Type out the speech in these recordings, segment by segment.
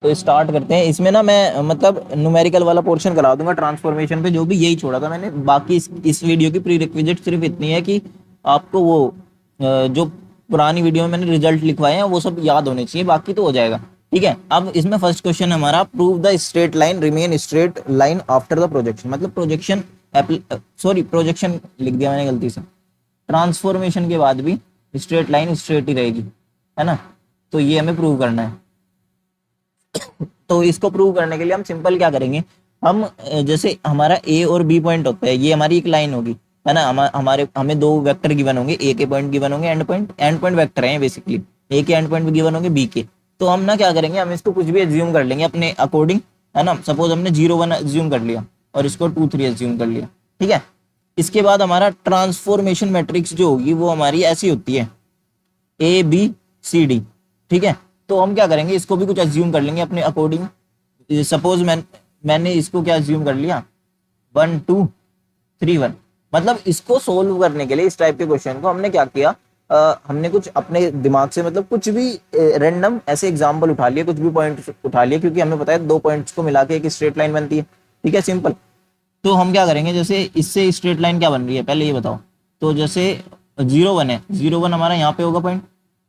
तो स्टार्ट करते हैं। इसमें ना मैं मतलब न्यूमेरिकल वाला पोर्शन करा दूंगा ट्रांसफॉर्मेशन पे, जो भी यही छोड़ा था मैंने। बाकी इस वीडियो की प्री रिक्विजिट सिर्फ इतनी है कि आपको वो जो पुरानी वीडियो में मैंने रिजल्ट लिखवाए हैं वो सब याद होने चाहिए, बाकी तो हो जाएगा। ठीक है, अब इसमें फर्स्ट क्वेश्चन है हमारा, prove the straight line remain straight line after the projection. मतलब प्रोजेक्शन, सॉरी प्रोजेक्शन लिख दिया मैंने गलती से। ट्रांसफॉर्मेशन के बाद भी स्ट्रेट लाइन स्ट्रेट ही रहेगी, है ना। तो ये हमें प्रूव करना है। तो इसको प्रूव करने के लिए हम सिंपल क्या करेंगे, हम जैसे हमारा ए और बी पॉइंट होता है, ये हमारी एक लाइन होगी, है ना। हमारे हमें दो वेक्टर गिवन होंगे, ए के पॉइंट गिवन होंगे, एंड पॉइंट वेक्टर हैं बेसिकली। ए के एंड पॉइंट भी गिवन होंगे, बी के। तो हम ना क्या करेंगे, हम इसको कुछ भी एज्यूम कर लेंगे अपने अकॉर्डिंग, है ना। सपोज हमने 0 1 एज्यूम कर लिया और इसको 2 3 एज्यूम कर लिया। ठीक है, इसके बाद हमारा ट्रांसफॉर्मेशन मैट्रिक्स जो होगी वो हमारी ऐसी होती है, ए बी सी डी। ठीक है, तो हम क्या करेंगे, इसको भी कुछ एज्यूम कर लेंगे अपने अकॉर्डिंग। सपोज मैंने इसको क्या एज्यूम कर लिया, 1 2 3 1। मतलब इसको सोल्व करने के लिए इस टाइप के क्वेश्चन को हमने क्या किया, हमने कुछ अपने दिमाग से मतलब कुछ भी रैंडम ऐसे एग्जाम्पल उठा लिए, कुछ भी पॉइंट उठा लिए, क्योंकि हमें पता है दो पॉइंट्स को मिला के एक स्ट्रेट लाइन बनती है। ठीक है, सिंपल। तो हम क्या करेंगे, जैसे इससे स्ट्रेट लाइन क्या बन रही है पहले ये बताओ। तो जैसे 0 1 है, 0 1 हमारा यहाँ पे होगा पॉइंट,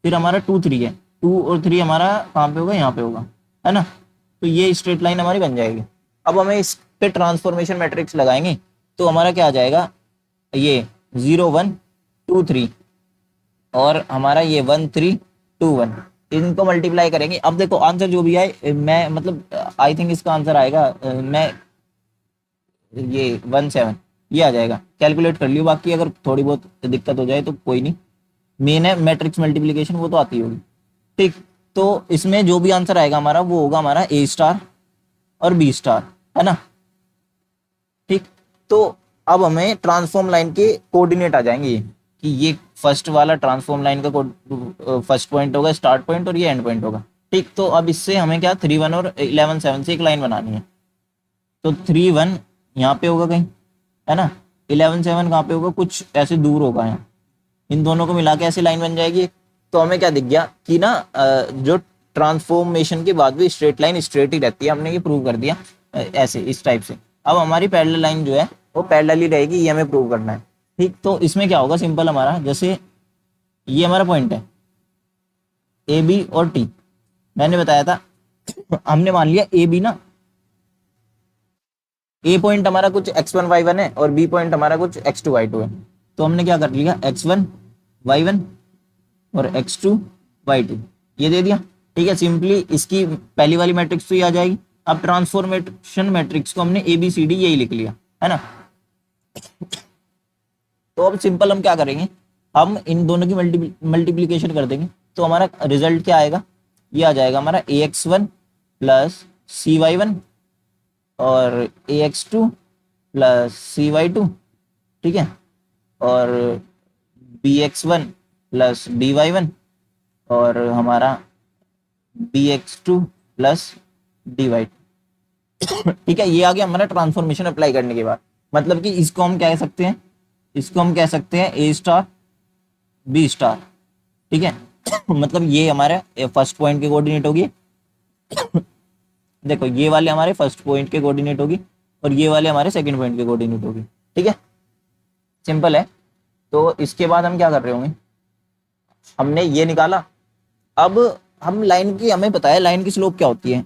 फिर हमारा 2 3 है, 2 और 3 हमारा कहाँ पे होगा, यहाँ पे होगा, है ना। तो ये स्ट्रेट लाइन हमारी बन जाएगी। अब हमें इस पे ट्रांसफॉर्मेशन मैट्रिक्स लगाएंगे, तो हमारा क्या आ जाएगा, ये 0 1 2 3 और हमारा ये 1 3 2 1। इनको मल्टीप्लाई करेंगे। अब देखो आंसर जो भी आए, मैं मतलब आई थिंक इसका आंसर आएगा, मैं ये 1 7 ये आ जाएगा। कैलकुलेट कर लियो, बाकी अगर थोड़ी बहुत दिक्कत हो जाए तो कोई नहीं। मेन है मैट्रिक्स मल्टीप्लीकेशन, वो तो आती होगी। ठीक, तो इसमें जो भी आंसर आएगा हमारा वो होगा हमारा ए स्टार और बी स्टार, है ना। ठीक, तो अब हमें ट्रांसफॉर्म लाइन के कोऑर्डिनेट आ जाएंगे, ये कि ये फर्स्ट वाला ट्रांसफॉर्म लाइन का फर्स्ट पॉइंट होगा, स्टार्ट पॉइंट, और ये एंड पॉइंट होगा। ठीक, तो अब इससे हमें क्या 3 1 और 11 7 से एक लाइन बनानी है। तो 3 1 यहाँ पे होगा कहीं, है ना। 11 7 कहाँ पे होगा, कुछ ऐसे दूर होगा यहाँ। इन दोनों को मिला के ऐसी लाइन बन जाएगी। तो हमें क्या दिख गया कि ना जो ट्रांसफॉर्मेशन के बाद भी स्ट्रेट लाइन स्ट्रेट ही रहती है, हमने ये प्रूव कर दिया ऐसे इस टाइप से। अब हमारी पैरेलल लाइन जो है वो पैरेलल ही रहेगी, ये हमें प्रूव करना है। ठीक, तो इसमें क्या होगा, सिंपल हमारा, जैसे ये हमारा पॉइंट है ए बी और टी, मैंने बताया था हमने मान लिया ए बी ना, ए पॉइंट हमारा कुछ x1 y1 है और बी पॉइंट हमारा कुछ x2 y2 है। तो हमने क्या कर लिया, x1 y1 और x2 y2 ये दे दिया। ठीक है, सिंपली इसकी पहली वाली मैट्रिक्स तो ये आ जाएगी। अब ट्रांसफॉर्मेशन मैट्रिक्स को हमने ए बी सी डी यही लिख लिया, है ना। तो अब सिंपल हम क्या करेंगे, हम इन दोनों की मल्टीप्लीकेशन कर देंगे। तो हमारा रिजल्ट क्या आएगा, ये आ जाएगा हमारा ax1 प्लस cy1 और ax2 प्लस cy2। ठीक है, और bx1 प्लस dy1 और हमारा bx2 प्लस dy2। ठीक है, ये आ गया हमारा ट्रांसफॉर्मेशन अप्लाई करने के बाद। मतलब कि इसको हम कह सकते हैं, इसको हम कह सकते हैं ए स्टार बी स्टार। ठीक है मतलब ये हमारे फर्स्ट पॉइंट के कोऑर्डिनेट होगी। देखो ये वाले हमारे फर्स्ट पॉइंट के कोऑर्डिनेट होगी और ये वाले हमारे सेकंड पॉइंट के कोऑर्डिनेट होगी। ठीक है, सिंपल है। तो इसके बाद हम क्या कर रहे होंगे, हमने ये निकाला। अब हम लाइन की, हमें पता है लाइन की स्लोप क्या होती है।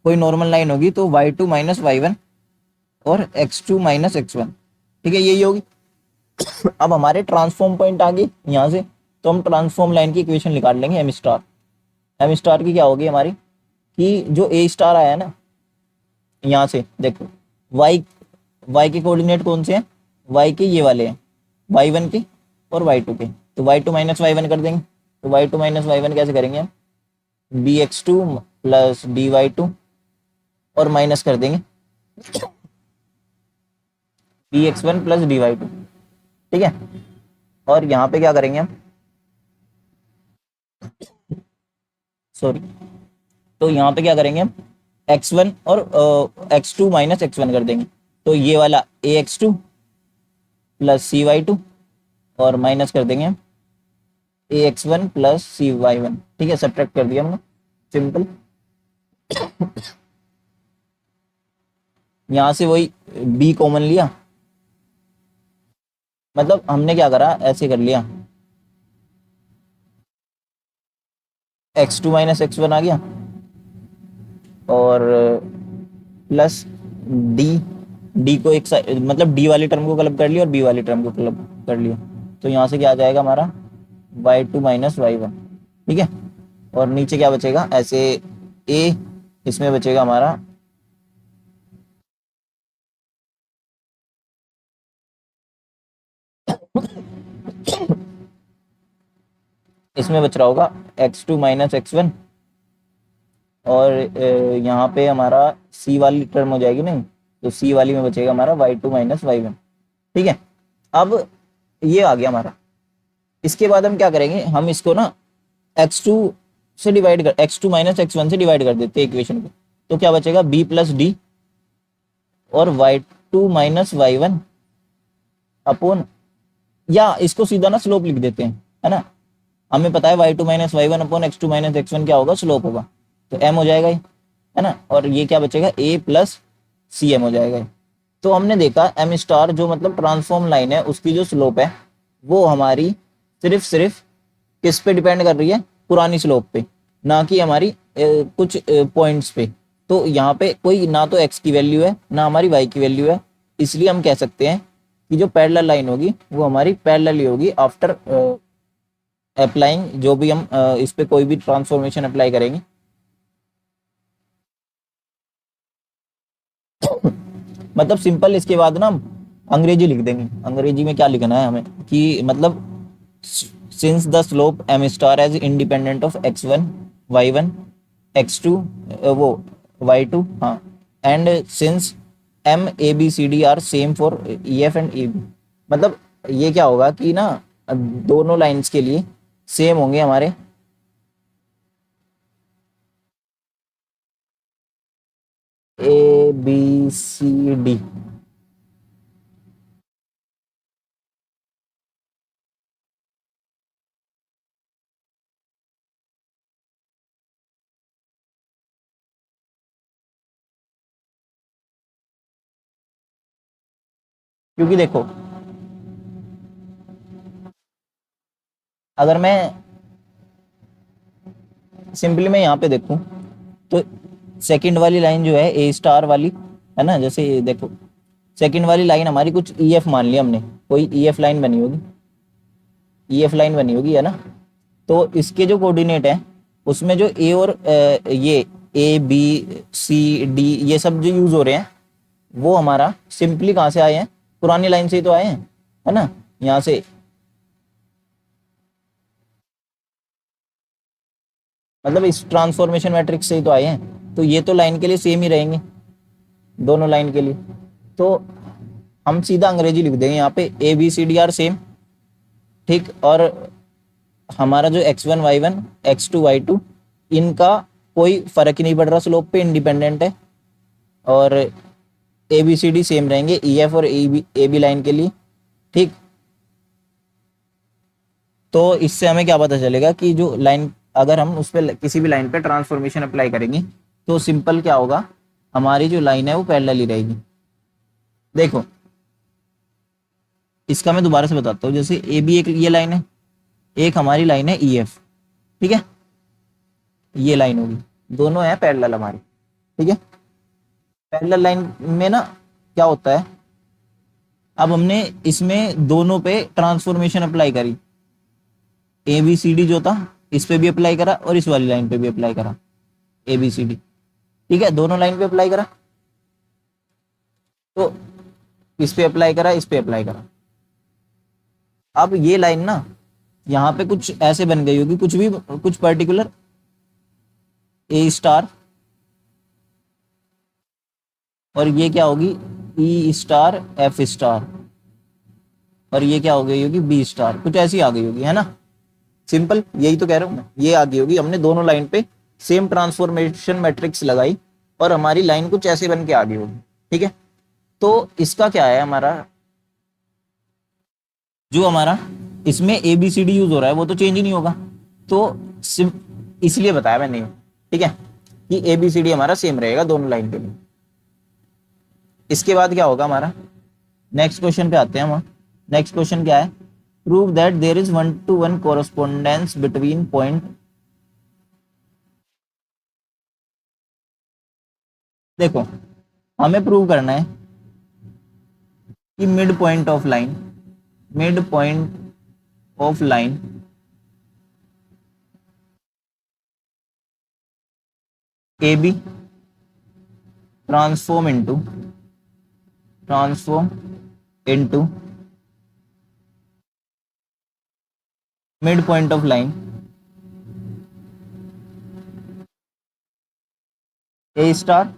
कोई नॉर्मल लाइन होगी तो y2 माइनस y1 और x2 माइनस x1। ठीक है, यही होगी। अब हमारे ट्रांसफॉर्म पॉइंट आ गए यहाँ से, तो हम ट्रांसफॉर्म लाइन की इक्वेशन निकाल लेंगे एम स्टार। एम स्टार की क्या होगी हमारी, कि जो ए स्टार आया ना यहाँ से, देखो वाई वाई के कोऑर्डिनेट कौन से हैं, वाई के ये वाले हैं, y1 के और y2 के। तो y2 माइनस y1 कर देंगे। तो y2 माइनस y1 कैसे करेंगे हम, bx2 प्लस dy2 और माइनस कर देंगे bx1 प्लस dy2। ठीक है, और यहाँ पे क्या करेंगे हम, सॉरी, तो यहाँ पे क्या करेंगे हम x1 और x2 माइनस x1 कर देंगे। तो ये वाला ax2 प्लस cy2 और माइनस कर देंगे हम ax1 प्लस cy1। ठीक है, सब्ट्रैक्ट कर दिया हमने, सिंपल। यहां से वही बी कॉमन लिया, मतलब हमने क्या करा, ऐसे कर लिया, x2 - x1 आ गया, और प्लस डी, डी को एक साइड, मतलब डी वाली टर्म को क्लब कर लिया और बी वाली टर्म को क्लब कर लिया, तो यहाँ से क्या आ जाएगा हमारा y2 - y1, ठीक है। और नीचे क्या बचेगा, ऐसे ए, इसमें बचेगा हमारा इसमें बच रहा होगा x2 - x1, और यहाँ पे हमारा सी वाली टर्म हो जाएगी नहीं, तो सी वाली में बचेगा हमारा y2 - y1, ठीक है। अब ये आ गया हमारा। इसके बाद हम क्या करेंगे, हम इसको ना x2 से डिवाइड कर, x2 - x1 से डिवाइड कर देते हैं इक्वेशन को, तो क्या बचेगा b + d और y2 - y1 अपॉन, या इसको सीधा ना स्लोप लिख देते हैं, है ना। हमें पता है y2 - y1 upon x2 - x1 क्या होगा, स्लोप होगा, तो m हो जाएगा ये, है ना। और ये क्या बचेगा, a + cm हो जाएगा ये। तो हमने देखा m स्टार जो मतलब ट्रांसफॉर्म लाइन है उसकी जो स्लोप है वो हमारी सिर्फ किस पे डिपेंड कर रही है, पुरानी स्लोप पे, ना कि हमारी कुछ पॉइंट्स पे। तो यहाँ पे कोई ना तो x की वैल्यू है ना हमारी y की वैल्यू है, इसलिए हम कह सकते हैं कि जो पैरेलल लाइन होगी वो हमारी पैरेलल ही होगी आफ्टर अप्लाइंग, जो भी हम इस पे कोई भी ट्रांसफॉर्मेशन अप्लाई करेंगे। मतलब सिंपल, इसके बाद ना हम अंग्रेजी लिख देंगे। अंग्रेजी में क्या लिखना है हमें कि मतलब since the slope m star as independent of x1 y1 x2 वो y2, हाँ, and since m a b c d are same for e f and e b, मतलब ये क्या होगा कि ना दोनों लाइंस के लिए सेम होंगे हमारे ए बी सी डी। क्योंकि देखो, अगर मैं सिंपली मैं यहाँ पे देखूं तो सेकंड वाली लाइन जो है ए स्टार वाली, है ना, जैसे ये देखो, सेकंड वाली लाइन हमारी कुछ ई एफ मान लिया हमने, कोई ई एफ लाइन बनी होगी, ई एफ लाइन बनी होगी, है ना। तो इसके जो कोऑर्डिनेट है उसमें जो ए और ये ए बी सी डी ये सब जो यूज हो रहे हैं वो हमारा सिंपली कहाँ से आए हैं, पुरानी लाइन से ही तो आए हैं, है ना। यहाँ से मतलब इस ट्रांसफॉर्मेशन मैट्रिक्स से ही तो आए हैं, तो ये तो लाइन के लिए सेम ही रहेंगे, दोनों लाइन के लिए। तो हम सीधा अंग्रेजी लिख देंगे यहाँ पे A B C D are same, ठीक। और हमारा जो x1 y1 x2 y2 इनका कोई फर्क ही नहीं पड़ रहा, स्लोप पे इंडिपेंडेंट है, और A B C D same रहेंगे ई एफ और ए बी लाइन के लिए, ठीक। तो इससे हमें क्या पता चलेगा कि जो लाइन, अगर हम उस पर किसी भी लाइन पे ट्रांसफॉर्मेशन अप्लाई करेंगे तो सिंपल क्या होगा, हमारी जो लाइन है वो पैरेलल ही रहेगी। देखो, इसका मैं दोबारा से बताता हूँ, जैसे ए बी एक ये लाइन है, एक हमारी लाइन है ई एफ, ठीक है, ये लाइन होगी, दोनों है पैरेलल हमारी, ठीक है। पैरेलल लाइन में ना क्या होता है, अब हमने इसमें दोनों पे ट्रांसफॉर्मेशन अप्लाई करी, ए बी सी डी जो था इस पे भी अप्लाई करा और इस वाली लाइन पे भी अप्लाई करा, ए बी सी डी, ठीक है, दोनों लाइन पे अप्लाई करा, तो इस पे अप्लाई करा, इस पे अप्लाई करा। अब ये लाइन ना यहाँ पे कुछ ऐसे बन गई होगी, कुछ भी कुछ पर्टिकुलर ए स्टार, और ये क्या होगी ई स्टार एफ स्टार, और ये क्या हो गई होगी बी स्टार, कुछ ऐसी आ गई होगी, है ना। सिंपल यही तो कह रहा हूं मैं, ये आ गई होगी, हमने दोनों लाइन पे सेम ट्रांसफॉर्मेशन मैट्रिक्स लगाई और हमारी लाइन कुछ ऐसे बन के आ गई होगी, ठीक है। तो इसका क्या है, हमारा जो हमारा इसमें A B C D use हो रहा है वो तो चेंज ही नहीं होगा, तो इसलिए बताया मैंने, ठीक है। कि ए बी सी डी हमारा सेम रहेगा दोनों लाइन के लिए। इसके बाद क्या होगा हमारा, नेक्स्ट क्वेश्चन पे आते हैं हम। नेक्स्ट क्वेश्चन क्या है, prove that there is 1-to-1 correspondence between point. देखो हमें प्रूव करना है कि mid point of line, mid point of line A B transform into mid point of line A star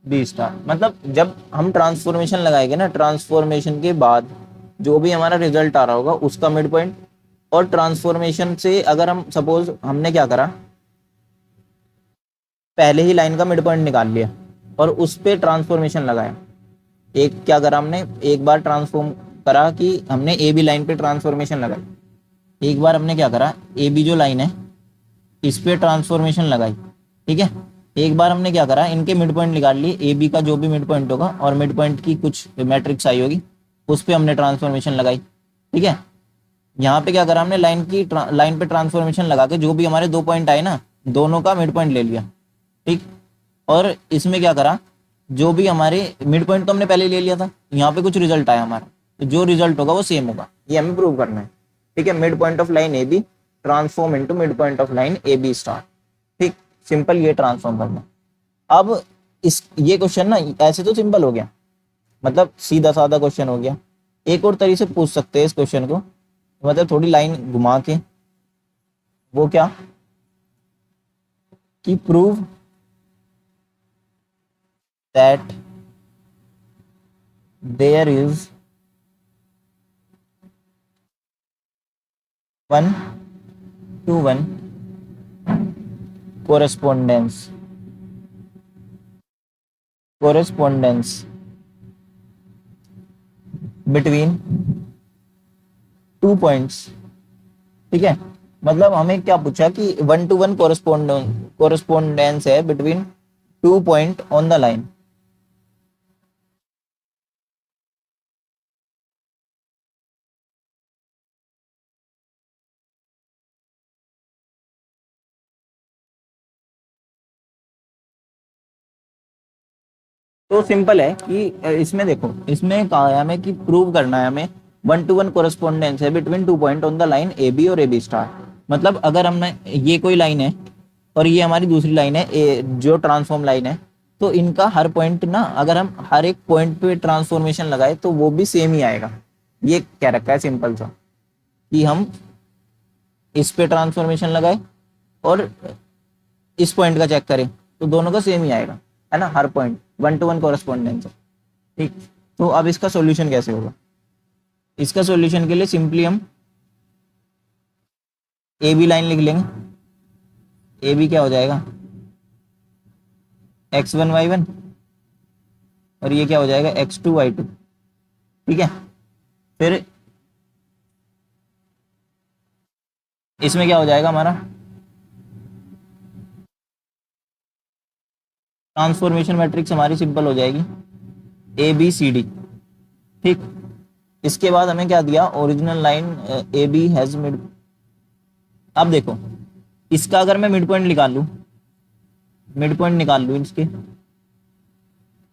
B star. मतलब जब हम ट्रांसफॉर्मेशन लगाएंगे ना, ट्रांसफॉर्मेशन के बाद जो भी हमारा रिजल्ट आ रहा होगा उसका मिड पॉइंट, और ट्रांसफॉर्मेशन से अगर हम सपोज हमने क्या करा, पहले ही लाइन का मिड पॉइंट निकाल लिया और उस पर ट्रांसफॉर्मेशन लगाया। एक क्या करा हमने, एक बार ट्रांसफॉर्म करा कि हमने ए बी लाइन पे ट्रांसफॉर्मेशन लगाई, एक बार हमने क्या करा, ए बी जो लाइन है इस पे ट्रांसफॉर्मेशन लगाई, ठीक है। एक बार हमने क्या करा, इनके मिड पॉइंट निकाल लिए, ए बी का जो भी मिड पॉइंट होगा और मिड पॉइंट की कुछ मैट्रिक्स आई होगी उस पर हमने ट्रांसफॉर्मेशन लगाई, ठीक है। यहाँ पे क्या करा हमने, लाइन पे ट्रांसफॉर्मेशन लगा के जो भी हमारे दो पॉइंट आए ना, दोनों का मिड पॉइंट ले लिया, ठीक। और इसमें क्या करा, जो भी हमारे मिड पॉइंट तो हमने पहले ले लिया था, यहाँ पे कुछ रिजल्ट आया हमारा, तो जो रिजल्ट होगा वो सेम होगा, ये हमें प्रूव करना है, ठीक है। Mid point of line A B transform into mid point of line A B star, ठीक। सिंपल ये ट्रांसफॉर्म करना। अब इस ये क्वेश्चन ना ऐसे तो सिंपल हो गया, मतलब सीधा साधा क्वेश्चन हो गया। एक और तरीके से पूछ सकते हैं इस क्वेश्चन को, मतलब थोड़ी लाइन घुमा के, वो क्या कि prove that there is 1-to-1 correspondence between 2 points, ठीक है। मतलब हमें क्या पूछा कि 1-to-1 कोरेस्पोंडेंस है between 2 point on the line. तो सिंपल है कि इसमें देखो, इसमें कहा है हमें कि प्रूव करना है हमें 1-to-1 कोरेस्पोंडेंस है between 2 point on the line A B और ए बी स्टार। मतलब अगर हमने, ये कोई लाइन है और ये हमारी दूसरी लाइन है जो ट्रांसफॉर्म लाइन है, तो इनका हर पॉइंट ना, अगर हम हर एक पॉइंट पे ट्रांसफॉर्मेशन लगाए तो वो भी सेम ही आएगा। ये कह रखा है सिंपल सा कि हम इस पे ट्रांसफॉर्मेशन लगाए और इस पॉइंट का चेक करें तो दोनों का सेम ही आएगा, है ना, हर पॉइंट 1-to-1 कोरेस्पोंडेंस है, ठीक। तो अब इसका सॉल्यूशन कैसे होगा, इसका सॉल्यूशन के लिए सिंपली हम ए बी लाइन लिख लेंगे। ए बी क्या हो जाएगा, x1 y1, और ये क्या हो जाएगा, x2 y2, ठीक है। फिर इसमें क्या हो जाएगा हमारा, ट्रांसफॉर्मेशन मैट्रिक्स हमारी सिंपल हो जाएगी ए बी सी डी, ठीक। इसके बाद हमें क्या दिया, original line A B has mid. अब देखो इसका अगर मैं मिड पॉइंट निकाल लूं, मिड पॉइंट निकाल लूं इसके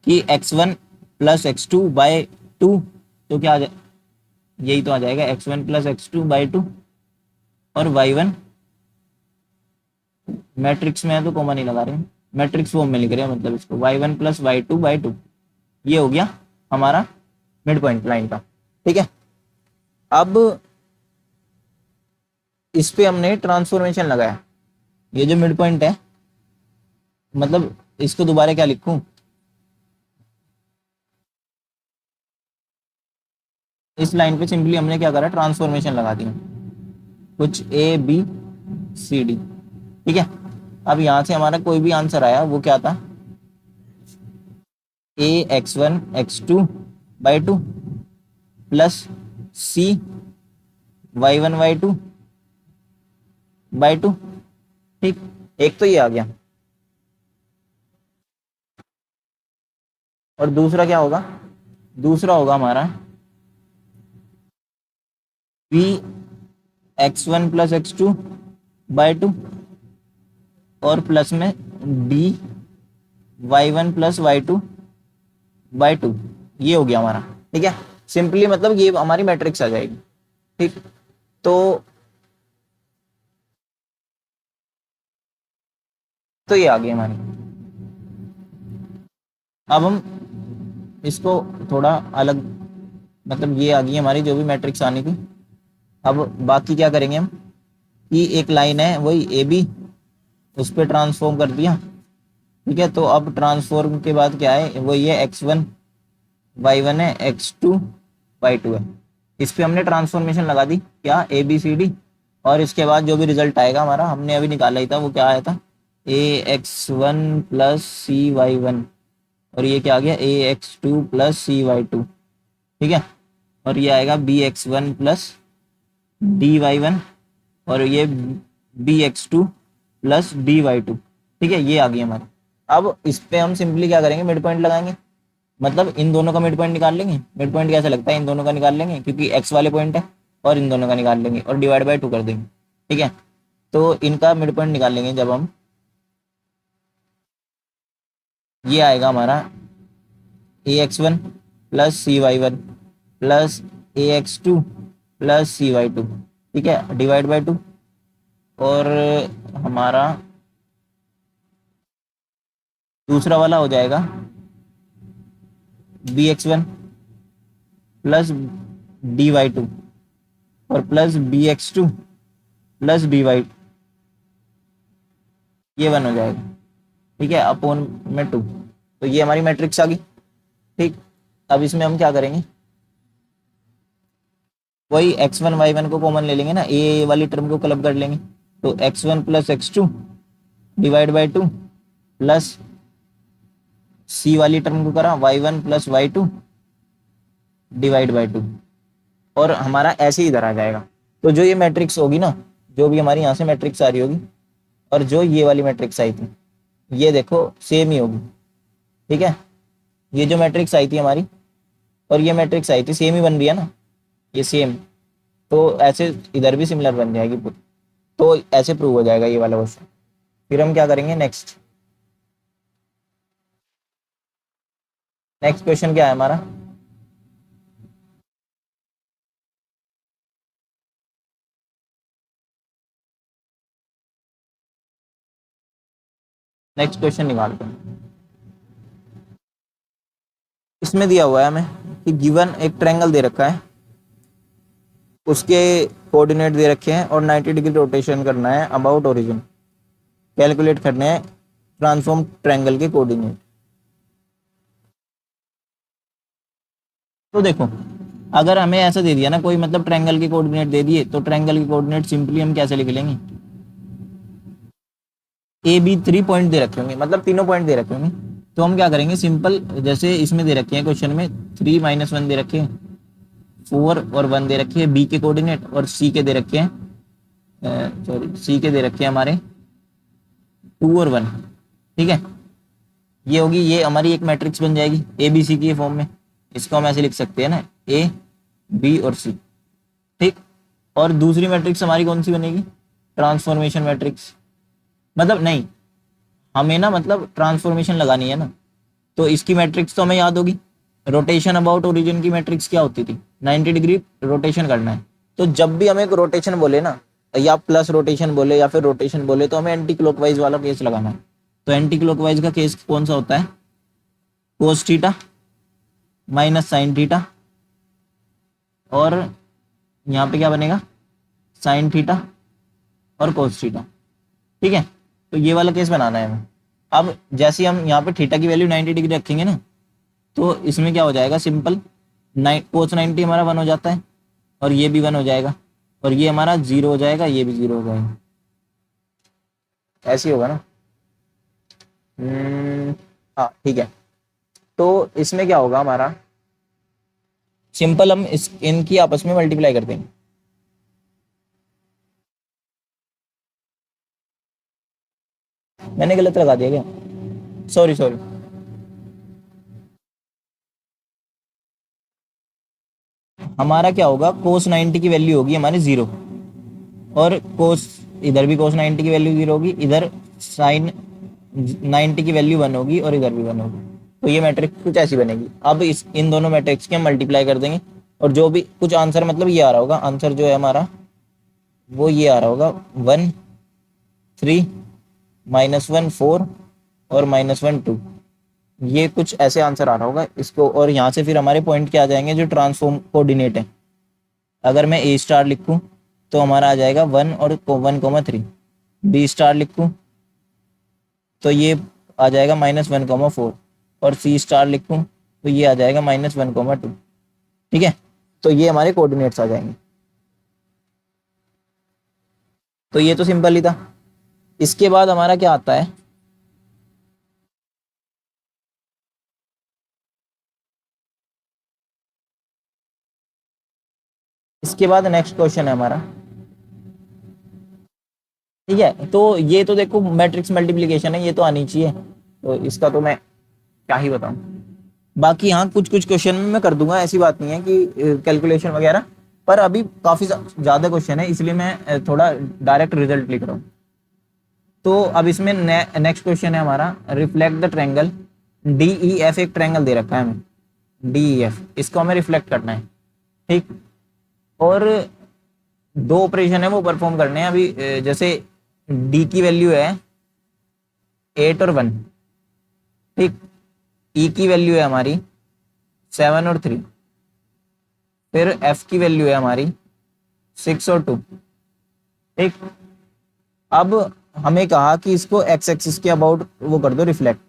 कि x1 प्लस x2/2, तो क्या आ जाए, यही तो आ जाएगा x1 प्लस x2/2, और y1 मैट्रिक्स में है तो कॉमन ही लगा रहे हैं, मैट्रिक्स फॉर्म में लिख रहे हैं, मतलब इसको y1 प्लस y2/2, ये हो गया हमारा मिड पॉइंट लाइन का, ठीक है। अब इस पे हमने ट्रांसफॉर्मेशन लगाया, ये जो मिड पॉइंट है, मतलब इसको दोबारा क्या लिखूं, इस लाइन पे सिंपली हमने क्या करा, ट्रांसफॉर्मेशन लगा दिया कुछ ए बी सी डी, ठीक है। अब यहां से हमारा कोई भी आंसर आया वो क्या था, ए x1 x2/2 प्लस सी y1 y2/2, ठीक। एक तो ये आ गया, और दूसरा क्या होगा, दूसरा होगा हमारा B x one plus x two by two, और प्लस में D Y one plus y two by two. ये हो गया हमारा, ठीक है। सिंपली मतलब ये हमारी मैट्रिक्स आ जाएगी, ठीक। तो ये आ गई हमारी। अब हम इसको थोड़ा अलग, मतलब ये आ गई हमारी जो भी मैट्रिक्स आनी थी। अब बाकी क्या करेंगे हम, कि एक लाइन है वही ए बी, उस पर ट्रांसफॉर्म कर दिया, ठीक है। तो अब ट्रांसफॉर्म के बाद क्या है, वो ये एक्स वन वाई वन है, एक्स टू वाई टू है। इस पे हमने ट्रांसफॉर्मेशन लगा दी, क्या ए बी सी डी, और इसके बाद जो भी रिजल्ट आएगा हमारा, हमने अभी निकाला ही था, वो क्या आया था, A X one plus C Y one, और ये क्या आ गया, A X two plus C Y two, ठीक है। और ये आएगा B x one plus D Y one, और ये B X two plus D Y two, ठीक है। ये आ गई हमारी। अब इस पे हम सिंपली क्या करेंगे, मिड पॉइंट लगाएंगे, मतलब इन दोनों का मिड पॉइंट निकाल लेंगे। मिड पॉइंट कैसे लगता है, इन दोनों का निकाल लेंगे क्योंकि एक्स वाले पॉइंट है, और इन दोनों का निकाल लेंगे और डिवाइड बाई टू कर देंगे, ठीक है। तो इनका मिड पॉइंट निकाल लेंगे जब हम, ये आएगा हमारा A X one plus C Y one plus A X two plus C Y two, ठीक है, डिवाइड बाई टू। और हमारा दूसरा वाला हो जाएगा B x one plus D Y two और plus B X two plus D Y, ये वन हो जाएगा, ठीक है, अपॉन में टू। तो ये हमारी मैट्रिक्स आ गई, ठीक। अब इसमें हम क्या करेंगे, वही एक्स वन वाई वन को कॉमन ले लेंगे ना, ए वाली टर्म को क्लब कर लेंगे। तो x one plus x two divide by two plus c वाली टर्म को करा y one plus y two divide by two, और हमारा ऐसे ही इधर आ जाएगा। तो जो ये मैट्रिक्स होगी ना, जो भी हमारी यहाँ से मैट्रिक्स आ रही होगी, और जो ये वाली मैट्रिक्स आई थी, ये देखो सेम ही होगी, ठीक है। ये जो मैट्रिक्स आई थी हमारी और ये मैट्रिक्स आई थी, सेम ही बन रही है ना, ये सेम। तो ऐसे इधर भी सिमिलर बन जाएगी, तो ऐसे प्रूव हो जाएगा ये वाला क्वेश्चन। फिर हम क्या करेंगे, नेक्स्ट नेक्स्ट क्वेश्चन क्या है हमारा, नेक्स्ट क्वेश्चन निकालते हैं। इसमें दिया हुआ है हमें कि गिवन एक ट्रायंगल दे रखा है, उसके कोऑर्डिनेट दे रखे हैं और 90 डिग्री रोटेशन करना है अबाउट ओरिजिन, कैलकुलेट करने हैं ट्रांसफॉर्म ट्रायंगल के कोऑर्डिनेट। तो देखो, अगर हमें ऐसा दे दिया ना कोई, मतलब ट्रायंगल के कोऑर्डिनेट दे दिए, तो ट्रायंगल के कोऑर्डिनेट सिंपली हम कैसे लिख लेंगे, ए बी थ्री पॉइंट दे रखे होंगे, मतलब तीनों पॉइंट दे रखे होंगे। तो हम क्या करेंगे, सिंपल जैसे इसमें दे रखे हैं क्वेश्चन में, थ्री माइनस वन दे रखे हैं, फोर और वन दे रखे हैं बी के कोऑर्डिनेट, और सी के दे रखे हैं, सॉरी सी के दे रखे हैं हमारे टू और वन, ठीक है। ये होगी, ये हमारी एक मैट्रिक्स बन जाएगी ए बी सी की फॉर्म में। इसको हम ऐसे लिख सकते हैं ना, ए बी और सी, ठीक। और दूसरी मैट्रिक्स हमारी कौन सी बनेगी, ट्रांसफॉर्मेशन मैट्रिक्स, मतलब नहीं, हमें ना मतलब ट्रांसफॉर्मेशन लगानी है ना, तो इसकी मैट्रिक्स तो हमें याद होगी। रोटेशन अबाउट ओरिजिन की मैट्रिक्स क्या होती थी, 90 डिग्री रोटेशन करना है। तो जब भी हमें एक रोटेशन बोले ना, या प्लस रोटेशन बोले या फिर रोटेशन बोले, तो हमें एंटी क्लॉकवाइज वाला केस लगाना है। तो एंटी क्लॉकवाइज का केस कौन सा होता है, cos theta minus sine theta, और यहाँ पे क्या बनेगा, साइन थीटा और कोस थीटा, ठीक है। तो ये वाला केस बनाना है हमें। अब जैसे हम यहाँ पे थीटा की वैल्यू 90 डिग्री रखेंगे ना, तो इसमें क्या हो जाएगा, सिंपल कोस 90 हमारा वन हो जाता है, और ये भी वन हो जाएगा, और ये हमारा जीरो हो जाएगा, ये भी जीरो हो जाएगा, ऐसे ही होगा ना। हाँ ठीक है। तो इसमें क्या होगा हमारा, सिंपल हम इस इनकी आपस में मल्टीप्लाई कर देंगे। मैंने गलत लगा दिया क्या, सॉरी सॉरी। हमारा क्या होगा, कोस 90 की वैल्यू होगी हमारी 0, और कोस इधर भी कोस 90 की वैल्यू 0 होगी, इधर साइन 90 की वैल्यू 1 होगी, और इधर भी 1 होगी। तो ये मैट्रिक्स कुछ ऐसी बनेगी। अब इस इन दोनों मैट्रिक्स के हम मल्टीप्लाई कर देंगे, और जो भी कुछ आंसर मतलब ये आ रहा होगा, आंसर जो है हमारा वो ये आ रहा होगा 1 3 -1 4 और -1 2, ये कुछ ऐसे आंसर आ रहा होगा इसको। और यहाँ से फिर हमारे पॉइंट क्या आ जाएंगे, जो ट्रांसफॉर्म कोऑर्डिनेट है। अगर मैं ए स्टार लिखूँ तो हमारा आ जाएगा 1 और 1,3। बी स्टार लिखूँ तो ये आ जाएगा -1,4, और सी स्टार लिखूँ तो ये आ जाएगा -1,2। ठीक है, तो ये हमारे कोऑर्डिनेट्स आ जाएंगे। तो ये तो सिंपल ही था। इसके बाद हमारा क्या आता है, इसके बाद नेक्स्ट क्वेश्चन है हमारा। ठीक है, तो ये तो देखो मैट्रिक्स मल्टीप्लिकेशन है, ये तो आनी चाहिए, तो इसका तो मैं क्या ही बताऊं। बाकी हाँ कुछ कुछ क्वेश्चन में मैं कर दूंगा, ऐसी बात नहीं है कि कैलकुलेशन वगैरह, पर अभी काफी ज्यादा क्वेश्चन है, इसलिए मैं थोड़ा डायरेक्ट रिजल्ट लिख रहा हूँ। तो अब इसमें नेक्स्ट क्वेश्चन है हमारा, reflect the triangle D E F. एक ट्रायंगल दे रखा है हमें डी ई एफ, इसको हमें रिफ्लेक्ट करना है। ठीक, और दो ऑपरेशन है वो परफॉर्म करने हैं अभी। जैसे डी की वैल्यू है 8 और 1। ठीक, ई की वैल्यू है हमारी 7 और 3। फिर एफ की वैल्यू है हमारी 6 और 2। ठीक, अब हमें कहा कि इसको एक्स एक्सिस के अबाउट वो कर दो रिफ्लेक्ट।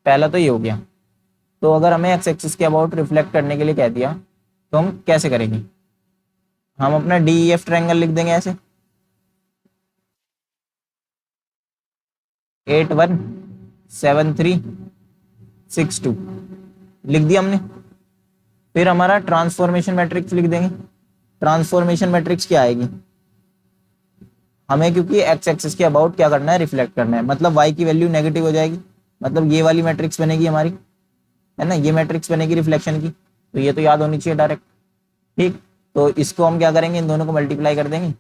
पहला तो ये हो गया। तो अगर हमें एक्स एक्सिस के अबाउट रिफ्लेक्ट करने के लिए कह दिया तो हम कैसे करेंगे, हम अपना डी ई एफ ट्रायंगल लिख देंगे ऐसे 8 1 7 3 6 2, लिख दिया हमने। फिर हमारा ट्रांसफॉर्मेशन मैट्रिक्स लिख देंगे। ट्रांसफॉर्मेशन मैट्रिक्स क्या आएगी, हमें क्योंकि एक्स एक्सिस के अबाउट क्या करना है, रिफ्लेक्ट करना है, मतलब वाई की वैल्यू नेगेटिव हो जाएगी, मतलब ये वाली मैट्रिक्स बनेगी हमारी, है ना, ये मैट्रिक्स बनेगी रिफ्लेक्शन की। तो ये तो याद होनी चाहिए डायरेक्ट। ठीक, तो इसको हम क्या करेंगे, इन दोनों को मल्टीप्लाई कर देंगे।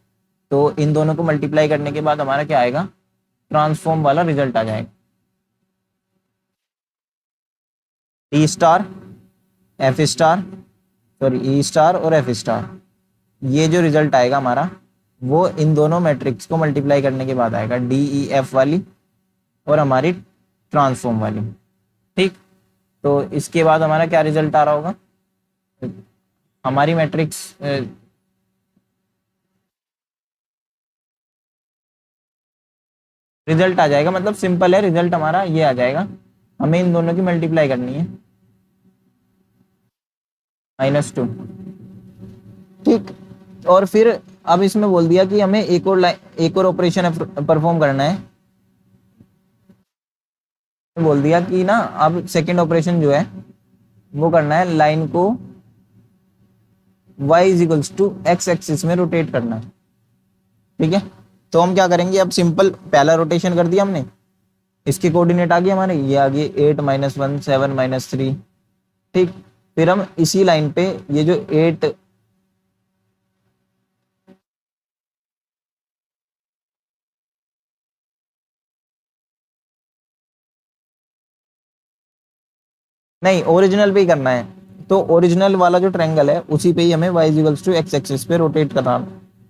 तो इन दोनों को मल्टीप्लाई करने के बाद हमारा क्या आएगा, ट्रांसफॉर्म वाला रिजल्ट आ जाएगा। ई स्टार एफ स्टार, सॉरी ई स्टार और एफ स्टार, ये जो रिजल्ट आएगा हमारा वो इन दोनों मैट्रिक्स को मल्टीप्लाई करने के बाद आएगा, डी ई एफ वाली और हमारी ट्रांसफॉर्म वाली। ठीक, तो इसके बाद हमारा क्या रिजल्ट आ रहा होगा, हमारी मैट्रिक्स रिजल्ट आ जाएगा, मतलब सिंपल है, रिजल्ट हमारा ये आ जाएगा। हमें इन दोनों की मल्टीप्लाई करनी है -2। ठीक, और फिर अब इसमें बोल दिया कि हमें एक और ऑपरेशन परफॉर्म करना है। बोल दिया कि ना अब सेकंड ऑपरेशन जो है वो करना है, लाइन को y is equals to x axis में रोटेट करना है। ठीक है, तो हम क्या करेंगे, अब सिंपल पहला रोटेशन कर दिया हमने, इसके कोऑर्डिनेट आ गए हमारे, ये आ गए 8 -1 7 -3। ठीक, फिर हम इसी लाइन पे ये जो 8 नहीं ओरिजिनल पे ही करना है, तो ओरिजिनल वाला जो ट्रायंगल है उसी पे ही हमें y equals to x axis पे रोटेट करना।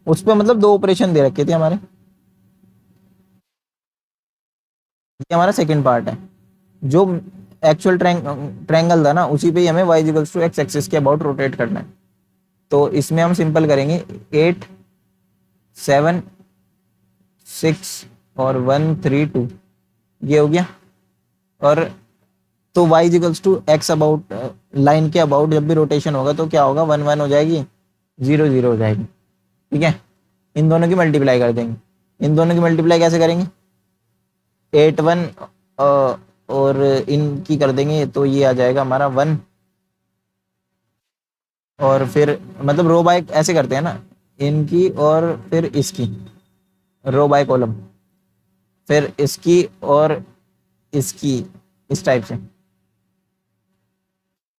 उस पे मतलब दो ऑपरेशन दे रखे थे हमारे, ये हमारा सेकंड पार्ट है। जो एक्चुअल ट्रायंगल था ना उसी पे ही हमें y equals to x axis के अबाउट रोटेट करना है। तो इसमें हम सिंपल करेंगे 8 7 6 और 1 3 2, ये हो गया। और तो y equals to x about line के अबाउट जब भी रोटेशन होगा तो क्या होगा, 1 1 हो जाएगी, 0 0 हो जाएगी। ठीक है, इन दोनों की मल्टीप्लाई कर देंगे। इन दोनों की मल्टीप्लाई कैसे करेंगे, 8 1 और इनकी कर देंगे तो ये आ जाएगा हमारा 1, और फिर मतलब रो बाय ऐसे करते हैं ना, इनकी और फिर इसकी रो बाय कॉलम, फिर इसकी और इसकी, इस टाइप से।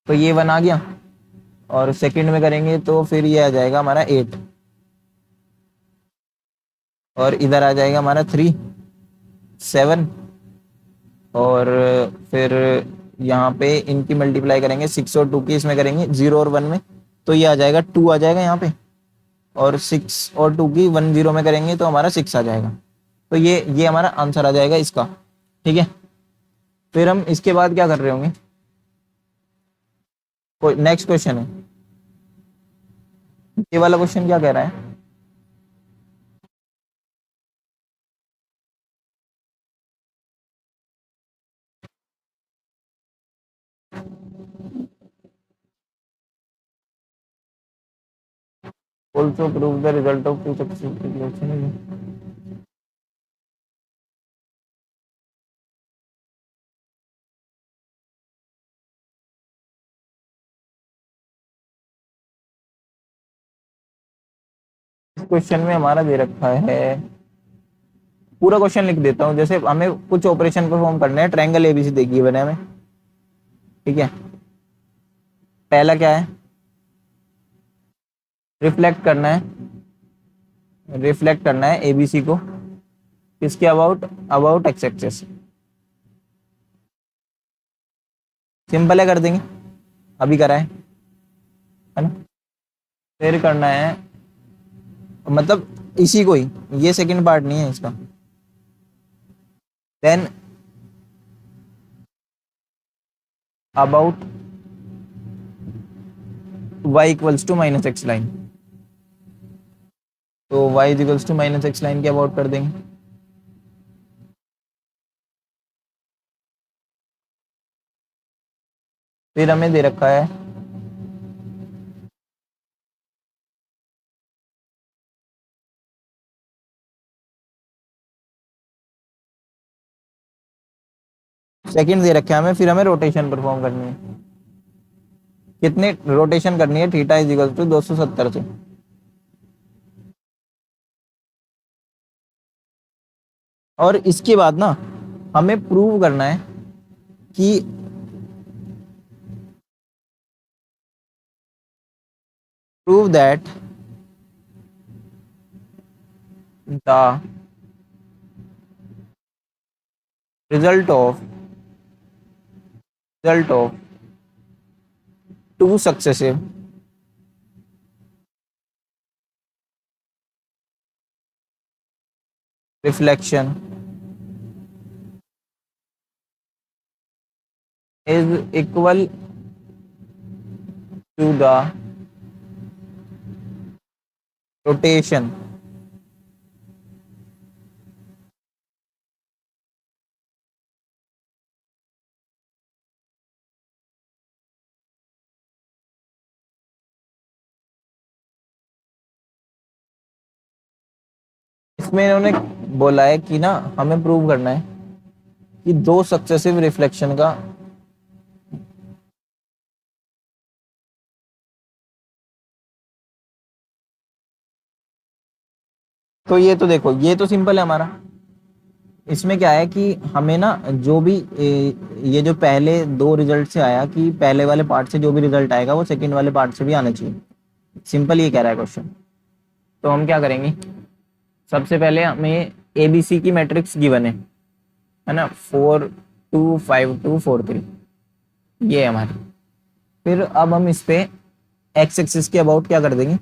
तो ये 1 आ गया, और सेकंड में करेंगे तो फिर ये आ जाएगा हमारा 8, और इधर आ जाएगा हमारा 3, 7, और फिर यहाँ पे इनकी मल्टीप्लाई करेंगे 6 और 2 की, इसमें करेंगे 0 और 1 में, तो ये आ जाएगा 2 आ जाएगा यहाँ पे, और 6 और 2 की 1 0 में करेंगे तो हमारा 6 आ जाएगा। तो ये हमारा आंसर आ जाएगा इसका। ठीक है, फिर हम इसके बाद क्या कर रहे होंगे, कोई नेक्स्ट क्वेश्चन है, ये वाला क्वेश्चन क्या कह रहा है। Also prove the result of two successive relation. इस क्वेश्चन में हमारा दे रखा है, पूरा क्वेश्चन लिख देता हूँ, जैसे हमें कुछ ऑपरेशन परफॉर्म करना है, ट्रायंगल एबीसी देखिए बने हमें। ठीक है, पहला क्या है, रिफ्लेक्ट करना है, रिफ्लेक्ट करना है एबीसी को किसके about, about x axes. Simple है, कर देंगे, अभी करा है ना। फिर करना है, मतलब इसी को ही, ये सेकंड पार्ट नहीं है इसका। Then about y equals to minus x line, तो y equals to minus x line के अबाउट कर देंगे। फिर हमें दे रखा है सेकंड दे रखे हैं हमें, फिर हमें रोटेशन परफॉर्म करनी है, कितने रोटेशन करनी है, थीटा इज इक्वल टू 270 से। और इसके बाद ना हमें प्रूव करना है कि prove that the result of result of two successive reflection is equal to the rotation इसमें इन्होंने बोला है कि ना हमें प्रूव करना है कि दो सक्सेसिव रिफ्लेक्शन का, तो ये तो देखो ये तो सिंपल है हमारा। इसमें क्या है कि हमें ना जो भी ये जो पहले दो रिजल्ट से आया कि पहले वाले पार्ट से जो भी रिजल्ट आएगा वो सेकंड वाले पार्ट से भी आना चाहिए, सिंपल ये कह रहा है क्वेश्चन। तो हम क्या करेंगे, सबसे पहले हमें एबीसी की मैट्रिक्स गिवन है ना, 4 2 5 2 4 3, ये है हमारी। फिर अब हम इस पे एक्स एक्सिस के अबाउट क्या कर देंगे,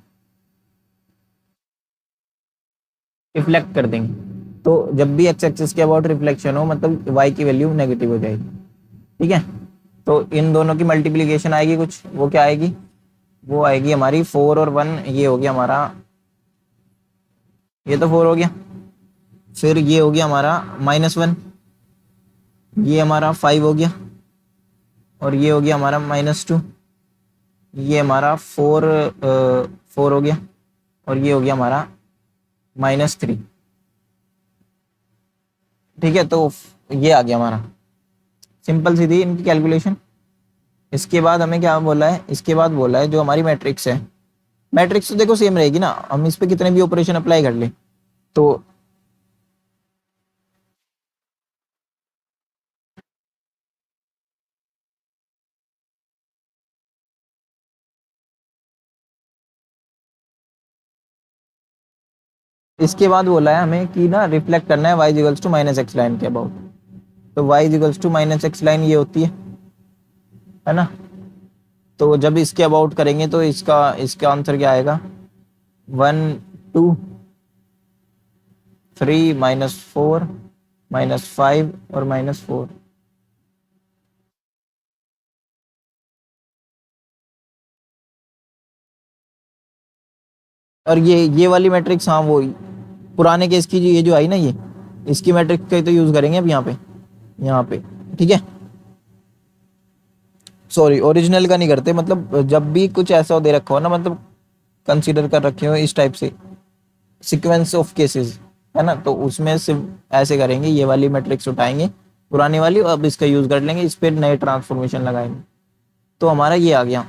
रिफ्लेक्ट कर देंगे। तो जब भी एक्स एक्सिस के अबाउट रिफ्लेक्शन हो मतलब वाई की वैल्यू नेगेटिव हो जाएगी। ठीक है, तो इन दोनों की मल्टीप्लीकेशन आएगी कुछ, वो क्या आएगी, वो आएगी हमारी 4 और 1, ये हो गया हमारा, ये तो 4 हो गया, फिर ये हो गया हमारा -1, ये हमारा 5 हो गया, और ये हो गया हमारा -2, ये हमारा 4 हो गया, और ये हो गया हमारा -3। ठीक है, तो ये आ गया हमारा, सिंपल सी थी इनकी कैलकुलेशन। इसके बाद हमें क्या बोला है, इसके बाद बोला है जो हमारी मैट्रिक्स है, मैट्रिक्स तो देखो सेम रहेगी ना, हम इस पे कितने भी ऑपरेशन अप्लाई कर ले तो इसके बाद बोला है हमें कि ना रिफ्लेक्ट करना है y equals to minus x line के अबाउट। तो y equals to minus x line ये होती है ना। तो जब इसके अबाउट करेंगे तो इसका इसका आंसर क्या आएगा, 1 2 3 -4 -5 और -4। और ये वाली मैट्रिक्स, हाँ वो पुराने केस की ये जो आई ना, ये इसकी मैट्रिक्स का तो यूज करेंगे अब यहाँ पे ठीक है। सॉरी, ओरिजिनल का नहीं करते, मतलब जब भी कुछ ऐसा दे रखा हो ना, मतलब कंसीडर कर रखे हो इस टाइप से सीक्वेंस ऑफ केसेस, है ना, तो उसमें सिर्फ ऐसे करेंगे, ये वाली मैट्रिक्स उठाएंगे पुरानी वाली, अब इसका यूज कर लेंगे, इस पर नए ट्रांसफॉर्मेशन लगाएंगे। तो हमारा ये आ गया,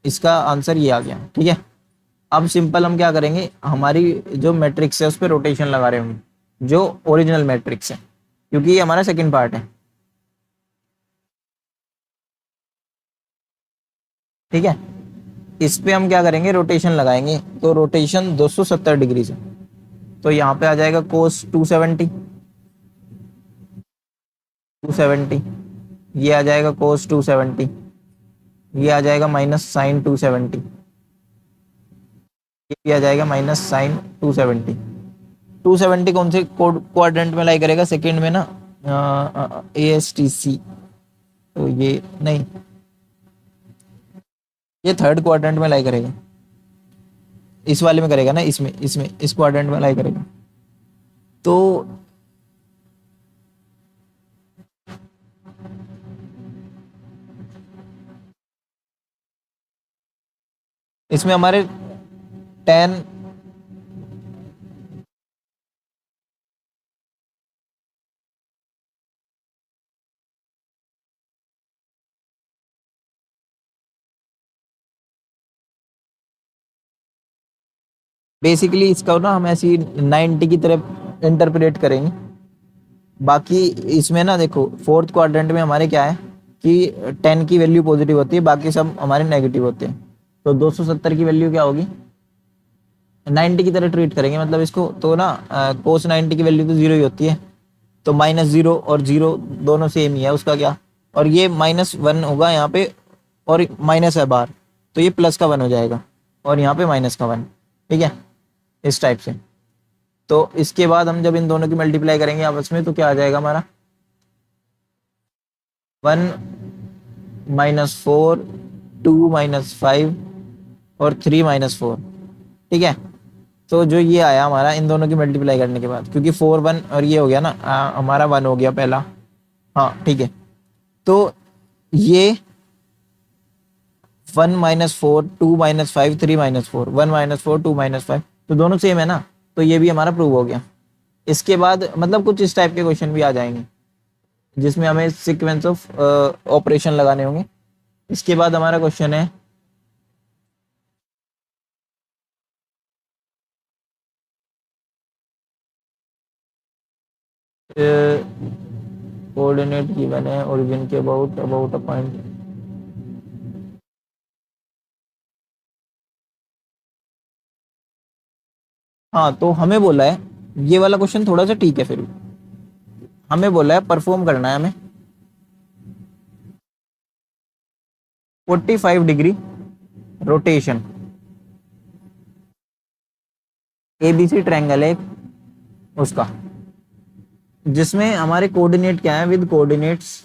इसका आंसर ये आ गया, ठीक है। अब सिंपल हम क्या करेंगे, हमारी जो मैट्रिक्स है उस पर रोटेशन लगा रहे होंगे, जो ओरिजिनल मैट्रिक्स है, क्योंकि ये हमारा सेकंड पार्ट है, ठीक है। इस पे हम क्या करेंगे, रोटेशन लगाएंगे, तो रोटेशन 270 डिग्री से, तो यहाँ पे आ जाएगा कोस 270, ये आ जाएगा कोस 270, ये आ जाएगा माइनस साइन 270, ये भी आ जाएगा माइनस साइन 270। 270 कौन से क्वाड्रेंट में लाई करेगा, सेकंड में ना, ASTC, तो ये नहीं, ये थर्ड क्वाड्रेंट में लाई करेगा, इस वाले में करेगा ना, इसमें इसमें इस क्वाड्रेंट में लाई करेगा। तो इसमें हमारे 10, बेसिकली इसका ना हम ऐसी 90 की तरफ इंटरप्रेट करेंगे। बाकी इसमें ना देखो, फोर्थ क्वाड्रेंट में हमारे क्या है कि 10 की वैल्यू पॉजिटिव होती है, बाकी सब हमारे नेगेटिव होते हैं। तो 270 की वैल्यू क्या होगी, 90 की तरह ट्रीट करेंगे मतलब इसको, तो ना कोस 90 की वैल्यू तो जीरो ही होती है, तो -0 और 0 दोनों सेम ही है, उसका क्या, और ये -1 होगा यहाँ पे, और माइनस है बाहर, तो ये प्लस का 1 हो जाएगा, और यहाँ पे माइनस का 1, ठीक है, इस टाइप से। तो इसके बाद हम जब इन दोनों की मल्टीप्लाई करेंगे आपस में, तो क्या आ जाएगा हमारा, 1 -4 2 -5 और 3 -4, ठीक है। तो जो ये आया हमारा इन दोनों की मल्टीप्लाई करने के बाद, क्योंकि 4 1 और ये हो गया ना, हमारा 1 हो गया पहला, हाँ ठीक है। तो ये 1 -4 2 -5 3 -4, 1 -4 2 -5, तो दोनों सेम है ना, तो ये भी हमारा प्रूव हो गया। इसके बाद मतलब कुछ इस टाइप के क्वेश्चन भी आ जाएंगे जिसमें हमें सीक्वेंस ऑफ ऑपरेशन लगाने होंगे। इसके बाद हमारा क्वेश्चन है कोऑर्डिनेट गिवन है ओरिजिन के अबाउट अबाउट अ पॉइंट। हाँ, तो हमें बोला है, ये वाला क्वेश्चन थोड़ा सा ठीक है, फिर हमें बोला है परफॉर्म करना है हमें 45 डिग्री रोटेशन, ABC ट्रायंगल है उसका, जिसमें हमारे कोऑर्डिनेट क्या है, विद कोऑर्डिनेट्स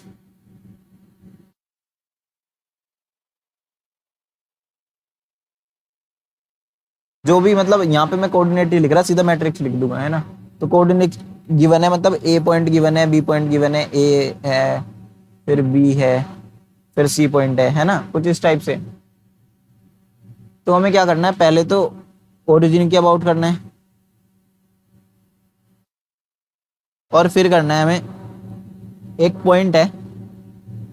जो भी, मतलब यहाँ पे मैं कोऑर्डिनेट ही लिख रहा, सीधा मैट्रिक्स लिख दूंगा, है ना। तो कोऑर्डिनेट गिवन है, मतलब A पॉइंट गिवन है, B पॉइंट गिवन है, A है, फिर B है, फिर C पॉइंट है ना, कुछ इस टाइप से। तो हमें क्या करना है, पहले तो ओरिजिन के अबाउट करना है, और फिर करना है हमें, एक पॉइंट है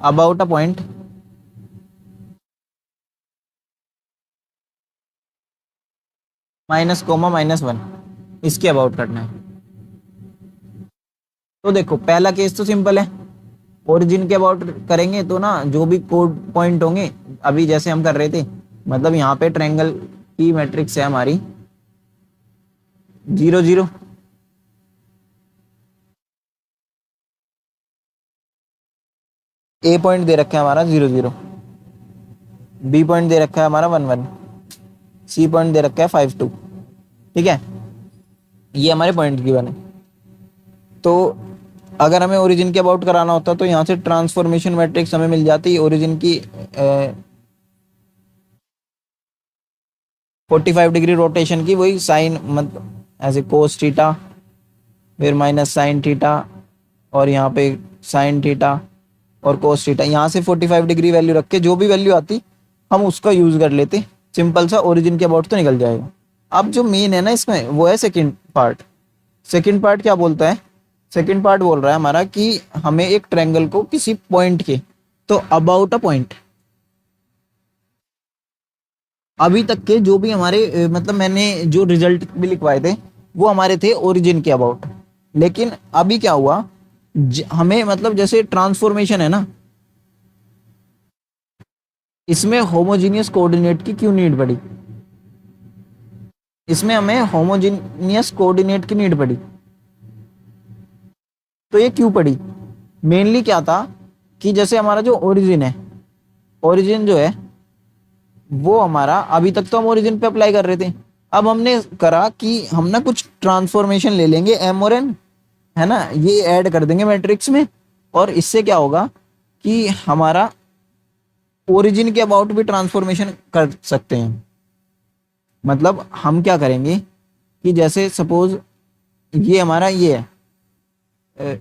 अबाउट अ पॉइंट, -,-1 इसके अबाउट करना है। तो देखो पहला केस तो सिंपल है, ओरिजिन के अबाउट करेंगे तो ना जो भी कोड पॉइंट होंगे, अभी जैसे हम कर रहे थे, मतलब यहाँ पे ट्रायंगल की मैट्रिक्स है हमारी, 0 0, ए पॉइंट दे रखा है हमारा 0 0, बी पॉइंट दे रखा है हमारा 1 1, सी पॉइंट दे रखा है 5 2। ठीक है, ये हमारे पॉइंट की बने। तो अगर हमें ओरिजिन के अबाउट कराना होता तो यहाँ से ट्रांसफॉर्मेशन मैट्रिक्स हमें मिल जाती ओरिजिन की 45 डिग्री रोटेशन की, वही साइन मतलब ऐसे कोस थीटा, फिर माइनस साइन थीटा, और यहाँ पे साइन थीटा और कोस थीटा। यहाँ से 45 डिग्री वैल्यू रख के जो भी वैल्यू आती हम उसका यूज कर लेते, सिंपल सा ओरिजिन के अबाउट तो निकल जाएगा। अब जो मेन है ना इसमें वो है सेकंड पार्ट। सेकंड पार्ट क्या बोलता है? सेकंड पार्ट बोल रहा है हमारा कि हमें एक ट्रायंगल को किसी पॉइंट के, तो अबाउट अ पॉइंट, अभी तक के जो भी हमारे मतलब मैंने जो रिजल्ट भी लिखवाए थे वो हमारे थे ओरिजिन के अबाउट। लेकिन अभी क्या हुआ, हमें मतलब जैसे ट्रांसफॉर्मेशन है ना, इसमें होमोजीनियस कोऑर्डिनेट की क्यों नीड पड़ी? इसमें हमें होमोजीनियस कोऑर्डिनेट की नीड पड़ी। तो ये क्यों पड़ी? मेनली क्या था कि जैसे हमारा जो ओरिजिन है, ओरिजिन जो है वो हमारा, अभी तक तो हम ओरिजिन पे अप्लाई कर रहे थे, अब हमने करा कि हम ना कुछ ट्रांसफॉर्मेशन ले लेंगे एम और एन, है ना, ये ऐड कर देंगे मैट्रिक्स में, और इससे क्या होगा कि हमारा ओरिजिन के अबाउट भी ट्रांसफॉर्मेशन कर सकते हैं। मतलब हम क्या करेंगे कि जैसे सपोज ये हमारा ये है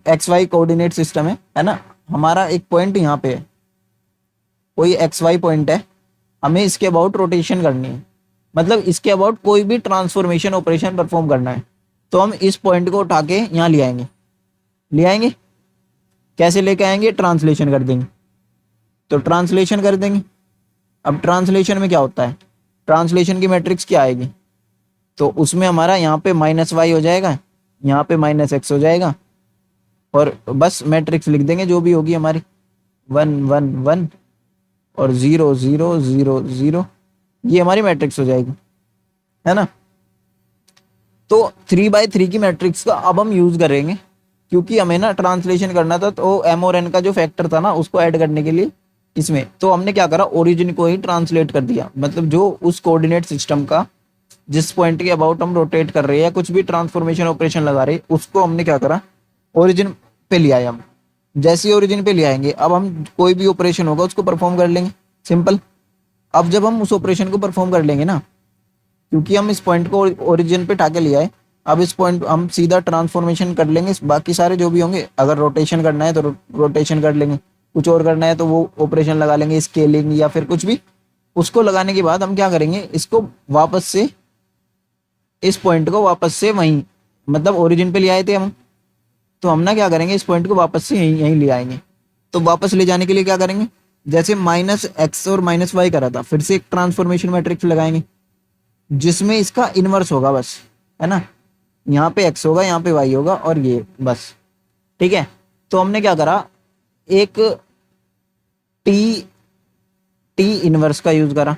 एक्स वाई कोऑर्डिनेट सिस्टम है ना, हमारा एक पॉइंट यहाँ पे है, कोई एक्स वाई पॉइंट है, हमें इसके अबाउट रोटेशन करनी है, मतलब इसके अबाउट कोई भी ट्रांसफॉर्मेशन ऑपरेशन परफॉर्म करना है, तो हम इस पॉइंट को उठा के यहाँ ले आएंगे। ले आएंगे कैसे? लेके आएंगे, ट्रांसलेशन कर देंगे। तो ट्रांसलेशन कर देंगे। अब ट्रांसलेशन में क्या होता है, ट्रांसलेशन की मैट्रिक्स क्या आएगी, तो उसमें हमारा यहाँ पे माइनस वाई हो जाएगा, यहाँ पे माइनस एक्स हो जाएगा, और बस मैट्रिक्स लिख देंगे जो भी होगी हमारी, 1 1 1 और 0 0 0 0, ये हमारी मैट्रिक्स हो जाएगी, है ना। तो 3/3 की मैट्रिक्स का अब हम यूज करेंगे, क्योंकि हमें ना ट्रांसलेशन करना था, तो एम और एन का जो फैक्टर था ना उसको ऐड करने के लिए इसमें, तो हमने क्या करा, ओरिजिन को ही ट्रांसलेट कर दिया, मतलब जो उस कोऑर्डिनेट सिस्टम का जिस पॉइंट के अबाउट हम रोटेट कर रहे हैं या कुछ भी ट्रांसफॉर्मेशन ऑपरेशन लगा रहे हैं, उसको हमने क्या करा, ओरिजिन पे ले आए हम। जैसे ही ओरिजिन पे ले आएंगे, अब हम कोई भी ऑपरेशन होगा उसको परफॉर्म कर लेंगे, सिंपल। अब जब हम उस ऑपरेशन को परफॉर्म कर लेंगे ना, क्योंकि हम इस पॉइंट को ओरिजिन पे टाके ले आए, अब इस पॉइंट हम सीधा ट्रांसफॉर्मेशन कर लेंगे, बाकी सारे जो भी होंगे, अगर रोटेशन करना है तो रोटेशन कर लेंगे, कुछ और करना है तो वो ऑपरेशन लगा लेंगे, स्केलिंग या फिर कुछ भी। उसको लगाने के बाद हम क्या करेंगे, इसको वापस से, इस पॉइंट को वापस से वहीं, मतलब ओरिजिन पे ले आए थे हम, तो हम ना क्या करेंगे, इस पॉइंट को वापस से यहीं यहीं ले आएंगे। तो वापस ले जाने के लिए क्या करेंगे, जैसे माइनस एक्स और माइनस वाई करा था, फिर से एक ट्रांसफॉर्मेशन मैट्रिक्स लगाएंगे जिसमें इसका इनवर्स होगा बस, है ना, यहाँ पे एक्स होगा, यहाँ पे वाई होगा, और ये बस। ठीक है, तो हमने क्या करा, एक टी टी इनवर्स का यूज करा,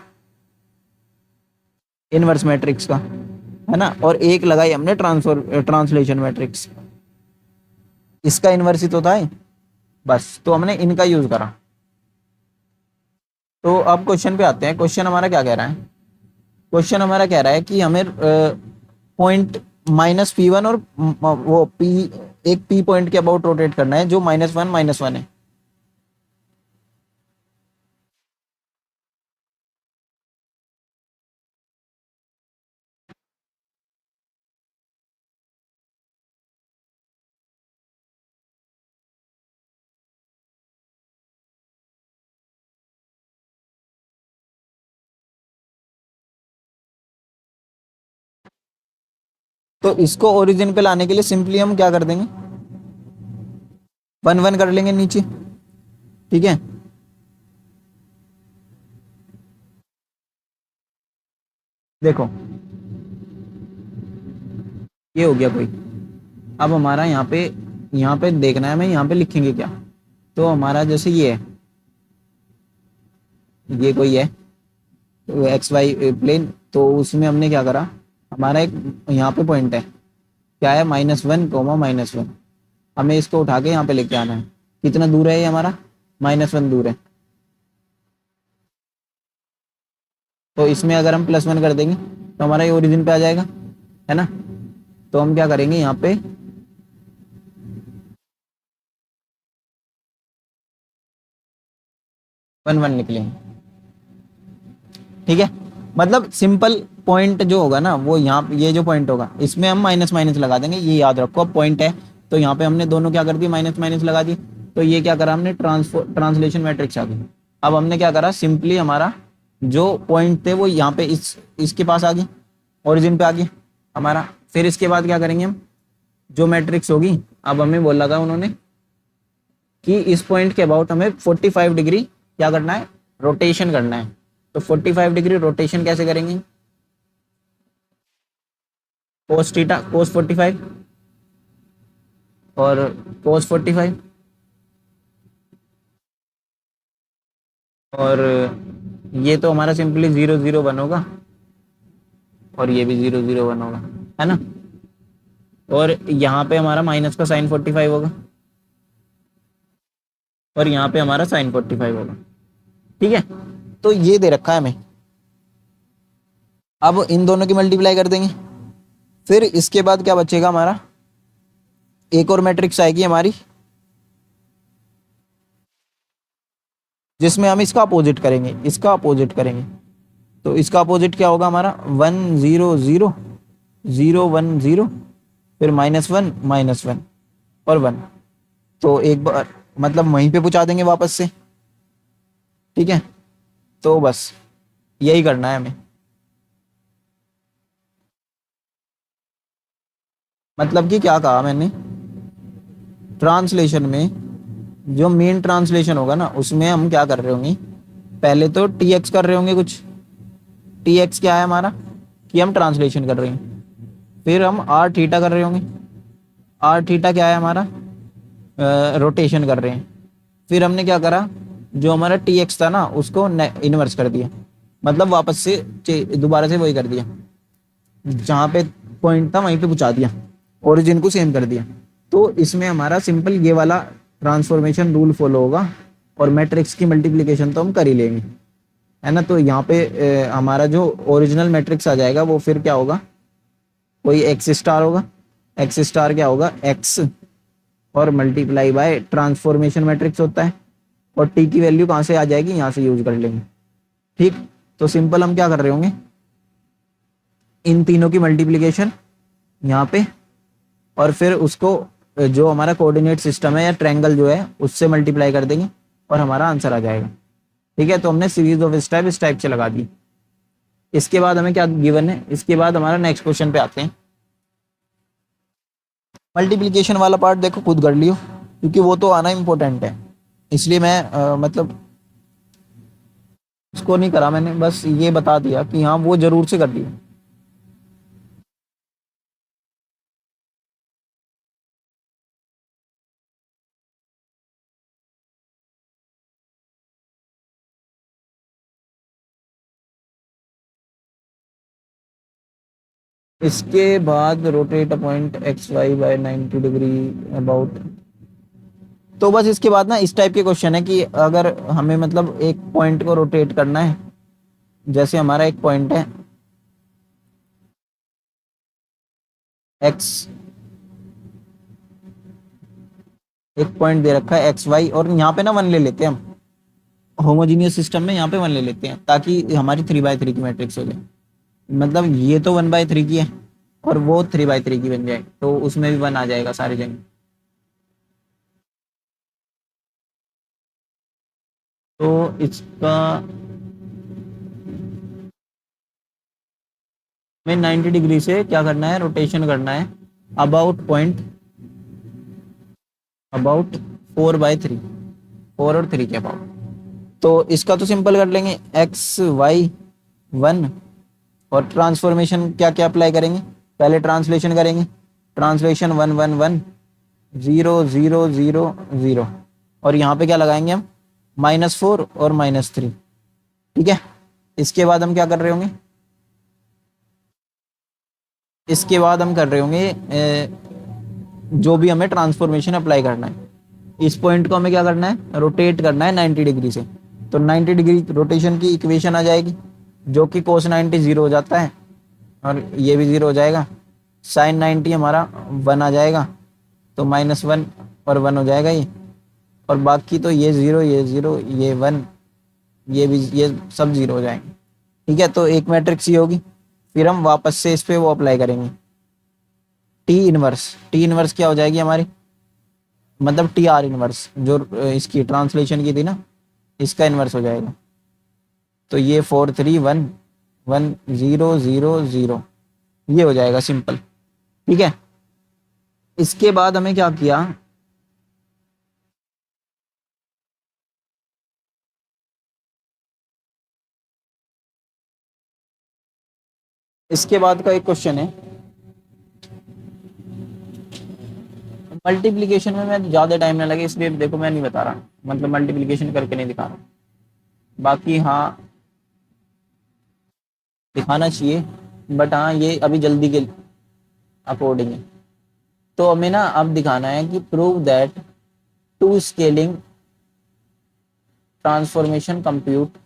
इनवर्स मैट्रिक्स का, है ना, और एक लगाई हमने ट्रांसलेशन मैट्रिक्स, इसका इनवर्स ही तो था ये, बस, तो हमने इनका यूज करा। तो अब क्वेश्चन पे आते हैं, क्वेश्चन हमारा क्या कह रहा है, क्वेश्चन हमारा कह रहा है कि हमें पॉइंट -P1 और वो P, एक P पॉइंट के अबाउट रोटेट करना है जो -1 है। तो इसको ओरिजिन पे लाने के लिए सिंपली हम क्या कर देंगे, 1 1 कर लेंगे नीचे। ठीक है, देखो ये हो गया कोई। अब हमारा यहाँ पे देखना है, हमें यहाँ पे लिखेंगे क्या, तो हमारा जैसे ये है, ये कोई है एक्स वाई प्लेन, तो उसमें हमने क्या करा, हमारा एक यहाँ पे पॉइंट है, क्या है, -1, -1। हमें इसको उठा के यहाँ पे लेके आना है। कितना दूर है ये हमारा, -1 दूर है। तो इसमें अगर हम +1 कर देंगे तो हमारा ये ओरिजिन पे आ जाएगा, है ना। तो हम क्या करेंगे यहाँ पे, 1, 1 निकलेंगे। ठीक है, मतलब सिंपल पॉइंट जो होगा ना वो यहाँ, ये जो पॉइंट होगा इसमें हम माइनस माइनस लगा देंगे, ये याद रखो। अब पॉइंट है तो यहाँ पे हमने दोनों क्या कर दिए, माइनस माइनस लगा दी। तो ये क्या करा हमने, ट्रांसलेशन मैट्रिक्स आ गई। अब हमने क्या करा, सिंपली हमारा जो पॉइंट थे वो यहाँ पे इसके पास आ गई, ओरिजिन पे आ गई हमारा। फिर इसके बाद क्या करेंगे हम, जो मैट्रिक्स होगी, अब हमें बोला था उन्होंने कि इस पॉइंट के अबाउट हमें 45 डिग्री क्या करना है, रोटेशन करना है। तो 45 डिग्री रोटेशन कैसे करेंगे, कोस थीटा, कोस 45 और कोस 45, और ये तो हमारा सिंपली 0, 0, 1 होगा, और ये भी 0, 0, 1 होगा, है ना। और यहाँ पे हमारा माइनस का साइन 45 होगा, और यहाँ पे हमारा साइन 45 होगा। ठीक है, तो ये दे रखा है हमें। अब इन दोनों की मल्टीप्लाई कर देंगे। फिर इसके बाद क्या बचेगा हमारा, एक और मैट्रिक्स आएगी हमारी, जिसमें हम इसका अपोजिट करेंगे, इसका अपोजिट करेंगे। तो इसका अपोजिट क्या होगा हमारा, 1, 0, 0, 0, 1, 0, फिर -1, -1 और 1। तो एक बार मतलब वहीं पे पहुंचा देंगे वापस से। ठीक है, तो बस यही करना है हमें। मतलब कि क्या कहा मैंने, ट्रांसलेशन में जो मेन ट्रांसलेशन होगा ना उसमें हम क्या कर रहे होंगे, पहले तो टी एक्स कर रहे होंगे कुछ। टी एक्स क्या है हमारा, कि हम ट्रांसलेशन कर रहे हैं। फिर हम आर थीटा कर रहे होंगे। आर थीटा क्या है हमारा, रोटेशन कर रहे हैं। फिर हमने क्या करा, जो हमारा टी एक्स था ना उसको इनवर्स कर दिया, मतलब वापस से दोबारा से वही कर दिया, जहाँ पे पॉइंट था वहीं पे पहुंचा दिया, ओरिजिन को सेम कर दिया। तो इसमें हमारा सिंपल ये वाला ट्रांसफॉर्मेशन रूल फॉलो होगा, और मैट्रिक्स की मल्टीप्लिकेशन तो हम कर ही लेंगे, है ना। तो यहाँ पे हमारा जो ओरिजिनल मैट्रिक्स आ जाएगा वो फिर क्या होगा, कोई एक्स स्टार होगा। एक्स स्टार क्या होगा, एक्स और मल्टीप्लाई बाय ट्रांसफॉर्मेशन मैट्रिक्स होता है, और टी की वैल्यू कहाँ से आ जाएगी, यहाँ से यूज कर लेंगे। ठीक, तो सिंपल हम क्या कर रहे होंगे, इन तीनों की मल्टीप्लिकेशन यहाँ पे, और फिर उसको जो हमारा कोऑर्डिनेट सिस्टम है या ट्रायंगल जो है उससे मल्टीप्लाई कर देंगे, और हमारा आंसर आ जाएगा। ठीक है, तो हमने सीरीज ऑफ स्टेप इस टाइप से लगा दी। इसके बाद हमें क्या गिवन है, इसके बाद हमारा नेक्स्ट क्वेश्चन पे आते हैं। मल्टीप्लिकेशन वाला पार्ट देखो खुद कर लियो, क्योंकि वो तो आना इम्पोर्टेंट है, इसलिए मैं मतलब उसको नहीं करा मैंने, बस ये बता दिया कि हाँ वो जरूर से कर लियो। इसके बाद rotate a point x y by 90 degree about. तो बस इसके बाद ना इस टाइप के क्वेश्चन है कि अगर हमें मतलब एक पॉइंट को रोटेट करना है, जैसे हमारा एक पॉइंट है एक्स, एक पॉइंट दे रखा है एक्स वाई, और यहाँ पे ना 1 ले लेते हैं हम, होमोजीनियस सिस्टम में यहाँ पे 1 ले लेते हैं ताकि हमारी 3/3 की मैट्रिक्स हो जाए। मतलब ये तो 1/3 की है, और वो 3/3 की बन जाए, तो उसमें भी 1 आ जाएगा सारी जगह। तो इसका में 90 डिग्री से क्या करना है, रोटेशन करना है अबाउट पॉइंट, अबाउट 4/3, 4 और 3 के अबाउट। तो इसका तो सिंपल कर लेंगे, एक्स वाई 1, और ट्रांसफॉर्मेशन क्या क्या अप्लाई करेंगे, पहले ट्रांसलेशन करेंगे, ट्रांसलेशन 1, 1, 1, 0, 0, 0, 0, और यहाँ पे क्या लगाएंगे हम, -4 और -3। ठीक है, इसके बाद हम क्या कर रहे होंगे, इसके बाद हम कर रहे होंगे जो भी हमें ट्रांसफॉर्मेशन अप्लाई करना है, इस पॉइंट को हमें क्या करना है, रोटेट करना है 90 डिग्री से। तो 90 डिग्री रोटेशन की इक्वेशन आ जाएगी, जो कि cos 90 जीरो हो जाता है और ये भी जीरो हो जाएगा। sin 90 हमारा 1 आ जाएगा, तो -1 और 1 हो जाएगा ये, और बाकी तो ये जीरो, ये जीरो, ये 1, ये भी, ये सब जीरो हो जाएंगे। ठीक है, तो एक मैट्रिक्स ये होगी। फिर हम वापस से इस पे वो अप्लाई करेंगे, टी इनवर्स क्या हो जाएगी हमारी, मतलब टी आर इनवर्स, जो इसकी ट्रांसलेशन की थी ना, इसका इनवर्स हो जाएगा। तो ये 4 3 1 1 0 0 0 ये हो जाएगा सिंपल। ठीक है, इसके बाद हमें क्या किया, इसके बाद का एक क्वेश्चन है, मल्टीप्लिकेशन में मैं ज़्यादा टाइम ना लगे इसलिए देखो मैं नहीं बता रहा, मतलब मल्टीप्लिकेशन करके नहीं दिखा रहा, बाकी हाँ दिखाना चाहिए, बट हाँ ये अभी जल्दी के अकॉर्डिंग है। तो हमें ना अब दिखाना है कि prove that two scaling transformation compute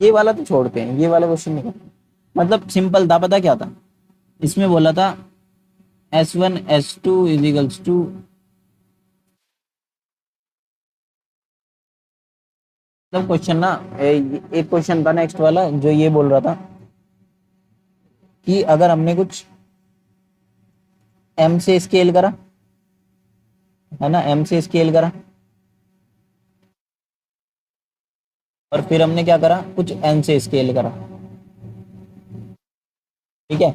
ये वाला तो छोड़ते हैं, ये वाला क्वेश्चन नहीं करते। मतलब सिंपल था, पता क्या था इसमें, बोला था S1 S2 इजिकल्स टू, मतलब क्वेश्चन ना एक क्वेश्चन था नेक्स्ट वाला जो ये बोल रहा था कि अगर हमने कुछ m से स्केल करा, है ना, m से स्केल करा, और फिर हमने क्या करा, कुछ n से स्केल करा, ठीक है,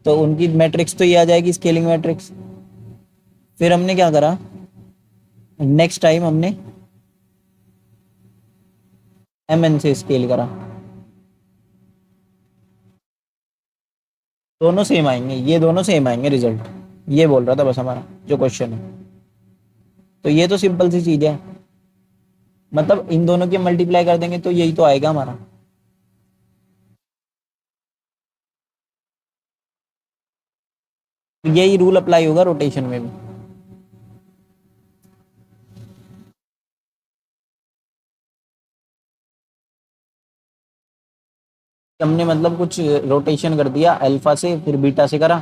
तो उनकी मैट्रिक्स तो ये आ जाएगी स्केलिंग मैट्रिक्स। फिर हमने क्या करा, नेक्स्ट टाइम हमने mn से स्केल करा, दोनों सेम आएंगे, ये दोनों सेम आएंगे रिजल्ट, ये बोल रहा था बस हमारा जो क्वेश्चन है। तो ये तो सिंपल सी चीज है, मतलब इन दोनों की मल्टीप्लाई कर देंगे तो यही तो आएगा हमारा। तो यही रूल अप्लाई होगा रोटेशन में भी। हमने मतलब कुछ रोटेशन कर दिया अल्फा से फिर बीटा से करा,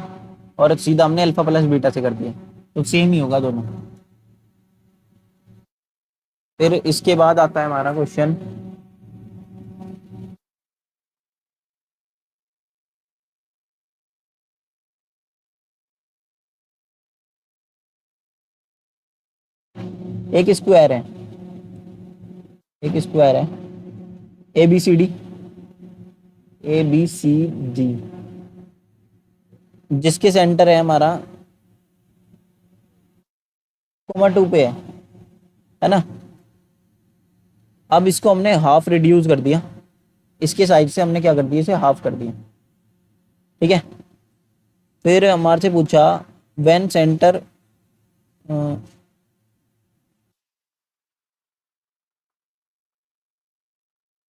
और सीधा हमने अल्फा प्लस बीटा से कर दिया, तो सेम ही होगा दोनों। फिर इसके बाद आता है हमारा क्वेश्चन, एक स्क्वायर है, एक स्क्वायर है ए बी सी डी, जिसके सेंटर है हमारा 2 पे है ना। अब इसको हमने हाफ रिड्यूस कर दिया, इसके साइड से हमने क्या कर दिया, इसे हाफ कर दिया, ठीक है। फिर हमारे से पूछा व्हेन सेंटर,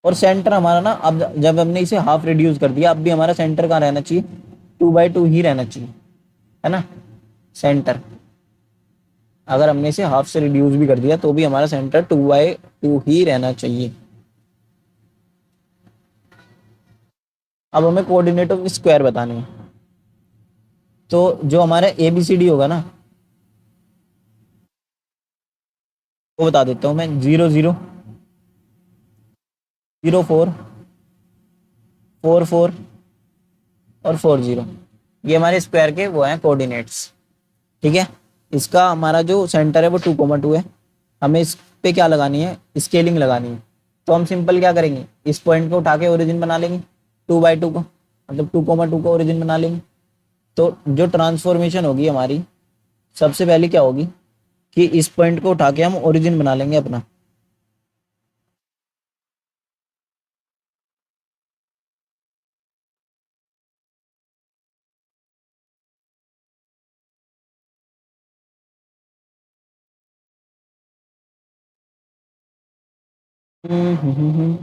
और सेंटर हमारा ना, अब जब हमने इसे हाफ रिड्यूस कर दिया, अब भी हमारा सेंटर कहाँ रहना चाहिए, 2/2 ही रहना चाहिए, है ना। सेंटर अगर हमने इसे हाफ से रिड्यूस भी कर दिया तो भी हमारा सेंटर 2/2 ही रहना चाहिए। अब हमें कोऑर्डिनेट ऑफ स्क्वायर बताने हैं, तो जो हमारा ABCD होगा ना, वो बता देता हूँ मैं, 0 0 0 4 4 4 और 4 0, ये हमारे स्क्वायर के वो हैं कोऑर्डिनेट्स, ठीक है। इसका हमारा जो सेंटर है वो 2,2 है, हमें इस पे क्या लगानी है, स्केलिंग लगानी है। तो हम सिंपल क्या करेंगे, इस पॉइंट को उठा के ओरिजिन बना लेंगे 2/2 को, मतलब 2,2 का ओरिजिन बना लेंगे। तो जो ट्रांसफॉर्मेशन होगी हमारी, सबसे पहले क्या होगी कि इस पॉइंट को उठा के हम ओरिजिन बना लेंगे अपना, हम्म, हम्म, हम्म, हम्म।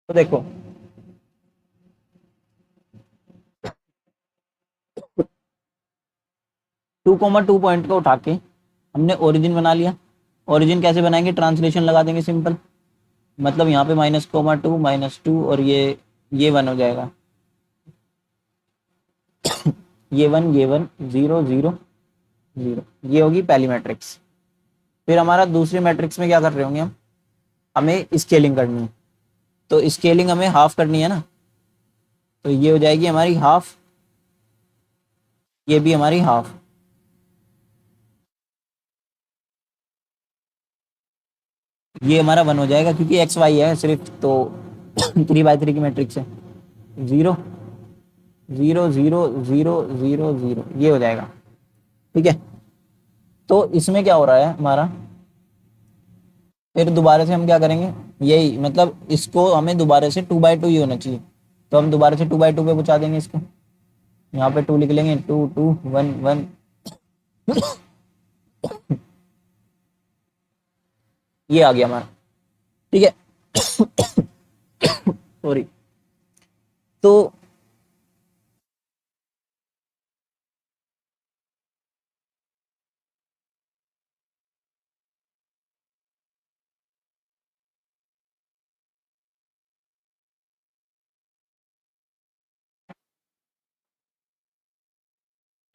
तो देखो 2,2 पॉइंट को उठा के हमने ओरिजिन बना लिया। ओरिजिन कैसे बनाएंगे, ट्रांसलेशन लगा देंगे सिंपल। मतलब यहाँ पे -2 और ये 1 हो जाएगा। ये वन, 0 0 0, ये होगी पहली मैट्रिक्स। फिर हमारा दूसरी मैट्रिक्स में क्या कर रहे होंगे हम, हमें स्केलिंग करनी है। तो स्केलिंग हमें हाफ करनी है ना, तो ये हो जाएगी हमारी हाफ, ये भी हमारी हाफ। ये हमारा 1 हो जाएगा क्योंकि एक्स वाई है सिर्फ, तो 3 बाई 3 की मैट्रिक्स है। 0 0 0 0 0 0, ये हो जाएगा। ठीक है, तो इसमें क्या हो रहा है हमारा, फिर दोबारा से हम क्या करेंगे, यही मतलब इसको हमें दोबारा से 2 बाई 2 ही होना चाहिए। तो हम दोबारा से 2 बाई 2 पे पहुंचा देंगे इसको। यहाँ पे 2 लिख लेंगे, 2 2 1 1, ये आ गया हमारा। ठीक है, सॉरी। तो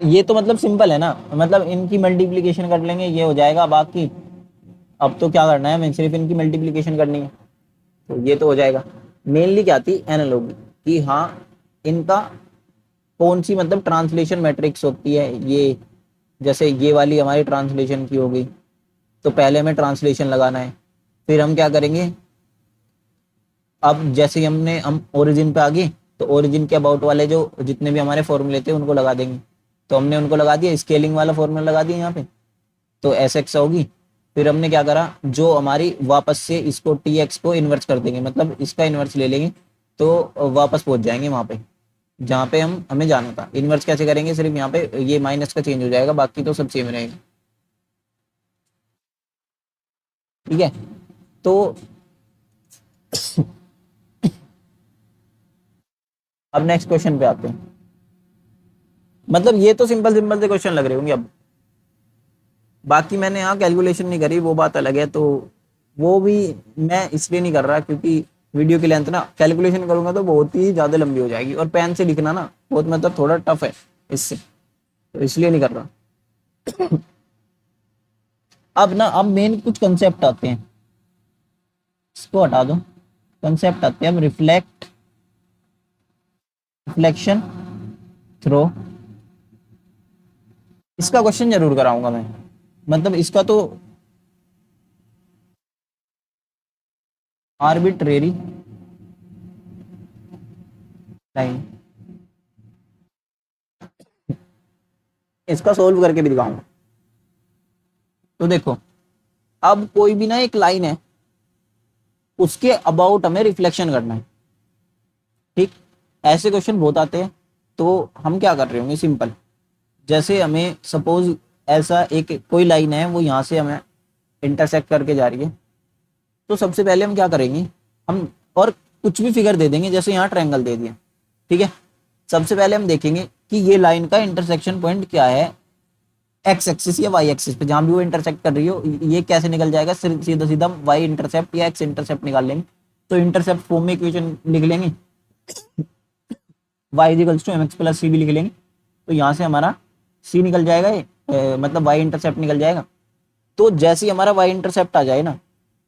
ये तो मतलब सिंपल है ना, मतलब इनकी मल्टीप्लीकेशन कर लेंगे, ये हो जाएगा। बाकी अब तो क्या करना है, हमें सिर्फ इनकी मल्टीप्लीकेशन करनी है, तो ये तो हो जाएगा। मेनली क्या थी, एनालॉगी, कि हाँ इनका कौन सी मतलब ट्रांसलेशन मैट्रिक्स होती है। ये जैसे ये वाली हमारी ट्रांसलेशन की हो गई, तो पहले हमें ट्रांसलेशन लगाना है। फिर हम क्या करेंगे, अब जैसे ही हम ओरिजिन पे आ गए, तो ओरिजिन के अबाउट वाले जो जितने भी हमारे फॉर्मूले थे उनको लगा देंगे। तो हमने उनको लगा दिया, स्केलिंग वाला फॉर्मूला लगा दिया यहाँ पे, तो एस एक्स होगी। फिर हमने क्या करा, जो हमारी वापस से इसको टी एक्स को इन्वर्स कर देंगे, मतलब इसका इन्वर्स ले लेंगे, तो वापस पहुंच जाएंगे वहां पे जहाँ पे हम हमें जाना था। इन्वर्स कैसे करेंगे, सिर्फ यहाँ पे ये माइनस का चेंज हो जाएगा, बाकी तो सब सेम रहेगा। ठीक है, तो अब नेक्स्ट क्वेश्चन पे आते हैं। मतलब ये तो सिंपल सिंपल से क्वेश्चन लग रहे होंगे अब। बाकी मैंने यहाँ कैलकुलेशन नहीं करी, वो बात अलग है। तो वो भी मैं इसलिए नहीं कर रहा क्योंकि वीडियो की लेंथ ना, कैलकुलेशन करूंगा तो बहुत ही ज्यादा लंबी हो जाएगी, और पेन से लिखना ना बहुत मतलब थोड़ा टफ है इससे, तो इसलिए नहीं कर रहा। अब ना, अब मेन कुछ कंसेप्ट आते हैं, इसको हटा दो। कंसेप्ट आते हैं, अब रिफ्लेक्शन थ्रो, इसका क्वेश्चन जरूर कराऊंगा मैं। मतलब इसका तो आर्बिट्रेरी लाइन, इसका सोल्व करके भी दिखाऊंगा। तो देखो, अब कोई भी ना एक लाइन है, उसके अबाउट हमें रिफ्लेक्शन करना है। ठीक, ऐसे क्वेश्चन बहुत आते हैं। तो हम क्या कर रहे होंगे, सिंपल, जैसे हमें सपोज ऐसा एक कोई लाइन है, वो यहाँ से हमें इंटरसेक्ट करके जा रही है। तो सबसे पहले हम क्या करेंगे, हम और कुछ भी फिगर दे देंगे, जैसे यहाँ ट्रायंगल दे दिया। ठीक है, सबसे पहले हम देखेंगे कि ये लाइन का इंटरसेक्शन पॉइंट क्या है, एक्स एक्सिस या वाई एक्सिस पे, जहां भी वो इंटरसेक्ट कर रही हो। ये कैसे निकल जाएगा, सीधा सीधा वाई इंटरसेप्ट या एक्स इंटरसेप्ट निकाल लेंगे। तो इंटरसेप्ट फॉर्म में इक्वेशन लिख लेंगे, y equals two m x plus c भी लिख लेंगे। तो यहाँ से हमारा सी निकल जाएगा, ये मतलब वाई इंटरसेप्ट निकल जाएगा। तो जैसे ही हमारा वाई इंटरसेप्ट आ जाए ना,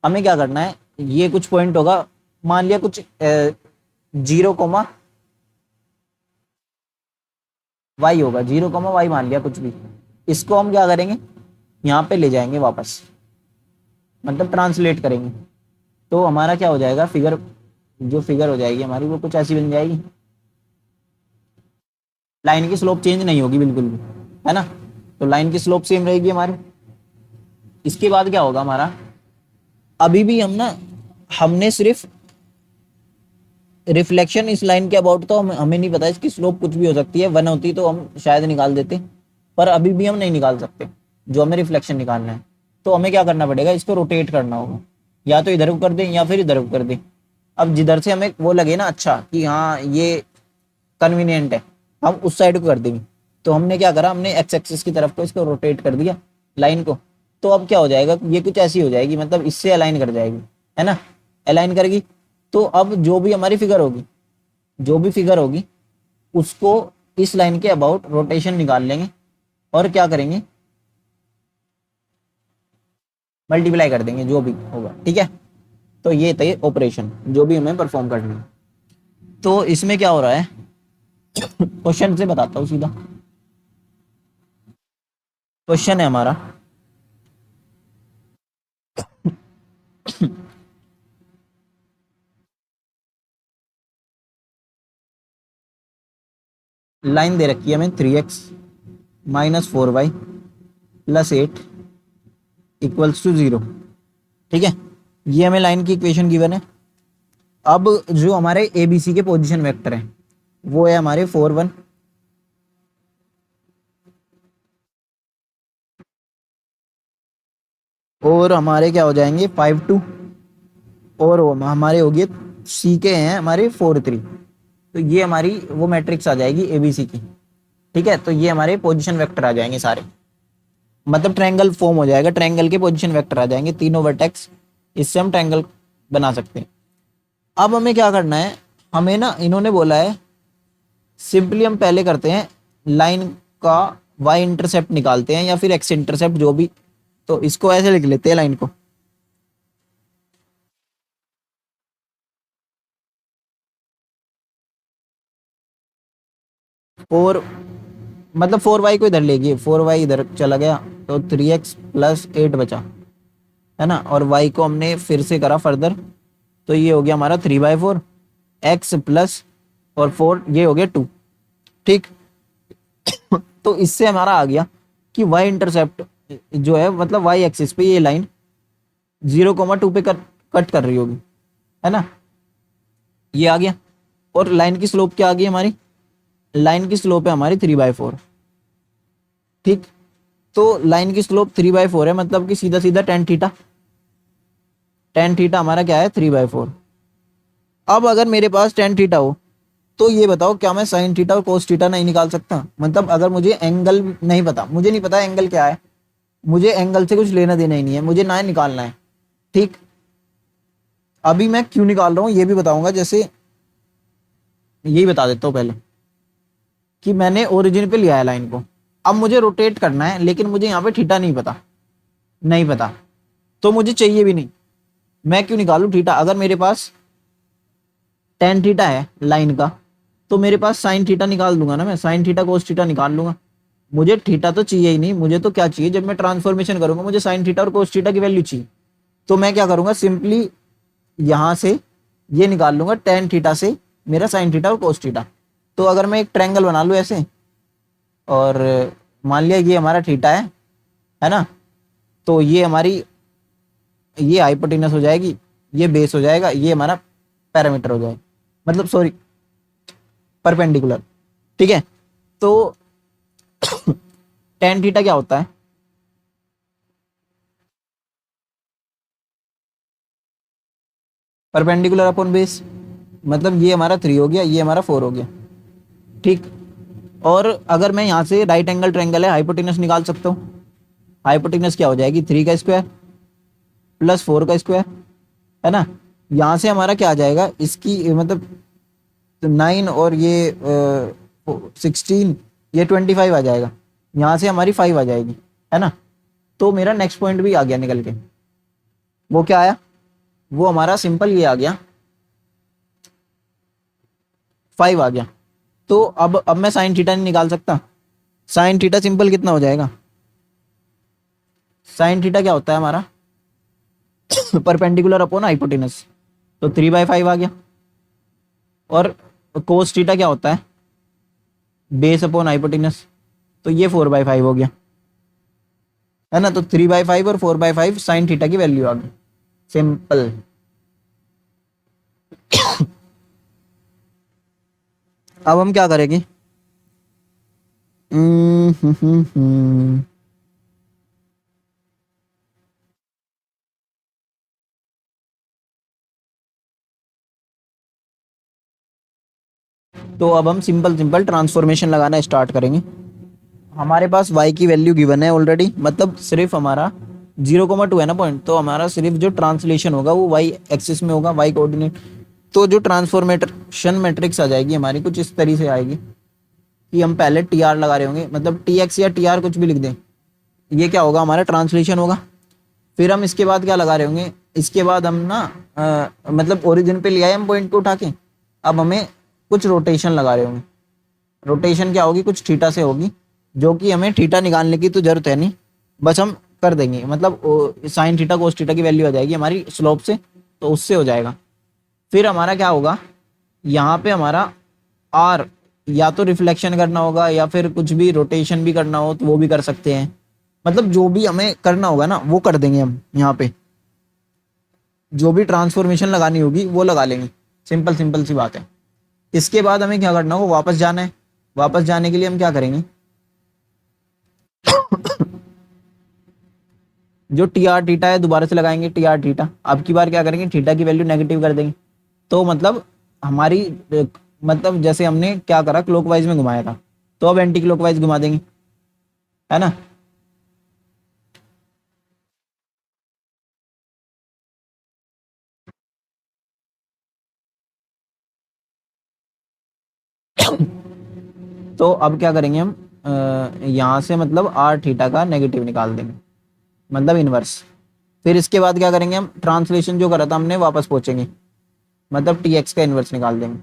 हमें क्या करना है, ये कुछ पॉइंट होगा, मान लिया कुछ 0, वाई होगा, 0, वाई मान लिया कुछ भी। इसको हम क्या करेंगे, यहाँ पे ले जाएंगे वापस, मतलब ट्रांसलेट करेंगे। तो हमारा क्या हो जाएगा, फिगर, जो फिगर हो जाएगी हमारी वो कुछ ऐसी बन जाएगी। लाइन की स्लोप चेंज नहीं होगी बिल्कुल भी, है ना। तो लाइन की स्लोप सेम रहेगी हमारी। इसके बाद क्या होगा हमारा, अभी भी हम ना, हमने सिर्फ रिफ्लेक्शन इस लाइन के अबाउट तो हमें नहीं पता, इसकी स्लोप कुछ भी हो सकती है, 1 होती तो हम शायद निकाल देते, पर अभी भी हम नहीं निकाल सकते जो हमें रिफ्लेक्शन निकालना है। तो हमें क्या करना पड़ेगा, इसको रोटेट करना होगा, या तो इधर को कर दें या फिर इधर को कर दें। अब जिधर से हमें वो लगे ना अच्छा कि हाँ ये कन्वीनियंट है, हम उस साइड को कर देंगे। तो हमने क्या करा, हमने एक्स एक्सिस की तरफ को इसको रोटेट कर दिया लाइन को। तो अब क्या हो जाएगा, ये कुछ ऐसी हो जाएगी, मतलब इससे अलाइन कर जाएगी, है ना, अलाइन करेगी। तो अब जो भी हमारी फिगर होगी, जो भी फिगर होगी उसको इस लाइन के अबाउट रोटेशन निकाल लेंगे और क्या करेंगे, मल्टीप्लाई कर देंगे जो भी होगा, ठीक है। तो ये थे ऑपरेशन जो भी हमें परफॉर्म करनी है। तो इसमें क्या हो रहा है, क्वेश्चन से बताता हूँ सीधा। क्वेश्चन है हमारा, लाइन दे रखी है हमें 3x minus 4y plus 8 equals to 0, ठीक है। ये हमें लाइन की इक्वेशन गिवन है। अब जो हमारे ए बी सी के पोजीशन वेक्टर हैं वो है हमारे 4 1, और हमारे क्या हो जाएंगे 5 2, और वो हमारे हो गए सी के हैं हमारे 4 3। तो ये हमारी वो मैट्रिक्स आ जाएगी एबीसी की, ठीक है। तो ये हमारे पोजीशन वेक्टर आ जाएंगे सारे, मतलब ट्रायंगल फॉर्म हो जाएगा, ट्रायंगल के पोजीशन वेक्टर आ जाएंगे, तीनों वर्टेक्स, इससे हम ट्रायंगल बना सकते हैं। अब हमें क्या करना है, हमें ना इन्होंने बोला है सिंपली हम पहले करते हैं लाइन का वाई इंटरसेप्ट निकालते हैं या फिर एक्स इंटरसेप्ट जो भी। तो इसको ऐसे लिख लेते हैं लाइन को, और मतलब 4y को इधर ले गए, 4y इधर चला गया तो 3x प्लस 8 बचा, है ना। और y को हमने फिर से करा फर्दर, तो ये हो गया हमारा 3/4, x प्लस और 4 ये हो गया 2, ठीक। तो इससे हमारा आ गया कि y इंटरसेप्ट जो है मतलब y एक्सिस पे ये लाइन 0,2 पे कट कर रही होगी, है ना, ये आ गया। और लाइन की स्लोप क्या आ गई हमारी, लाइन की स्लोप है हमारी 3/4, ठीक। तो लाइन की स्लोप 3/4 है, मतलब कि सीधा सीधा टेन थीटा, टेन थीटा हमारा क्या है 3/4। अब अगर मेरे पास टेन थीटा हो तो ये बताओ क्या मैं साइन थीटा और कोस थीटा नहीं निकाल सकता, मतलब अगर मुझे एंगल नहीं पता, मुझे नहीं पता एंगल क्या है, मुझे एंगल से कुछ लेना देना ही नहीं है, मुझे ना ही निकालना है, ठीक। अभी मैं क्यों निकाल रहा हूँ ये भी बताऊंगा, जैसे यही बता देता हूँ पहले कि मैंने ओरिजिन पे लिया है लाइन को, अब मुझे रोटेट करना है लेकिन मुझे यहाँ पे थीटा नहीं पता, नहीं पता, तो मुझे चाहिए भी नहीं। मैं क्यों निकालू थीटा, अगर मेरे पास टेन थीटा है लाइन का तो मेरे पास साइन थीटा निकाल दूंगा ना, मैं साइन थीटा कोस थीटा निकाल लूंगा। मुझे थीटा तो चाहिए ही नहीं, मुझे तो क्या चाहिए, जब मैं ट्रांसफॉर्मेशन करूंगा मुझे साइन थीटा और कोस थीटा की वैल्यू चाहिए। तो मैं क्या करूंगा, सिंपली यहां से ये निकाल लूंगा टेन थीटा से मेरा साइन थीटा और कोस थीटा। तो अगर मैं एक ट्रायंगल बना लूँ ऐसे, और मान लिया ये हमारा थीटा है ना, तो ये हमारी ये हाइपोटेनस हो जाएगी, ये बेस हो जाएगा, ये हमारा पैरामीटर हो जाएगा, मतलब सॉरी परपेंडिकुलर, ठीक है। तो टेन थीटा क्या होता है, परपेंडिकुलर अपॉन बेस, मतलब ये हमारा 3 हो गया, ये हमारा 4 हो गया, ठीक। और अगर मैं यहाँ से राइट एंगल ट्रायंगल है हाइपोटेनस निकाल सकता हूँ, हाइपोटेनस क्या हो जाएगी 3 का स्क्वायर प्लस 4 का स्क्वायर, है ना। यहाँ से हमारा क्या आ जाएगा, इसकी मतलब 9 और ये 16, ये 25 आ जाएगा, यहाँ से हमारी 5 आ जाएगी, है ना। तो मेरा नेक्स्ट पॉइंट भी आ गया निकल के, वो क्या आया, वो हमारा सिंपल ये आ गया 5 आ गया। तो अब मैं साइन थीटा नहीं निकाल सकता, साइन थीटा सिंपल कितना हो जाएगा, साइन थीटा क्या होता है हमारा परपेंडिकुलर अपॉन हाइपोटेनस, तो 3/5 आ गया। और कोस थीटा क्या होता है, बेस अपॉन हाइपोटेनस, तो ये 4/5 हो गया, है ना। तो 3/5 और 4/5 साइन थीटा की वैल्यू आ गई, सिंपल। अब हम क्या करेंगे? हम्म, हम्म, हम्म, हम्म। तो अब हम सिंपल सिंपल ट्रांसफॉर्मेशन लगाना स्टार्ट करेंगे। हमारे पास y की वैल्यू गिवन है ऑलरेडी, मतलब सिर्फ हमारा 0,2 है ना पॉइंट, तो हमारा सिर्फ जो ट्रांसलेशन होगा वो y एक्सिस में होगा, y कोऑर्डिनेट। तो जो ट्रांसफॉर्मेशन मैट्रिक्स आ जाएगी हमारी कुछ इस तरीके से आएगी कि हम पहले टी आर लगा रहे होंगे, मतलब टी एक्स या टी आर कुछ भी लिख दें। ये क्या होगा? हमारा ट्रांसलेशन होगा। फिर हम इसके बाद क्या लगा रहे होंगे? इसके बाद हम ना मतलब ओरिजिन पे ले आए हम पॉइंट को उठा के। अब हमें कुछ रोटेशन लगा रहे होंगे। रोटेशन क्या होगी? कुछ थीटा से होगी, जो कि हमें थीटा निकालने की तो जरूरत है नहीं, बस हम कर देंगे, मतलब साइन थीटा कोस थीटा की वैल्यू आ जाएगी हमारी स्लोप से, तो उससे हो जाएगा। फिर हमारा क्या होगा? यहाँ पे हमारा आर, या तो रिफ्लेक्शन करना होगा या फिर कुछ भी रोटेशन भी करना हो तो वो भी कर सकते हैं। मतलब जो भी हमें करना होगा ना वो कर देंगे हम यहाँ पे। जो भी ट्रांसफॉर्मेशन लगानी होगी वो लगा लेंगे। सिंपल सिंपल सी बात है। इसके बाद हमें क्या करना होगा? वापस जाना है। वापस जाने के लिए हम क्या करेंगे? जो टी आर थीटा है दोबारा से लगाएंगे टी आर थीटा। अब की बार क्या करेंगे? थीटा की वैल्यू नेगेटिव कर देंगे। तो मतलब हमारी मतलब जैसे हमने क्या करा, क्लॉकवाइज में घुमाया था, तो अब एंटी क्लॉकवाइज घुमा देंगे, है ना। तो अब क्या करेंगे हम? यहाँ से मतलब आर थीटा का नेगेटिव निकाल देंगे, मतलब इनवर्स। फिर इसके बाद क्या करेंगे? हम ट्रांसलेशन जो करा था हमने वापस पहुंचेंगे, मतलब टी एक्स का इनवर्स निकाल देंगे।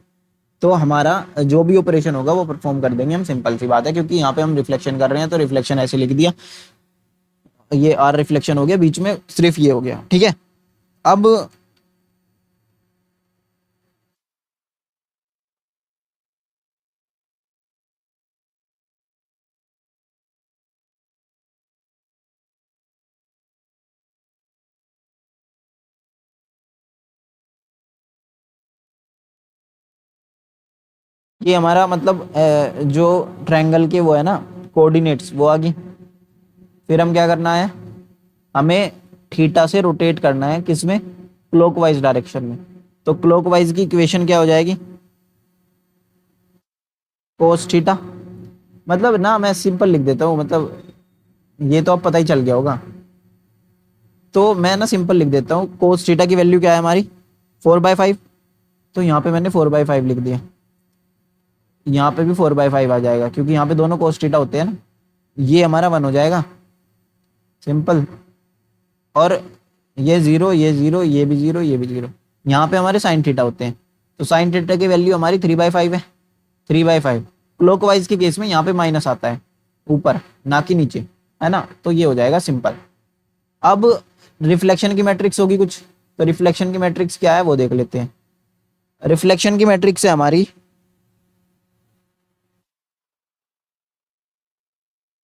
तो हमारा जो भी ऑपरेशन होगा वो परफॉर्म कर देंगे हम। सिंपल सी बात है, क्योंकि यहाँ पे हम रिफ्लेक्शन कर रहे हैं तो रिफ्लेक्शन ऐसे लिख दिया। ये आर रिफ्लेक्शन हो गया, बीच में सिर्फ ये हो गया, ठीक है। अब ये हमारा मतलब जो ट्रायंगल के वो है ना कोऑर्डिनेट्स वो आ गई। फिर हम क्या करना है? हमें थीटा से रोटेट करना है, किसमें? क्लॉकवाइज डायरेक्शन में। तो क्लॉकवाइज की इक्वेशन क्या हो जाएगी? Cos theta. मतलब ना मैं सिंपल लिख देता हूँ, मतलब ये तो अब पता ही चल गया होगा। तो मैं ना सिंपल लिख देता हूँ, कोस थीटा की वैल्यू क्या है हमारी? 4/5। तो यहाँ पे मैंने 4/5 लिख दिया। यहाँ पे भी 4/5 आ जाएगा, क्योंकि यहाँ पे दोनों कोस थीटा होते हैं ना। ये हमारा 1 हो जाएगा, सिंपल। और ये जीरो, ये जीरो, ये भी जीरो, ये भी जीरो। यहाँ पे हमारे साइन थीटा होते हैं, तो साइन थीटा की वैल्यू हमारी 3/5 है। 3/5 क्लॉकवाइज के केस में यहाँ पे माइनस आता है ऊपर, ना कि नीचे, है ना। तो ये हो जाएगा सिंपल। अब रिफ्लेक्शन की मैट्रिक्स होगी कुछ, तो रिफ्लेक्शन की मैट्रिक्स क्या है वो देख लेते हैं। रिफ्लेक्शन की मैट्रिक्स है हमारी,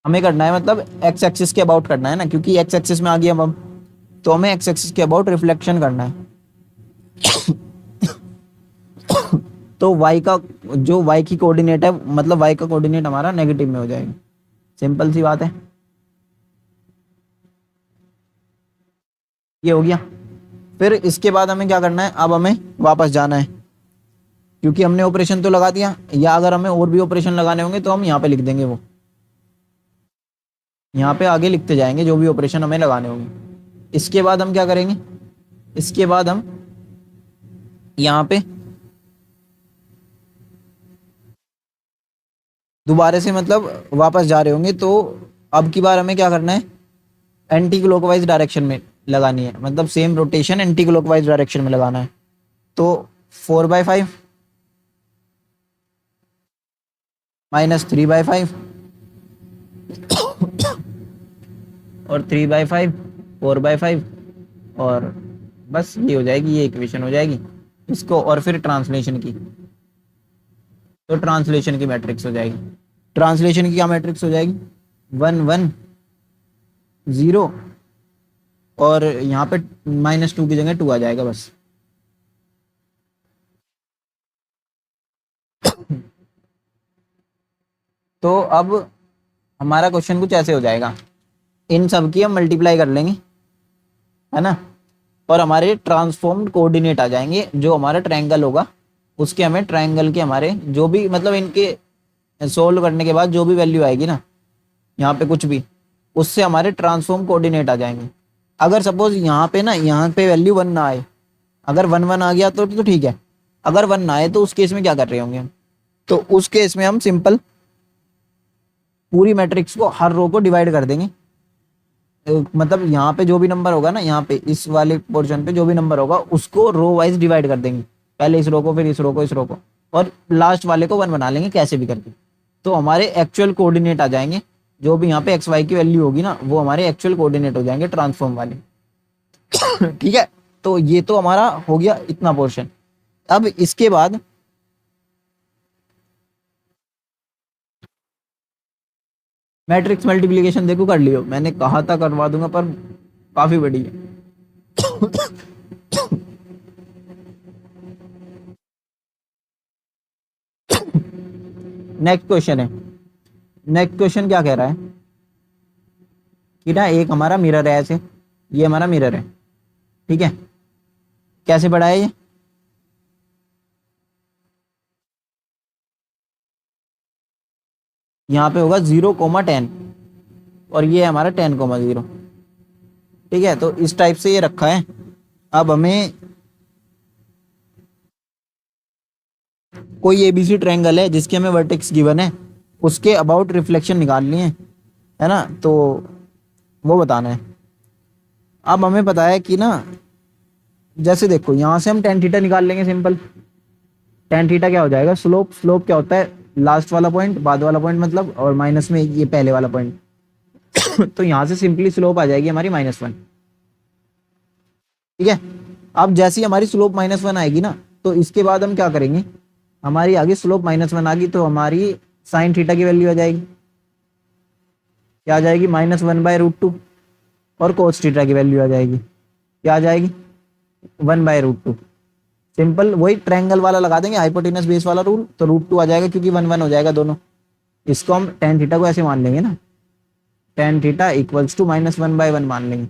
हमें करना है मतलब एक्स एक्सिस के अबाउट करना है ना, क्योंकि एक्स एक्सिस में आ गया अब हम, तो हमें एक्स एक्सिस के अबाउट रिफ्लेक्शन करना है। तो y का जो y की कोऑर्डिनेट है, मतलब y का कोऑर्डिनेट हमारा नेगेटिव में हो जाएगा। सिंपल सी बात है, ये हो गया। फिर इसके बाद हमें क्या करना है? अब हमें वापस जाना है, क्योंकि हमने ऑपरेशन तो लगा दिया, या अगर हमें और भी ऑपरेशन लगाने होंगे तो हम यहाँ पे लिख देंगे वो। यहाँ पे आगे लिखते जाएंगे जो भी ऑपरेशन हमें लगाने होंगे। इसके बाद हम क्या करेंगे? इसके बाद हम यहाँ पे दोबारा से मतलब वापस जा रहे होंगे, तो अब की बार हमें क्या करना है? एंटी क्लॉकवाइज डायरेक्शन में लगानी है, मतलब same rotation anti clockwise direction में लगाना है। तो 4/5 माइनस 3/5 और 3/5, 4/5, और बस ये हो जाएगी, ये इक्वेशन हो जाएगी इसको। और फिर ट्रांसलेशन की, तो ट्रांसलेशन की मैट्रिक्स हो जाएगी। ट्रांसलेशन की क्या मैट्रिक्स हो जाएगी? 1 1 0, और यहाँ पे -2 की जगह 2 आ जाएगा बस। तो अब हमारा क्वेश्चन कुछ ऐसे हो जाएगा, इन सब की हम मल्टीप्लाई कर लेंगे, है ना, और हमारे ट्रांसफॉर्म्ड कोऑर्डिनेट आ जाएंगे। जो हमारा ट्रायंगल होगा उसके हमें ट्रायंगल के हमारे जो भी मतलब इनके सोल्व करने के बाद जो भी वैल्यू आएगी ना यहाँ पे कुछ भी, उससे हमारे ट्रांसफॉर्म कोऑर्डिनेट आ जाएंगे। अगर सपोज यहाँ पे ना, यहाँ पे वैल्यू 1 ना आए, अगर 1 1 आ गया तो ठीक है, अगर 1 ना आए तो उस केस में क्या कर रहे होंगे हम, तो उस केस में हम सिंपल पूरी मैट्रिक्स को हर रो को डिवाइड कर देंगे। मतलब यहाँ पे जो भी नंबर होगा ना, यहाँ पे इस वाले पोर्शन पे जो भी नंबर होगा उसको रो वाइज डिवाइड कर देंगे, पहले इस रो को, फिर इस रो को, इस रो को, और लास्ट वाले को 1 बना लेंगे कैसे भी करके। तो हमारे एक्चुअल कोऑर्डिनेट आ जाएंगे, जो भी यहाँ पे एक्स वाई की वैल्यू होगी ना वो हमारे एक्चुअल कोऑर्डिनेट हो जाएंगे ट्रांसफॉर्म वाले। ठीक है, तो ये तो हमारा हो गया इतना पोर्शन। अब इसके बाद मैट्रिक्स मल्टीप्लिकेशन देखो कर लियो, मैंने कहा था करवा दूंगा पर काफी बड़ी है। नेक्स्ट क्वेश्चन है, नेक्स्ट क्वेश्चन क्या कह रहा है कि ना एक हमारा मिरर है ऐसे, ये हमारा मिरर है, ठीक है, कैसे बड़ा है ये, यहाँ पे होगा 0,10 और ये हमारा 10,0। ठीक है, तो इस टाइप से ये रखा है। अब हमें कोई एबीसी ट्रायंगल है जिसके हमें वर्टेक्स गिवन है, उसके अबाउट रिफ्लेक्शन निकालनी है ना, तो वो बताना है। अब हमें पता है कि ना, जैसे देखो यहाँ से हम टेन थीटा निकाल लेंगे सिंपल। टेन थीटा क्या हो जाएगा, स्लोप, स्लोप क्या होता है, लास्ट वाला पॉइंट, बाद वाला पॉइंट मतलब, और माइनस में ये पहले वाला पॉइंट। तो यहाँ से सिंपली स्लोप आ जाएगी हमारी -1। ठीक है, अब जैसी हमारी स्लोप -1 आएगी ना, तो इसके बाद हम क्या करेंगे, हमारी आगे स्लोप -1 आ गई तो हमारी साइन थीटा की वैल्यू आ जाएगी, क्या आ जाएगी, -1/√2, और कोस थीटा की वैल्यू आ जाएगी, क्या आ जाएगी, 1/√2। सिंपल वही ट्रायंगल वाला लगा देंगे, हाइपोटेनस बेस वाला रूल, तो √2 आ जाएगा क्योंकि 1 1 हो जाएगा दोनों। इसको हम टेन थीटा को ऐसे मान लेंगे ना, टेन थीटा इक्वल्स टू -1/1 मान लेंगे।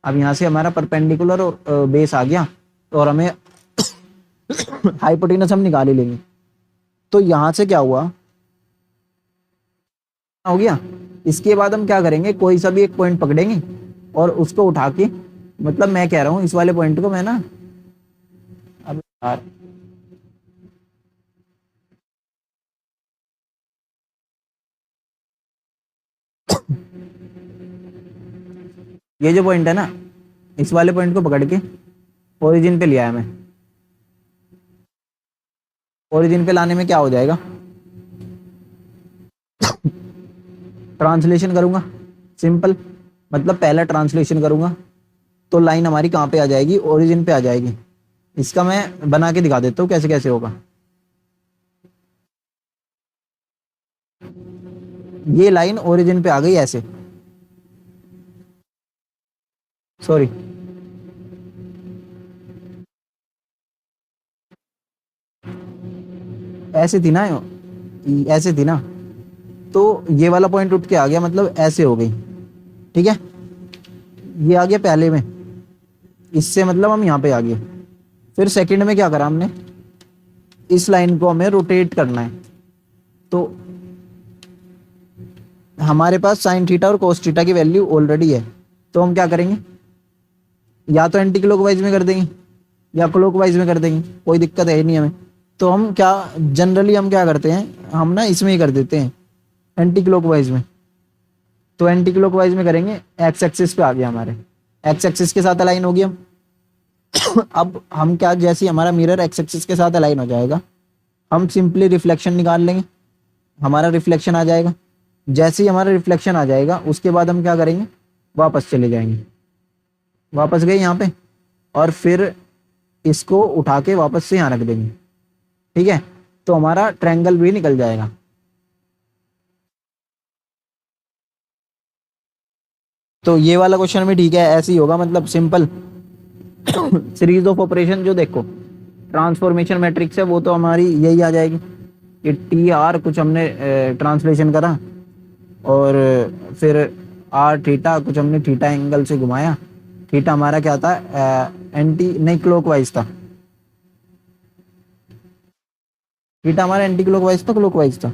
अब यहाँ से हमारा परपेंडिकुलर और बेस आ गया, और हमें हाइपोटेनस हम निकाल ही लेंगे। तो यहाँ से क्या हुआ, हो गया। इसके बाद हम क्या करेंगे, कोई सा भी एक पॉइंट पकड़ेंगे और उसको उठा के, मतलब मैं कह रहा हूँ इस वाले पॉइंट को मैं ना, अब यार ये जो पॉइंट है ना, इस वाले पॉइंट को पकड़ के ओरिजिन पे लिया है मैं। ओरिजिन पे लाने में क्या हो जाएगा, ट्रांसलेशन करूंगा सिंपल, मतलब पहला ट्रांसलेशन करूंगा तो लाइन हमारी कहाँ पे आ जाएगी, ओरिजिन पे आ जाएगी। इसका मैं बना के दिखा देता हूँ कैसे कैसे होगा। ये लाइन ओरिजिन पे आ गई ऐसे, सॉरी, ऐसे थी ना, ऐसे थी ना, तो ये वाला पॉइंट उठ के आ गया, मतलब ऐसे हो गई। ठीक है, ये आ गया पहले में, इससे मतलब हम यहाँ पे आ गए। फिर सेकंड में क्या करा हमने, इस लाइन को हमें रोटेट करना है, तो हमारे पास साइन थीटा और कोस थीटा की वैल्यू ऑलरेडी है, तो हम क्या करेंगे, या तो एंटी क्लॉकवाइज में कर देंगे या क्लॉकवाइज में कर देंगे, कोई दिक्कत है ही नहीं हमें। तो हम क्या, जनरली हम क्या करते हैं, हम ना इसमें ही कर देते हैं, एंटी क्लॉकवाइज में। तो एंटी क्लॉकवाइज में करेंगे, एक्स एक्सिस पे आ गया हमारे, एक्स एक्सिस के साथ अलाइन हो गया हम। अब हम क्या, जैसे हमारा मिरर एक्स एक्सिस के साथ अलाइन हो जाएगा, हम सिंपली रिफ्लेक्शन निकाल लेंगे, हमारा रिफ्लेक्शन आ जाएगा। जैसे ही हमारा रिफ्लेक्शन आ जाएगा उसके बाद हम क्या करेंगे, वापस चले जाएंगे, वापस गए यहाँ पे, और फिर इसको उठा के वापस से यहाँ रख देंगे। ठीक है, तो हमारा ट्रायंगल भी निकल जाएगा। तो ये वाला क्वेश्चन भी ठीक है, ऐसे ही होगा, मतलब सिंपल सीरीज ऑफ ऑपरेशन, जो देखो ट्रांसफॉर्मेशन मैट्रिक्स है वो तो हमारी यही आ जाएगी। कि टी आर कुछ हमने ट्रांसलेशन करा, और फिर आर थीटा कुछ हमने थीटा एंगल से घुमाया। थीटा हमारा क्या था, एंटी नहीं क्लॉकवाइज था। थीटा हमारा एंटी क्लॉकवाइज था क्लॉकवाइज था?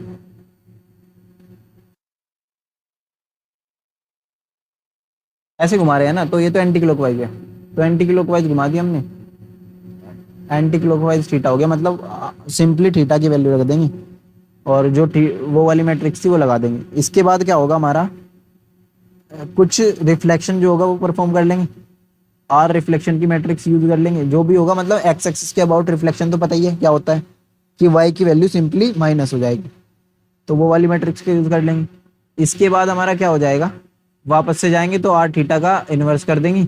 ऐसे घुमा रहे हैं ना, तो ये तो एंटी क्लॉकवाइज है, तो एंटी क्लॉकवाइज घुमा दिया हमने, एंटी क्लॉकवाइज थीटा हो गया। मतलब सिंपली थीटा की वैल्यू रख देंगे और जो वो वाली मैट्रिक्स थी वो लगा देंगे। इसके बाद क्या होगा हमारा, कुछ रिफ्लेक्शन जो होगा वो परफॉर्म कर लेंगे, आर रिफ्लेक्शन की मैट्रिक्स यूज कर लेंगे, जो भी होगा। मतलब एक्स एक्सिस के अबाउट रिफ्लेक्शन तो पता ही है क्या होता है, कि वाई की वैल्यू सिंपली माइनस हो जाएगी, तो वो वाली मैट्रिक्स का यूज कर लेंगे। इसके बाद हमारा क्या हो जाएगा, वापस से जाएंगे तो आर थीटा का इन्वर्स कर देंगे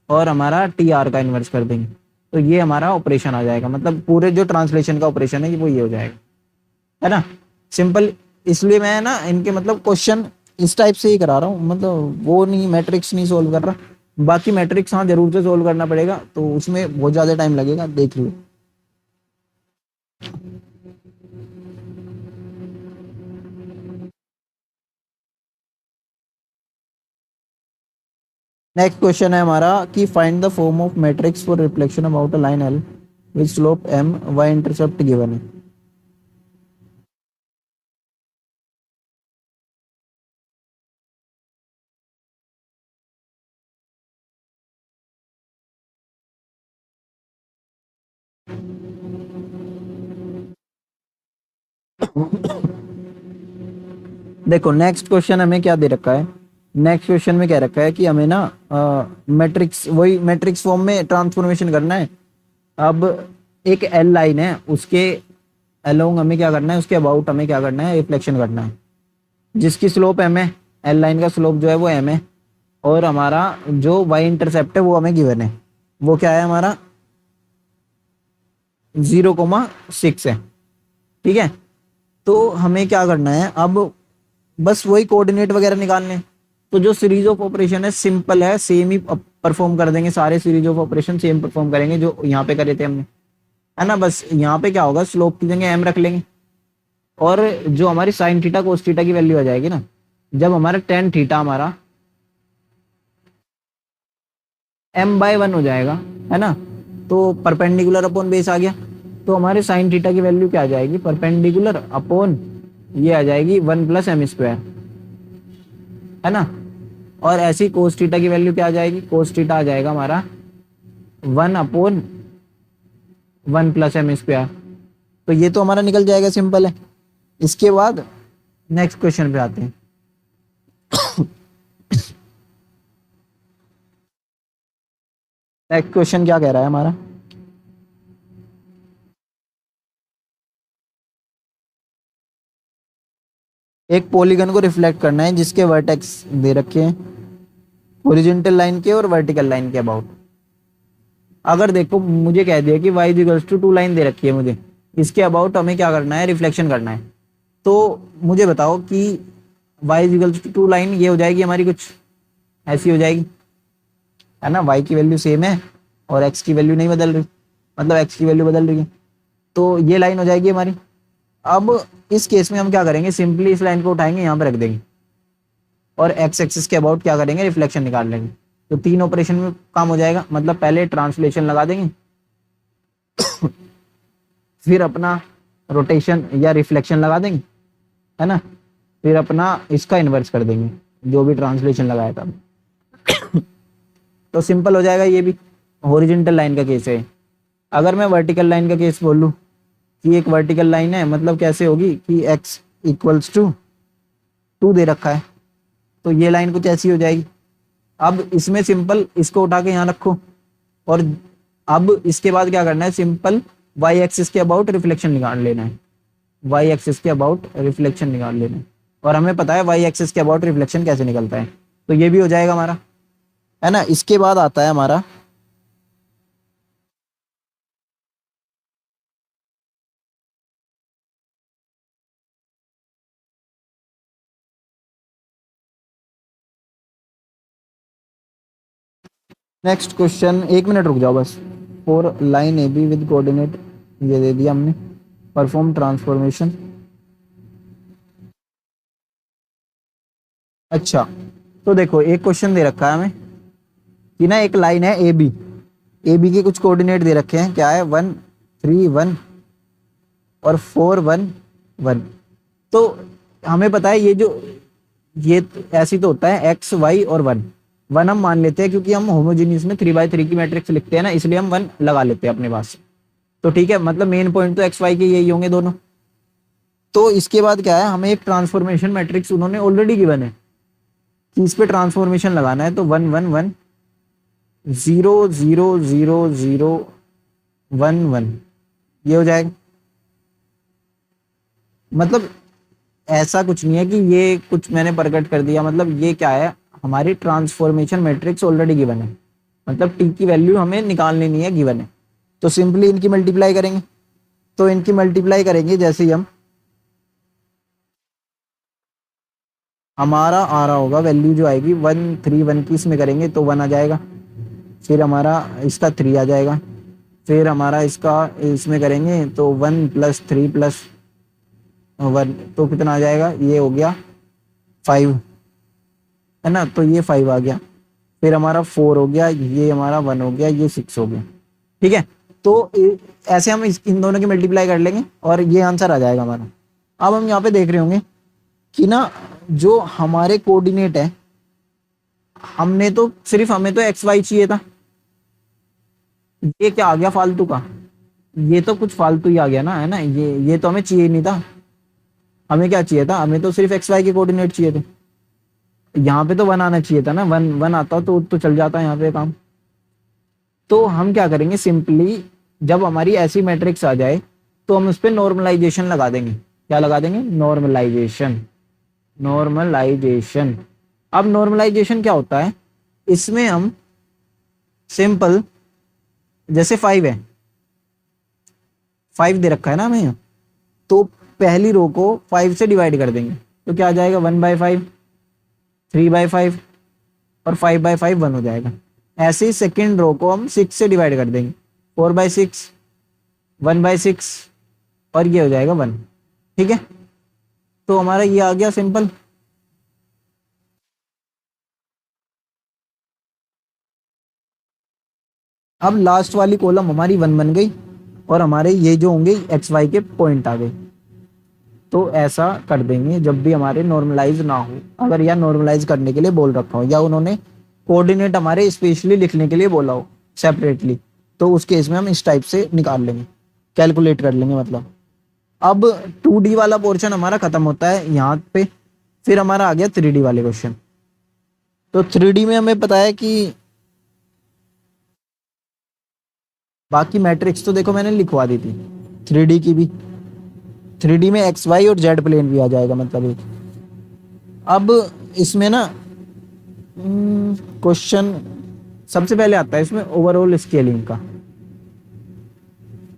और हमारा टी आर का इन्वर्स कर देंगे, तो ये हमारा ऑपरेशन आ जाएगा। मतलब पूरे जो ट्रांसलेशन का ऑपरेशन है वो ये हो जाएगा, है ना, सिंपल। इसलिए मैं ना इनके मतलब क्वेश्चन इस टाइप से ही करा रहा हूँ, मतलब वो नहीं, मैट्रिक्स नहीं सोल्व कर रहा। बाकी मैट्रिक्स हाँ जरूर से सोल्व करना पड़ेगा, तो उसमें बहुत ज्यादा टाइम लगेगा, देख लियो। नेक्स्ट क्वेश्चन है हमारा कि find the form of matrix for reflection about a line L with slope M, y intercept given है। देखो नेक्स्ट क्वेश्चन हमें क्या दे रखा है, नेक्स्ट क्वेश्चन में क्या रखा है कि हमें ना मैट्रिक्स, वही मैट्रिक्स फॉर्म में ट्रांसफॉर्मेशन करना है। अब एक एल लाइन है, उसके अलोंग हमें क्या करना है, उसके अबाउट हमें क्या करना है, रिफ्लेक्शन करना है, जिसकी स्लोप एम है। एल लाइन का स्लोप जो है वो एम है, और हमारा जो वाई इंटरसेप्ट है वो हमें गिवन है, वो क्या है हमारा 0,6 है। ठीक है, तो हमें क्या करना है अब, बस वही कोऑर्डिनेट वगैरह निकालने। तो जो सीरीज ऑफ ऑपरेशन है सिंपल है, सेम ही परफॉर्म कर देंगे, सारे series of operation same perform करेंगे जो यहाँ पे करे थे हमने, है ना। बस यहाँ पे क्या होगा, स्लोप की जगह एम रख लेंगे, और जो हमारी साइन थीटा कोस थीटा की वैल्यू आ जाएगी ना, जब हमारा टेन थीटा हमारा एम बाय वन हो जाएगा, है ना, तो परपेंडिकुलर अपॉन बेस आ गया, तो हमारे साइन थीटा की वैल्यू क्या आ जाएगी, परपेंडिकुलर अपॉन ये आ जाएगी 1 + m², है ना। और ऐसी कोस थीटा की वैल्यू क्या आ जाएगी, कोस थीटा आ जाएगा हमारा 1/1 + m²। तो ये तो हमारा निकल जाएगा, सिंपल है। इसके बाद नेक्स्ट क्वेश्चन पे आते हैं। नेक्स्ट क्वेश्चन क्या कह रहा है हमारा, एक पॉलीगन को रिफ्लेक्ट करना है जिसके वर्टेक्स दे रखे हैं हॉरिजॉन्टल लाइन के और वर्टिकल लाइन के अबाउट। अगर देखो मुझे कह दिया कि y इक्वल्स टू 2 लाइन दे रखी है मुझे, इसके अबाउट हमें क्या करना है, रिफ्लेक्शन करना है। तो मुझे बताओ कि y इक्वल्स टू 2 लाइन ये हो जाएगी हमारी, कुछ ऐसी हो जाएगी, है ना। y की वैल्यू सेम है और x की वैल्यू नहीं बदल रही, मतलब x की वैल्यू बदल रही है, तो ये लाइन हो जाएगी हमारी। अब इस केस में हम क्या करेंगे, सिंपली इस लाइन को उठाएंगे, यहाँ पे रख देंगे, और एक्स एक्सिस के अबाउट क्या करेंगे, रिफ्लेक्शन निकाल लेंगे। तो तीन ऑपरेशन में काम हो जाएगा, मतलब पहले ट्रांसलेशन लगा देंगे, फिर अपना रोटेशन या रिफ्लेक्शन लगा देंगे, है ना, फिर अपना इसका इन्वर्स कर देंगे जो भी ट्रांसलेशन लगाया था। तो सिंपल हो जाएगा ये भी। हॉरिजॉन्टल लाइन का केस है। अगर मैं वर्टिकल लाइन का केस बोलूं कि एक वर्टिकल लाइन है, मतलब कैसे होगी कि x इक्वल्स टू 2 दे रखा है, तो ये लाइन कुछ ऐसी हो जाएगी। अब इसमें सिंपल इसको उठा के यहाँ रखो, और अब इसके बाद क्या करना है, सिंपल y एक्सिस के अबाउट रिफ्लेक्शन निकाल लेना है, y एक्सिस के अबाउट रिफ्लेक्शन निकाल लेना है, और हमें पता है y एक्सिस के अबाउट रिफ्लेक्शन कैसे निकलता है, तो ये भी हो जाएगा हमारा, है ना। इसके बाद आता है हमारा नेक्स्ट क्वेश्चन। एक मिनट रुक जाओ बस। For line A be with coordinate ये दे दिया हमने, परफॉर्म ट्रांसफॉर्मेशन अच्छा, तो देखो एक क्वेश्चन दे रखा है हमें कि ना एक लाइन है ए बी, ए बी के कुछ कोऑर्डिनेट दे रखे हैं, क्या है 1 3 1 और 4 1 1। तो हमें पता है ये जो ये ऐसी तो होता है एक्स वाई और वन, वन हम मान लेते हैं क्योंकि हम होमोजीनियस में 3 by 3 की मैट्रिक्स लिखते हैं ना, इसलिए हम वन लगा लेते हैं अपने पास। तो ठीक है, मतलब मेन पॉइंट तो एक्स वाई के यही होंगे दोनों। तो इसके बाद क्या है, हमें एक ट्रांसफॉर्मेशन मैट्रिक्स उन्होंने ऑलरेडी गिवन है कि इस पे ट्रांसफॉर्मेशन लगाना है, तो 1 1 1 0 0 0 0 1 1 ये हो जाएगा। मतलब ऐसा कुछ नहीं है कि ये कुछ मैंने प्रकट कर दिया, मतलब ये क्या है, हमारी ट्रांसफॉर्मेशन मैट्रिक्स ऑलरेडी गिवन है, मतलब टी की वैल्यू हमें निकालनी नहीं है, गिवन है। तो सिंपली इनकी मल्टीप्लाई करेंगे, तो इनकी मल्टीप्लाई करेंगे जैसे ही हम, हमारा आ रहा होगा वैल्यू जो आएगी 1 3 1 की, इसमें करेंगे तो 1 आ जाएगा, फिर हमारा इसका 3 आ जाएगा, फिर हमारा इसका इसमें करेंगे तो 1 + 3 + 1 तो कितना आ जाएगा, ये हो गया 5, है ना, तो ये 5 आ गया, फिर हमारा 4 हो गया, ये हमारा 1 हो गया, ये 6 हो गया। ठीक है, तो ऐसे हम इन दोनों की मल्टीप्लाई कर लेंगे और ये आंसर आ जाएगा हमारा। अब हम यहाँ पे देख रहे होंगे कि ना जो हमारे कोऑर्डिनेट है, हमने तो सिर्फ हमें तो एक्स वाई चाहिए था, ये क्या आ गया फालतू का, ये तो कुछ फालतू ही आ गया ना, है ना, ये तो हमें चाहिए नहीं था। हमें क्या चाहिए था, हमें तो सिर्फ एक्स वाई के कोऑर्डिनेट चाहिए थे। यहाँ पे तो 1 आना चाहिए था ना, 1 1 आता तो चल जाता यहाँ पे काम। तो हम क्या करेंगे, सिंपली जब हमारी ऐसी मैट्रिक्स आ जाए तो हम उस पर नॉर्मलाइजेशन लगा देंगे। क्या लगा देंगे, नॉर्मलाइजेशन। नॉर्मलाइजेशन, अब नॉर्मलाइजेशन क्या होता है, इसमें हम सिंपल जैसे 5 है, 5 दे रखा है ना हमें, तो पहली रो को 5 से डिवाइड कर देंगे, तो क्या आ जाएगा 1/5, 3/5 और 5/5 1 हो जाएगा। ऐसे ही सेकेंड रो को हम 6 से डिवाइड कर देंगे, 4/6, 1/6 और ये हो जाएगा 1। ठीक है, तो हमारा ये आ गया सिंपल। अब लास्ट वाली कॉलम हमारी 1 बन गई और हमारे ये जो होंगे एक्स वाई के पॉइंट आ गए। तो ऐसा कर देंगे जब भी हमारे नॉर्मलाइज ना हो, अगर या नॉर्मलाइज करने के लिए बोल रखा हो या उन्होंने कोऑर्डिनेट हमारे स्पेशली लिखने के लिए बोला हो सेपरेटली, तो उस केस में हम इस टाइप से निकाल लेंगे, कैलकुलेट कर लेंगे मतलब। अब 2D वाला पोर्शन हमारा खत्म होता है यहाँ पे, फिर हमारा आ गया 3D वाले क्वेश्चन। तो 3D में हमें पता है कि बाकी मैट्रिक्स तो देखो मैंने लिखवा दी थी, 3D की भी, 3D में एक्स वाई और जेड प्लेन भी आ जाएगा मतलब एक। अब इसमें ना क्वेश्चन सबसे पहले आता है इसमें ओवरऑल स्केलिंग का।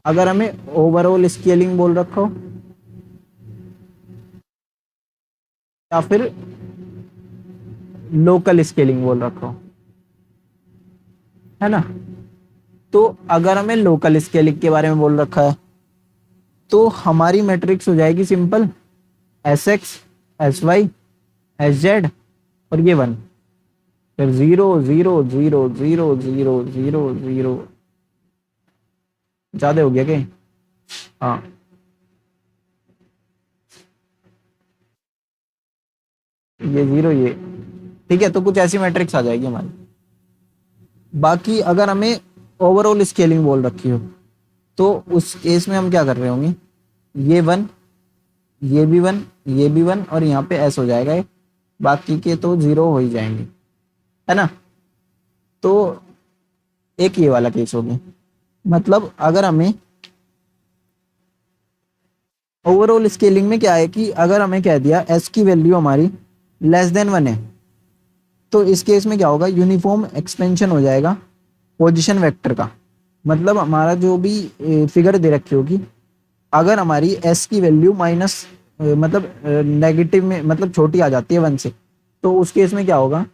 अगर हमें ओवरऑल स्केलिंग बोल रखा हो या फिर लोकल स्केलिंग बोल रखा हो, है ना, तो अगर हमें लोकल स्केलिंग के बारे में बोल रखा है तो हमारी मैट्रिक्स हो जाएगी सिंपल Sx Sy Hz और ये 1, फिर 0 0 0 0 0 0 0। ज्यादा हो गया क्या, हाँ, ये 0 ये। ठीक है, तो कुछ ऐसी मैट्रिक्स आ जाएगी हमारी। बाकी अगर हमें ओवरऑल स्केलिंग बोल रखी हो तो उस केस में हम क्या कर रहे होंगे, ये 1, ये भी 1, ये भी 1 और यहाँ पे S हो जाएगा एक, बाकी के तो 0 हो ही जाएंगे, है ना। तो एक ये वाला केस हो गया, मतलब अगर हमें ओवरऑल स्केलिंग में क्या है कि अगर हमें कह दिया S की वैल्यू हमारी <<1 है, तो इस केस में क्या होगा, यूनिफॉर्म एक्सपेंशन हो जाएगा पोजीशन वेक्टर का। मतलब हमारा जो भी फिगर दे रखी होगी, अगर हमारी एस की वैल्यू माइनस मतलब नेगेटिव में मतलब छोटी आ जाती है 1 से, तो उस केस में क्या होगा,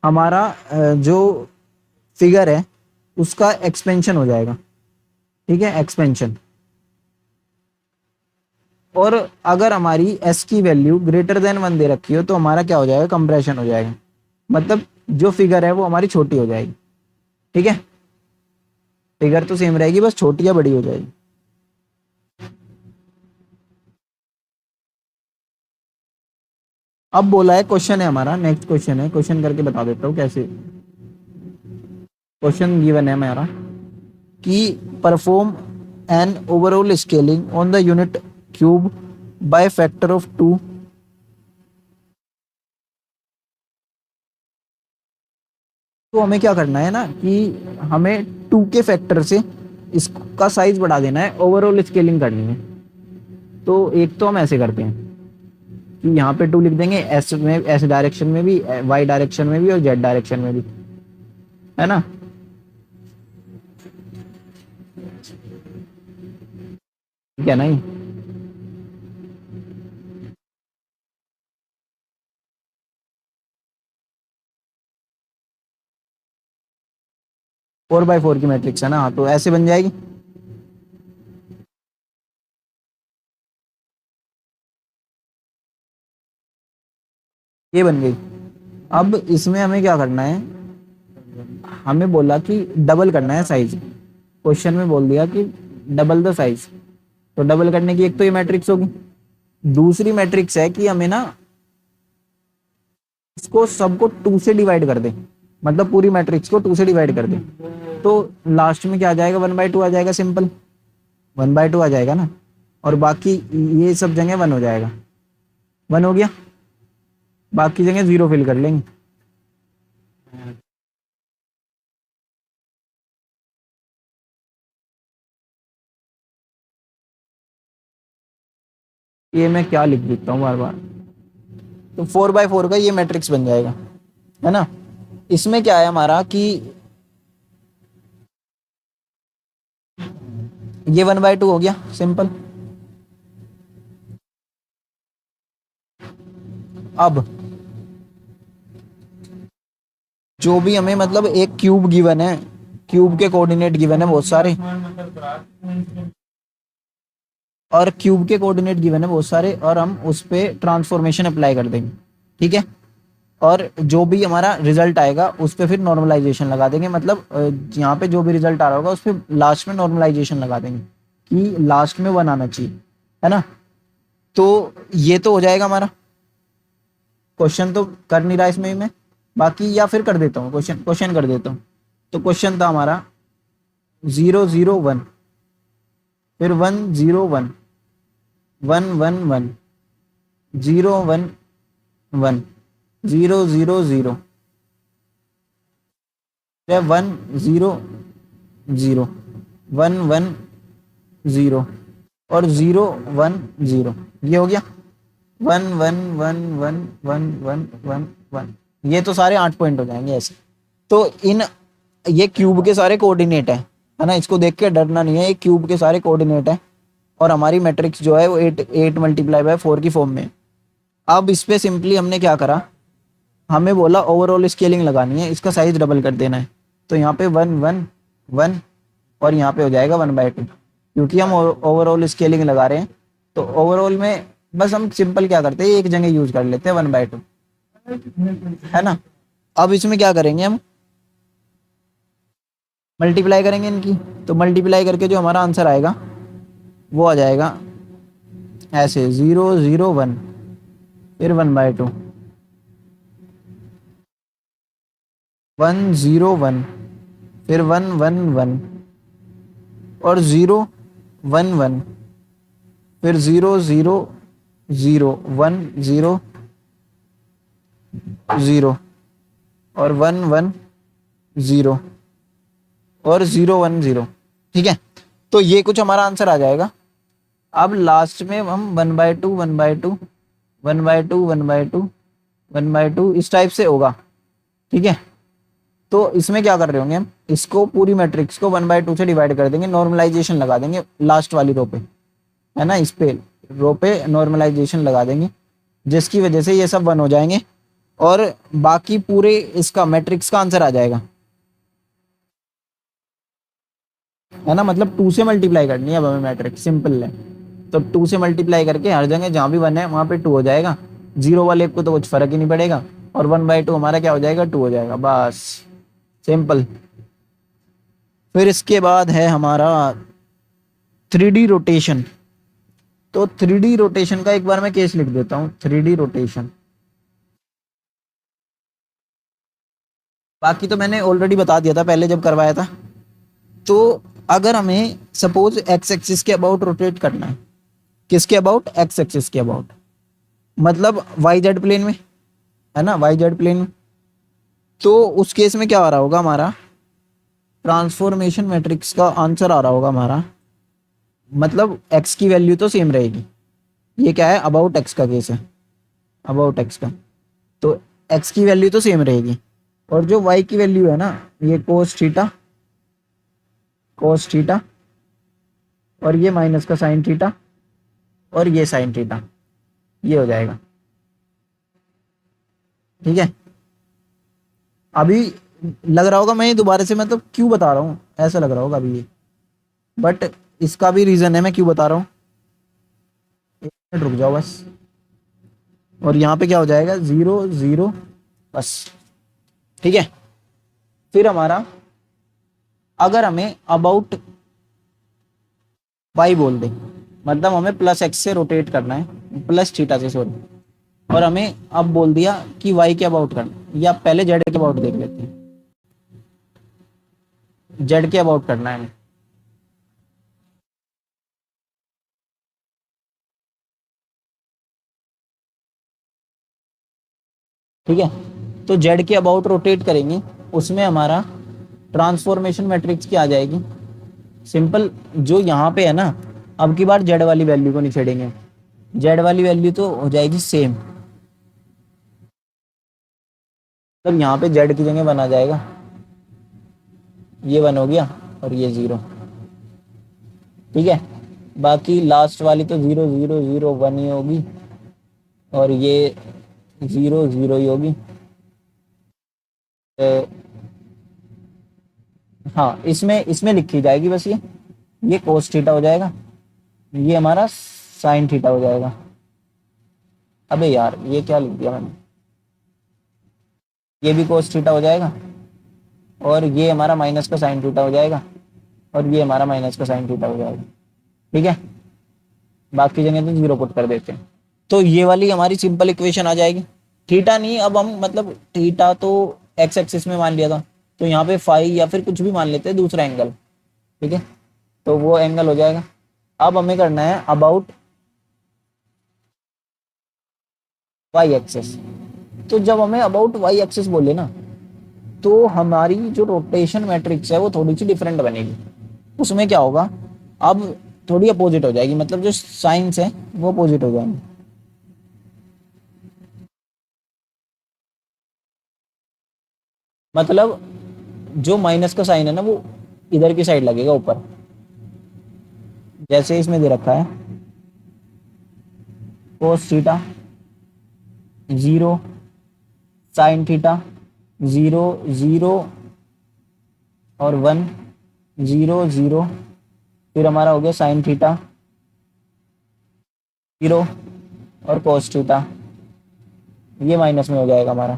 हमारा जो फिगर है उसका एक्सपेंशन हो जाएगा। ठीक है, एक्सपेंशन। और अगर हमारी एस की वैल्यू ग्रेटर देन 1 दे रखी हो तो हमारा क्या हो जाएगा, कंप्रेशन हो जाएगा, मतलब जो फिगर है वो हमारी छोटी हो जाएगी। ठीक है, फिगर तो सेम रहेगी, बस छोटी या बड़ी हो जाएगी। अब बोला है, क्वेश्चन है हमारा, नेक्स्ट क्वेश्चन है, क्वेश्चन करके बता देता हूँ कैसे। क्वेश्चन गिवन है हमारा कि perform an overall scaling on the unit cube by factor of 2। तो हमें क्या करना है ना कि हमें 2 के फैक्टर से इसका साइज बढ़ा देना है, ओवरऑल स्केलिंग करनी है। तो एक तो हम ऐसे करते हैं कि यहाँ पे 2 लिख देंगे, एस में, एस डायरेक्शन में भी, वाई डायरेक्शन में भी और जेड डायरेक्शन में भी, है ना। ठीक है ना ये। 4x4 की मैट्रिक्स है ना, हाँ, तो ऐसे बन जाएगी। ये बन गई। अब इसमें हमें क्या करना है, हमें बोला कि डबल करना है साइज। क्वेश्चन में बोल दिया कि डबल द साइज, तो डबल करने की एक तो ये मैट्रिक्स होगी, दूसरी मैट्रिक्स है कि हमें ना इसको सबको 2 से डिवाइड कर दे, मतलब पूरी मैट्रिक्स को 2 से डिवाइड कर दे। तो लास्ट में क्या आ जाएगा, 1/2 आ जाएगा, सिंपल 1/2 आ जाएगा ना, और बाकी ये सब जगह 1 हो जाएगा, 1 हो गया, बाकी जगह 0 फिल कर लेंगे। ये मैं क्या लिख देता हूँ बार बार, तो 4x4 का ये मैट्रिक्स बन जाएगा, है ना। इसमें क्या है हमारा कि ये 1/2 हो गया, सिंपल। अब जो भी हमें मतलब एक क्यूब गिवन है, क्यूब के कोऑर्डिनेट गिवन है बहुत सारे, और क्यूब के कोऑर्डिनेट गिवन है बहुत सारे, और हम उस पे ट्रांसफॉर्मेशन अप्लाई कर देंगे। ठीक है, और जो भी हमारा रिजल्ट आएगा उस पे फिर नॉर्मलाइजेशन लगा देंगे, मतलब यहाँ पे जो भी रिजल्ट आ रहा होगा उस पे लास्ट में नॉर्मलाइजेशन लगा देंगे कि लास्ट में 1 आना चाहिए, है ना। तो ये तो हो जाएगा हमारा। क्वेश्चन तो कर नहीं रहा इसमें ही मैं, बाकी या फिर कर देता हूँ, क्वेश्चन क्वेश्चन कर देता हूँ। तो क्वेश्चन था हमारा 0 0 1, फिर 1 0 1, 1 1 1, 0 1 1, 0 0 0, 1 0 0, 1 1 0 और 0 1 0, ये हो गया। 1 1 1 1 1 1 1, ये तो सारे 8 पॉइंट हो जाएंगे ऐसे। तो इन ये क्यूब के सारे कोऑर्डिनेट है ना, इसको देख के डरना नहीं है, ये क्यूब के सारे कोऑर्डिनेट है, और हमारी मैट्रिक्स जो है वो 8 × 4 की फॉर्म में। अब इस पे सिंपली हमने क्या करा, हमें बोला ओवरऑल स्केलिंग लगानी है, इसका साइज डबल कर देना है, तो यहाँ पे 1 1 1, और यहाँ पे हो जाएगा 1/2, क्योंकि हम ओवरऑल स्केलिंग लगा रहे हैं। तो ओवरऑल में बस हम सिंपल क्या करते हैं, एक जगह यूज कर लेते हैं 1/2, है ना। अब इसमें क्या करेंगे, हम मल्टीप्लाई करेंगे इनकी, तो मल्टीप्लाई करके जो हमारा आंसर आएगा वो आ जाएगा ऐसे 0 0 1, फिर 1/2, 1 0 1, फिर 1 1 1, और 0 1 1, फिर 0 0 0 1 0 0, और 1 1 0, और 0 1 0। ठीक है, तो ये कुछ हमारा आंसर आ जाएगा। अब लास्ट में हम 1/2 1/2 1/2 1/2 1/2 इस टाइप से होगा। ठीक है, तो इसमें क्या कर रहे होंगे हम, इसको पूरी मैट्रिक्स को 1/2 से डिवाइड कर देंगे, नॉर्मलाइजेशन लगा देंगे लास्ट वाली रो पे, है ना, इस पे रो पे नॉर्मलाइजेशन लगा देंगे, जिसकी वजह से ये सब 1 हो जाएंगे, और बाकी पूरे इसका मैट्रिक्स का आंसर आ जाएगा, है ना। मतलब 2 से मल्टीप्लाई करनी है अब हमें मैट्रिक्स, सिंपल है। तो 2 से मल्टीप्लाई करके हर जगह जहाँ भी 1 है वहाँ पे 2 हो जाएगा, 0 वाले को तो कुछ फर्क ही नहीं पड़ेगा, और 1/2 हमारा क्या हो जाएगा, 2 हो जाएगा, बस सिंपल। फिर इसके बाद है हमारा 3D रोटेशन। तो 3D रोटेशन का एक बार मैं केस लिख देता हूँ, 3D रोटेशन। बाकी तो मैंने ऑलरेडी बता दिया था पहले जब करवाया था। तो अगर हमें सपोज एक्स एक्सिस के अबाउट रोटेट करना है, किसके अबाउट, एक्स एक्सिस के अबाउट, मतलब वाई जेड प्लेन में, है ना, वाई जेड प्लेन में। तो उस केस में क्या आ रहा होगा हमारा, ट्रांसफॉर्मेशन मैट्रिक्स का आंसर आ रहा होगा हमारा, मतलब एक्स की वैल्यू तो सेम रहेगी। ये क्या है, अबाउट एक्स का केस है, अबाउट एक्स का। तो एक्स की वैल्यू तो सेम रहेगी, और जो वाई की वैल्यू है ना, ये कोस थीटा, कोस थीटा, और ये माइनस का साइन थीटा, और ये साइन थीटा, ये हो जाएगा। ठीक है, अभी लग रहा होगा मैं ये दोबारा से मतलब क्यों बता रहा हूँ, ऐसा लग रहा होगा अभी ये, बट इसका भी रीजन है मैं क्यों बता रहा हूँ। एक मिनट रुक जाओ बस। और यहाँ पे क्या हो जाएगा, 0 0, बस। ठीक है, फिर हमारा, अगर हमें अबाउट वाई बोल दे, मतलब हमें प्लस एक्स से रोटेट करना है, प्लस थीटा से सॉरी, और हमें अब बोल दिया कि वाई के अबाउट करना है, या पहले जेड के अबाउट देख लेते हैं, जेड के अबाउट करना है हमें। ठीक है, तो जेड के अबाउट रोटेट करेंगे, उसमें हमारा ट्रांसफॉर्मेशन मैट्रिक्स की आ जाएगी, सिंपल, जो यहाँ पे है ना, अब की बार जेड वाली वैल्यू को नहीं छेड़ेंगे, जेड वाली वैल्यू तो हो जाएगी सेम, मतलब यहाँ पे जेड की जगह बना जाएगा, ये 1 हो गया और ये 0। ठीक है, बाकी लास्ट वाली तो 0 0 0 1 ही होगी, और ये 0 0 ही होगी। तो हाँ, इसमें इसमें लिखी जाएगी बस ये कोस थीटा हो जाएगा, ये हमारा साइन थीटा हो जाएगा। अबे यार ये क्या लिख दिया मैंने, ये भी कोस थीटा हो जाएगा, और ये हमारा माइनस का साइन थीटा हो जाएगा, और ये हमारा माइनस का साइन थीटा हो जाएगा। ठीक है, बाकी जगह तो 0 पुट कर देते हैं। तो ये वाली हमारी सिंपल इक्वेशन आ जाएगी। थीटा नहीं, अब हम मतलब थीटा तो एक्स एक्सिस में मान लिया था, तो यहाँ पे फाई या फिर कुछ भी मान लेते हैं दूसरा एंगल। ठीक है, तो वो एंगल हो जाएगा। अब हमें करना है अबाउट वाई एक्सिस। तो जब हमें अबाउट वाई एक्सिस बोले ना, तो हमारी जो रोटेशन मैट्रिक्स है वो थोड़ी सी डिफरेंट बनेगी। उसमें क्या होगा, अब थोड़ी अपोजिट हो जाएगी, मतलब जो साइंस है वो अपोजिट हो जाएंगे। मतलब जो माइनस का साइन है ना, वो इधर की साइड लगेगा ऊपर, जैसे इसमें दे रखा है कोस थीटा 0, साइन थीटा 0 0 और 1 0 0, फिर हमारा हो गया साइन थीटा 0 और कोस थीटा, ये माइनस में हो जाएगा हमारा,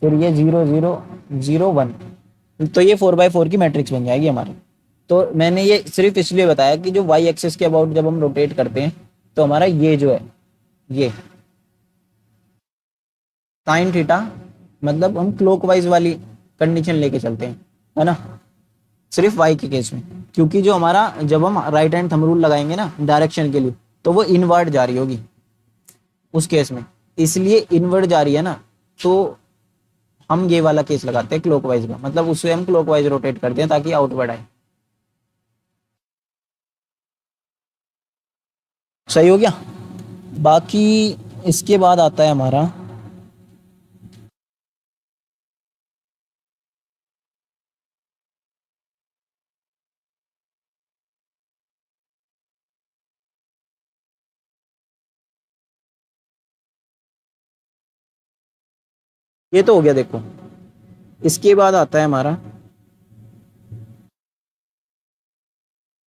फिर ये 0 0 0 1। तो ये 4/4 की मैट्रिक्स बन जाएगी हमारी। तो मैंने ये सिर्फ इसलिए बताया कि जो वाई एक्सिस के अबाउट जब हम रोटेट करते हैं, तो हमारा ये जो है, ये साइन थीटा, मतलब हम क्लॉकवाइज वाली कंडीशन लेके चलते हैं, है ना, सिर्फ वाई के केस में। क्योंकि जो हमारा, जब हम राइट हैंड थंब रूल लगाएंगे ना डायरेक्शन के लिए, तो वो इनवर्ड जा रही होगी उस केस में, इसलिए इनवर्ड जा रही है ना, तो हम ये वाला केस लगाते हैं क्लॉकवाइज का, मतलब उससे हम क्लॉकवाइज रोटेट करते हैं ताकि आउटवर्ड आए। सही हो गया। बाकी इसके बाद आता है हमारा, ये तो हो गया देखो, इसके बाद आता है हमारा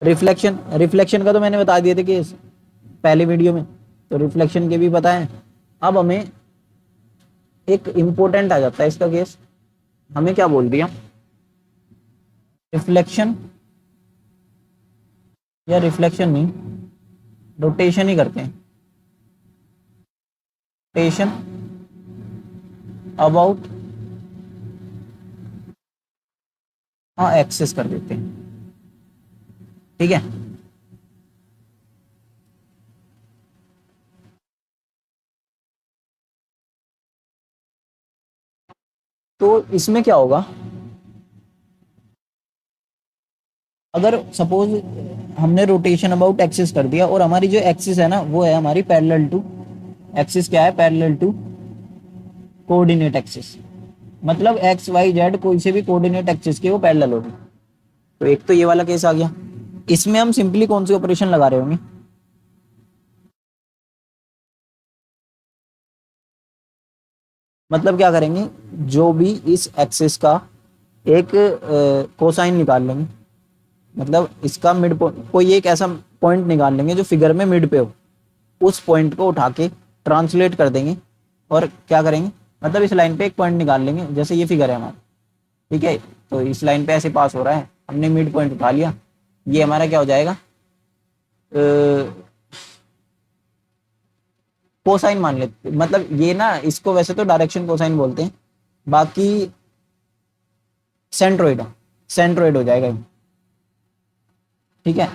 रिफ्लेक्शन, रिफ्लेक्शन का तो मैंने बता दिया था कि पहले वीडियो में, तो रिफ्लेक्शन के भी पता है। अब हमें एक इम्पोर्टेंट आ जाता है इसका केस, हमें क्या बोल दिया, रिफ्लेक्शन या रिफ्लेक्शन नहीं, रोटेशन ही करते हैं, रोटेशन अबाउट, हाँ एक्सेस कर देते हैं, ठीक है। तो इसमें क्या होगा, अगर सपोज हमने रोटेशन अबाउट एक्सिस कर दिया और हमारी जो एक्सिस है ना वो है हमारी पैरेलल टू, एक्सिस क्या है, पैरेलल टू कोऑर्डिनेट एक्सिस, मतलब एक्स वाई जेड कोई से भी कोऑर्डिनेट एक्सिस के वो पैरेलल होगी। तो एक तो ये वाला केस आ गया, इसमें हम सिंपली कौन सी ऑपरेशन लगा रहे होंगे, मतलब क्या करेंगे, जो भी इस एक्सिस का एक कोसाइन निकाल लेंगे, मतलब इसका मिड पॉइंट, कोई एक ऐसा पॉइंट निकाल लेंगे जो फिगर में मिड पे हो, उस पॉइंट को उठा के ट्रांसलेट कर देंगे और क्या करेंगे, मतलब इस लाइन पे एक पॉइंट निकाल लेंगे, जैसे ये फिगर है हमारा, ठीक है, तो इस लाइन पे ऐसे पास हो रहा है, हमने मिड पॉइंट उठा लिया, ये हमारा क्या हो जाएगा, कोसाइन मान लेते, मतलब ये ना इसको वैसे तो डायरेक्शन कोसाइन बोलते हैं, बाकी सेंट्रोइड, सेंट्रोइड हो जाएगा ये, ठीक है,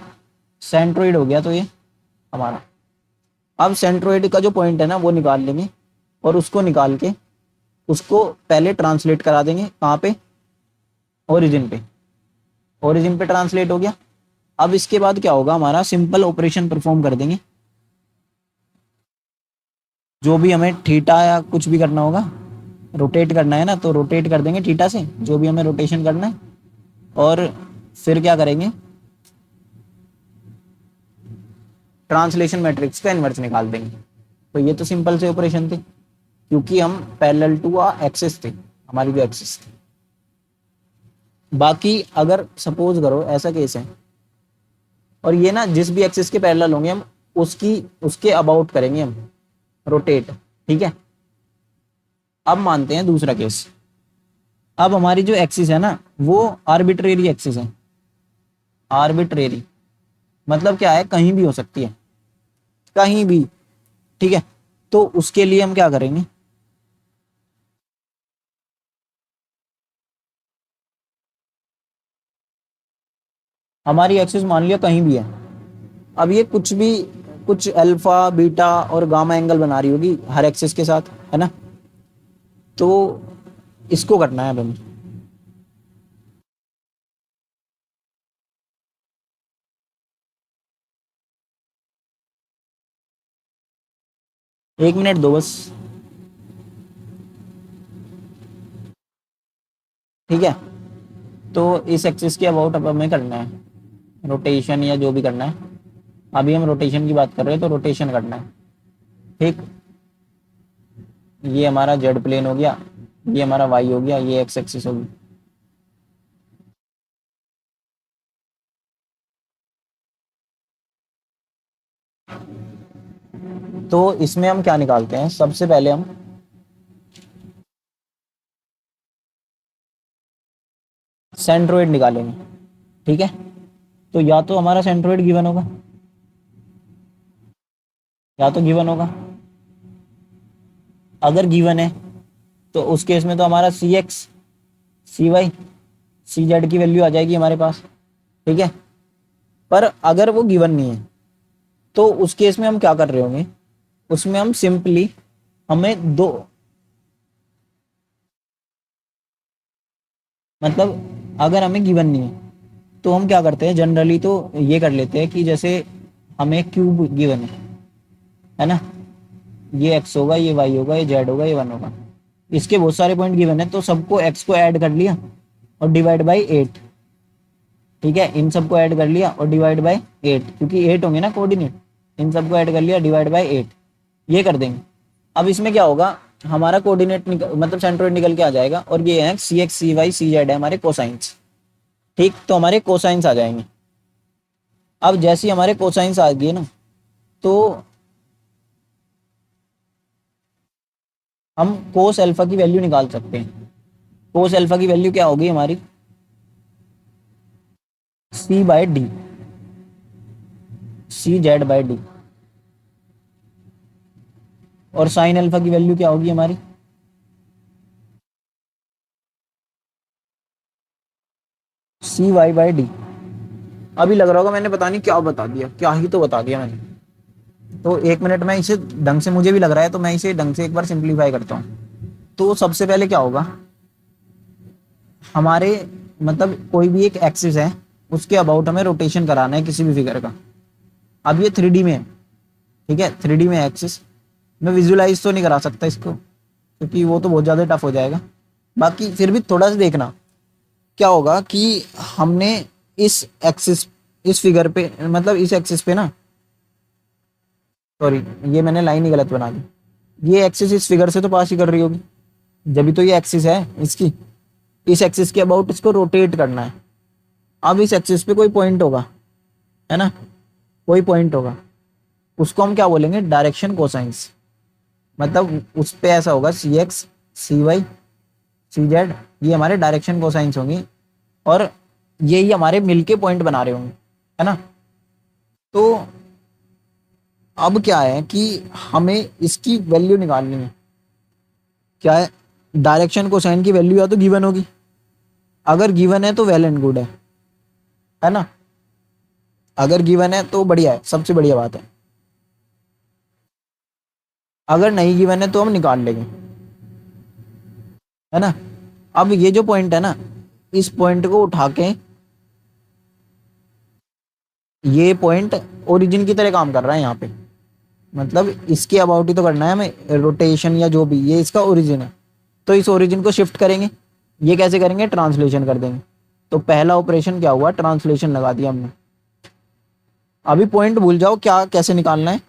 सेंट्रोइड हो गया तो ये हमारा, अब सेंट्रोइड का जो पॉइंट है ना वो निकाल लेंगे और उसको निकाल के उसको पहले ट्रांसलेट करा देंगे कहाँ पे, ओरिजिन पे, ओरिजिन पे ट्रांसलेट हो गया। अब इसके बाद क्या होगा, हमारा सिंपल ऑपरेशन परफॉर्म कर देंगे, जो भी हमें थीटा या कुछ भी करना होगा, रोटेट करना है ना तो रोटेट कर देंगे थीटा से, जो भी हमें रोटेशन करना है, और फिर क्या करेंगे, ट्रांसलेशन मैट्रिक्स का इन्वर्स निकाल देंगे। तो ये तो सिंपल से ऑपरेशन थे, क्योंकि हम पैरेलल टू एक्सिस थे, हमारी जो एक्सिस थी। बाकी अगर सपोज करो ऐसा केस है, और ये ना जिस भी एक्सिस के पैरेलल होंगे हम उसकी उसके अबाउट करेंगे हम रोटेट, ठीक है। अब मानते हैं दूसरा केस, अब हमारी जो एक्सिस है ना वो आर्बिट्रेरी एक्सिस है, आर्बिट्रेरी मतलब क्या है, कहीं भी हो सकती है, कहीं भी, ठीक है। तो उसके लिए हम क्या करेंगे, हमारी एक्सिस मान लिया कहीं भी है, अब ये कुछ भी, कुछ अल्फा बीटा और गामा एंगल बना रही होगी हर एक्सिस के साथ, है ना, तो इसको करना है अब हमें, एक मिनट दो बस, ठीक है। तो इस एक्सिस के अबाउट अब हमें करना है रोटेशन या जो भी करना है, अभी हम रोटेशन की बात कर रहे हैं तो रोटेशन करना है, ठीक। ये हमारा जेड प्लेन हो गया, ये हमारा वाई हो गया, ये एक्स एक्सिस होगी। तो इसमें हम क्या निकालते हैं, सबसे पहले हम सेंट्रोइड निकालेंगे, ठीक है। तो या तो हमारा सेंट्रोइड गिवन होगा, या तो गिवन होगा, अगर गिवन है तो उस केस में तो हमारा सी x c Y C Z की वैल्यू आ जाएगी हमारे पास, ठीक है। पर अगर वो गिवन नहीं है तो उस केस में हम क्या कर रहे होंगे, उसमें हम सिंपली, हमें दो, मतलब अगर हमें गिवन नहीं है तो हम क्या करते हैं, जनरली तो ये कर लेते हैं कि जैसे हमें क्यूब गिवन है ना, ये एक्स होगा, ये वाई होगा, ये जेड होगा, ये वन होगा, इसके बहुत सारे पॉइंट गिवन है, तो सबको एक्स को ऐड कर लिया और डिवाइड बाई एट, ठीक है, इन सबको ऐड कर लिया और डिवाइड बाई एट, क्योंकि एट होंगे ना कोऑर्डिनेट, इन सबको ऐड कर लिया डिवाइड बाई एट, ये कर देंगे। अब इसमें क्या होगा, हमारा कोऑर्डिनेट मतलब सेंट्रोइड निकल के आ जाएगा, और ये है सी x c Y C Z है हमारे कोसाइंस, ठीक, तो हमारे कोसाइंस आ जाएंगे। अब जैसे ही हमारे कोसाइंस आ गए ना, तो हम कोस अल्फा की वैल्यू निकाल सकते हैं। कोस अल्फा की वैल्यू क्या होगी हमारी, सी बाय डी, सी जेड बाय डी। और साइन अल्फा की वैल्यू क्या होगी हमारी, सी वाई बाय डी। अभी लग रहा होगा मैंने पता नहीं क्या बता दिया, क्या ही तो बता दिया मैंने। तो एक मिनट में इसे ढंग से, मुझे भी लग रहा है तो मैं इसे ढंग से एक बार सिंप्लीफाई करता हूँ। तो सबसे पहले क्या होगा, हमारे मतलब कोई भी एक एक्सिस है, उसके अबाउट हमें रोटेशन कराना है किसी भी फिगर का। अब ये 3D में है, ठीक है, 3D में एक्सिस। मैं विजुलाइज तो नहीं करा सकता इसको, क्योंकि वो तो बहुत ज़्यादा टफ हो जाएगा। बाकी फिर भी थोड़ा सा देखना क्या होगा कि हमने इस एक्सिस, इस फिगर पे, मतलब इस एक्सिस पे ना, सॉरी ये मैंने लाइन ही गलत बना दी। ये एक्सिस इस फिगर से तो पास ही कर रही होगी, जब भी तो ये एक्सिस है इसकी, इस एक्सिस के अबाउट इसको रोटेट करना है। अब इस एक्सिस पे कोई पॉइंट होगा, है ना, कोई पॉइंट होगा, उसको हम क्या बोलेंगे, डायरेक्शन कोसाइंस। मतलब उस पे ऐसा होगा सी एक्स, सी वाई, सी जेड, ये हमारे डायरेक्शन कोसाइंस होंगी, और यही हमारे मिलके पॉइंट बना रहे होंगे, है ना। तो अब क्या है कि हमें इसकी वैल्यू निकालनी है। क्या है, डायरेक्शन कोसाइन की वैल्यू या तो गिवन होगी, अगर गिवन है तो वेल एंड गुड है ना। अगर गिवन है तो बढ़िया है, सबसे बढ़िया बात है। अगर नहीं गिवन है तो हम निकाल लेंगे, है ना। अब ये जो पॉइंट है ना, इस पॉइंट को उठा के, ये पॉइंट ओरिजिन की तरह काम कर रहा है यहाँ पे, मतलब इसके अबाउट ही तो करना है हमें रोटेशन या जो भी, ये इसका ओरिजिन है। तो इस ओरिजिन को शिफ्ट करेंगे, ये कैसे करेंगे, ट्रांसलेशन कर देंगे। तो पहला ऑपरेशन क्या हुआ, ट्रांसलेशन लगा दिया हमने। अभी पॉइंट भूल जाओ क्या कैसे निकालना है।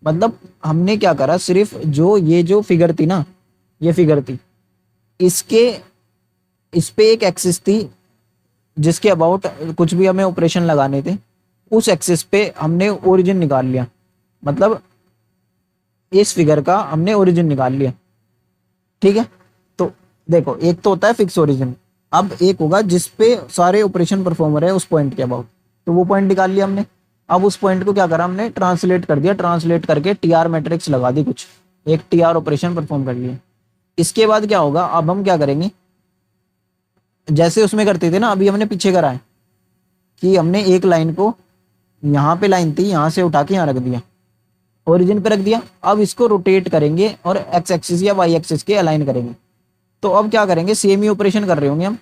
मतलब हमने क्या करा, सिर्फ जो ये जो फिगर थी ना, ये फिगर थी, इसके, इस पे एक एक्सिस थी जिसके अबाउट कुछ भी हमें ऑपरेशन लगाने थे, उस एक्सिस पे हमने ओरिजिन निकाल लिया। मतलब इस फिगर का हमने ओरिजिन निकाल लिया, ठीक है। तो देखो, एक तो होता है फिक्स ओरिजिन, अब एक होगा जिस पे सारे ऑपरेशन परफॉर्मर है उस पॉइंट के अबाउट, तो वो पॉइंट निकाल लिया हमने। अब उस पॉइंट को क्या करा हमने, ट्रांसलेट कर दिया, ट्रांसलेट करके टीआर मैट्रिक्स लगा दी, कुछ एक टीआर ऑपरेशन परफॉर्म कर लिया। इसके बाद क्या होगा, अब हम क्या करेंगे, जैसे उसमें करते थे ना, अभी हमने पीछे करा है कि हमने एक लाइन को, यहाँ पे लाइन थी, यहाँ से उठा के यहाँ रख दिया, ओरिजिन पे रख दिया। अब इसको रोटेट करेंगे और एक्स एक्सिस या वाई एक्सिस के अलाइन करेंगे। तो अब क्या करेंगे, सेम ही ऑपरेशन कर रहे होंगे हम।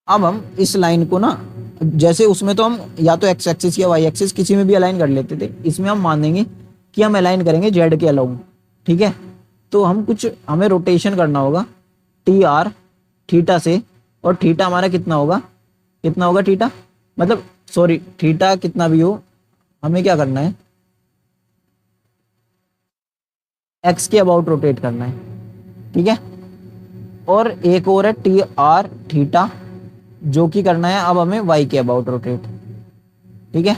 अब हम इस लाइन को ना, जैसे उसमें तो हम या तो एक्स एक्सिस या वाई एक्सिस किसी में भी अलाइन कर लेते थे, इसमें हम मान देंगे कि हम अलाइन करेंगे जेड के अलाउंग, ठीक है। तो हम कुछ, हमें रोटेशन करना होगा टी आर थीटा से, और थीटा हमारा कितना होगा, कितना होगा थीटा, मतलब सॉरी थीटा कितना भी हो, हमें क्या करना है, एक्स के अबाउट रोटेट करना है, ठीक है। और एक और है टी आर थीटा, जो कि करना है अब हमें वाई के अबाउट रोटेट, ठीक है।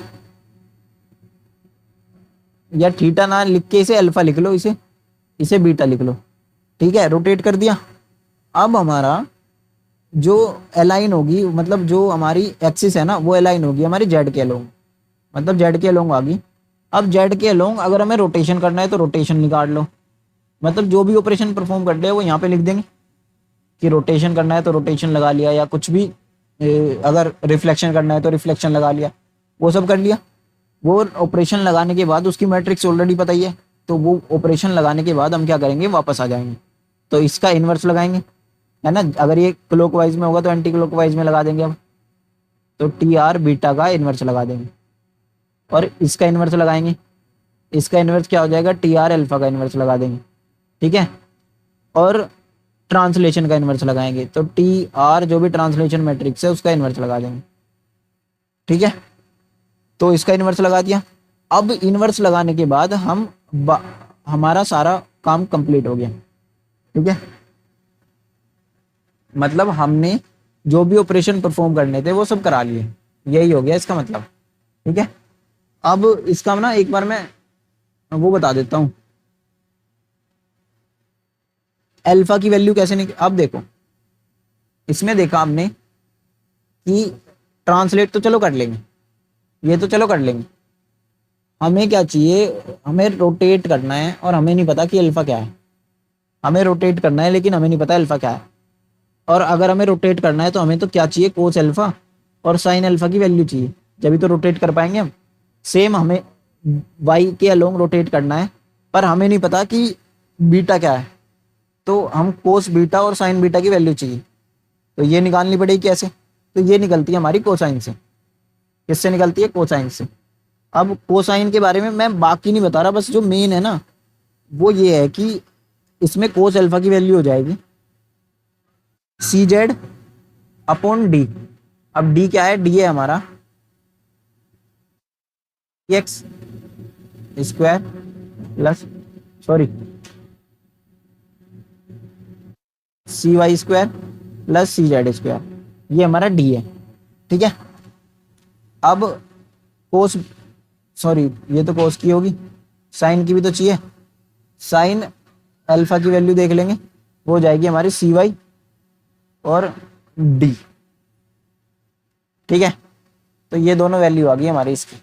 या थीटा ना लिख के इसे अल्फा लिख लो, इसे इसे बीटा लिख लो, ठीक है। रोटेट कर दिया। अब हमारा जो अलाइन होगी, मतलब जो हमारी एक्सिस है ना, वो अलाइन होगी हमारी जेड के अलोंग, मतलब जेड के अलोंग आ गई। अब जेड के अलोंग अगर हमें रोटेशन करना है तो रोटेशन निकाल लो, मतलब जो भी ऑपरेशन परफॉर्म कर रहे हैं वो यहाँ पे लिख देंगे कि रोटेशन करना है तो रोटेशन लगा लिया, या कुछ भी अगर रिफ्लेक्शन करना है तो रिफ्लेक्शन लगा लिया, वो सब कर लिया। वो ऑपरेशन लगाने के बाद उसकी मैट्रिक्स ऑलरेडी पता ही है, तो वो ऑपरेशन लगाने के बाद हम क्या करेंगे, वापस आ जाएंगे, तो इसका इन्वर्स लगाएंगे, है ना। अगर ये क्लॉकवाइज में होगा तो एंटी क्लॉकवाइज में लगा देंगे हम, तो टी आर बीटा का इन्वर्स लगा देंगे, और इसका इन्वर्स लगाएंगे, इसका इन्वर्स क्या हो जाएगा, टी आर अल्फा का इन्वर्स लगा देंगे, ठीक है। और ट्रांसलेशन का इन्वर्स लगाएंगे, तो टी आर जो भी ट्रांसलेशन मैट्रिक्स है उसका इन्वर्स लगा देंगे, ठीक है। तो इसका इन्वर्स लगा दिया। अब इन्वर्स लगाने के बाद हमारा सारा काम कंप्लीट हो गया, ठीक है। मतलब हमने जो भी ऑपरेशन परफॉर्म करने थे वो सब करा लिए, यही हो गया इसका मतलब। ठीक है, अब इसका ना एक बार मैं वो बता देता हूँ, अल्फा की वैल्यू कैसे निकल। अब देखो इसमें देखा आपने कि ट्रांसलेट तो चलो कर लेंगे, ये तो चलो कर लेंगे, हमें क्या चाहिए, हमें रोटेट करना है और हमें नहीं पता कि अल्फा क्या है। हमें रोटेट करना है लेकिन हमें नहीं पता अल्फा क्या है। और अगर हमें रोटेट करना है तो हमें तो क्या चाहिए, कोस अल्फा और साइन अल्फा की वैल्यू चाहिए, जब तो रोटेट कर पाएंगे हम। सेम हमें वाई के अलोंग रोटेट करना है, पर हमें नहीं पता कि बीटा क्या है, तो हम कोस बीटा और साइन बीटा की वैल्यू चाहिए, तो ये निकालनी पड़ेगी कैसे, तो ये निकलती है हमारी कोसाइन से। किससे निकलती है, कोसाइन से। अब कोसाइन के बारे में मैं बाकी नहीं बता रहा, बस जो मेन है ना वो ये है कि इसमें कोस अल्फा की वैल्यू हो जाएगी सी जेड अपॉन डी। अब डी क्या है, डी है हमारा एक्स स्क्वायर प्लस, सॉरी, सी वाई स्क्वायर प्लस सी जेड स्क्वायर, ये हमारा डी है। ठीक है, अब कोस, सॉरी ये तो कोस की होगी, साइन की भी तो चाहिए। साइन अल्फा की वैल्यू देख लेंगे, वो हो जाएगी हमारी सी वाई और डी। ठीक है, तो ये दोनों वैल्यू आ गई हमारी इसकी।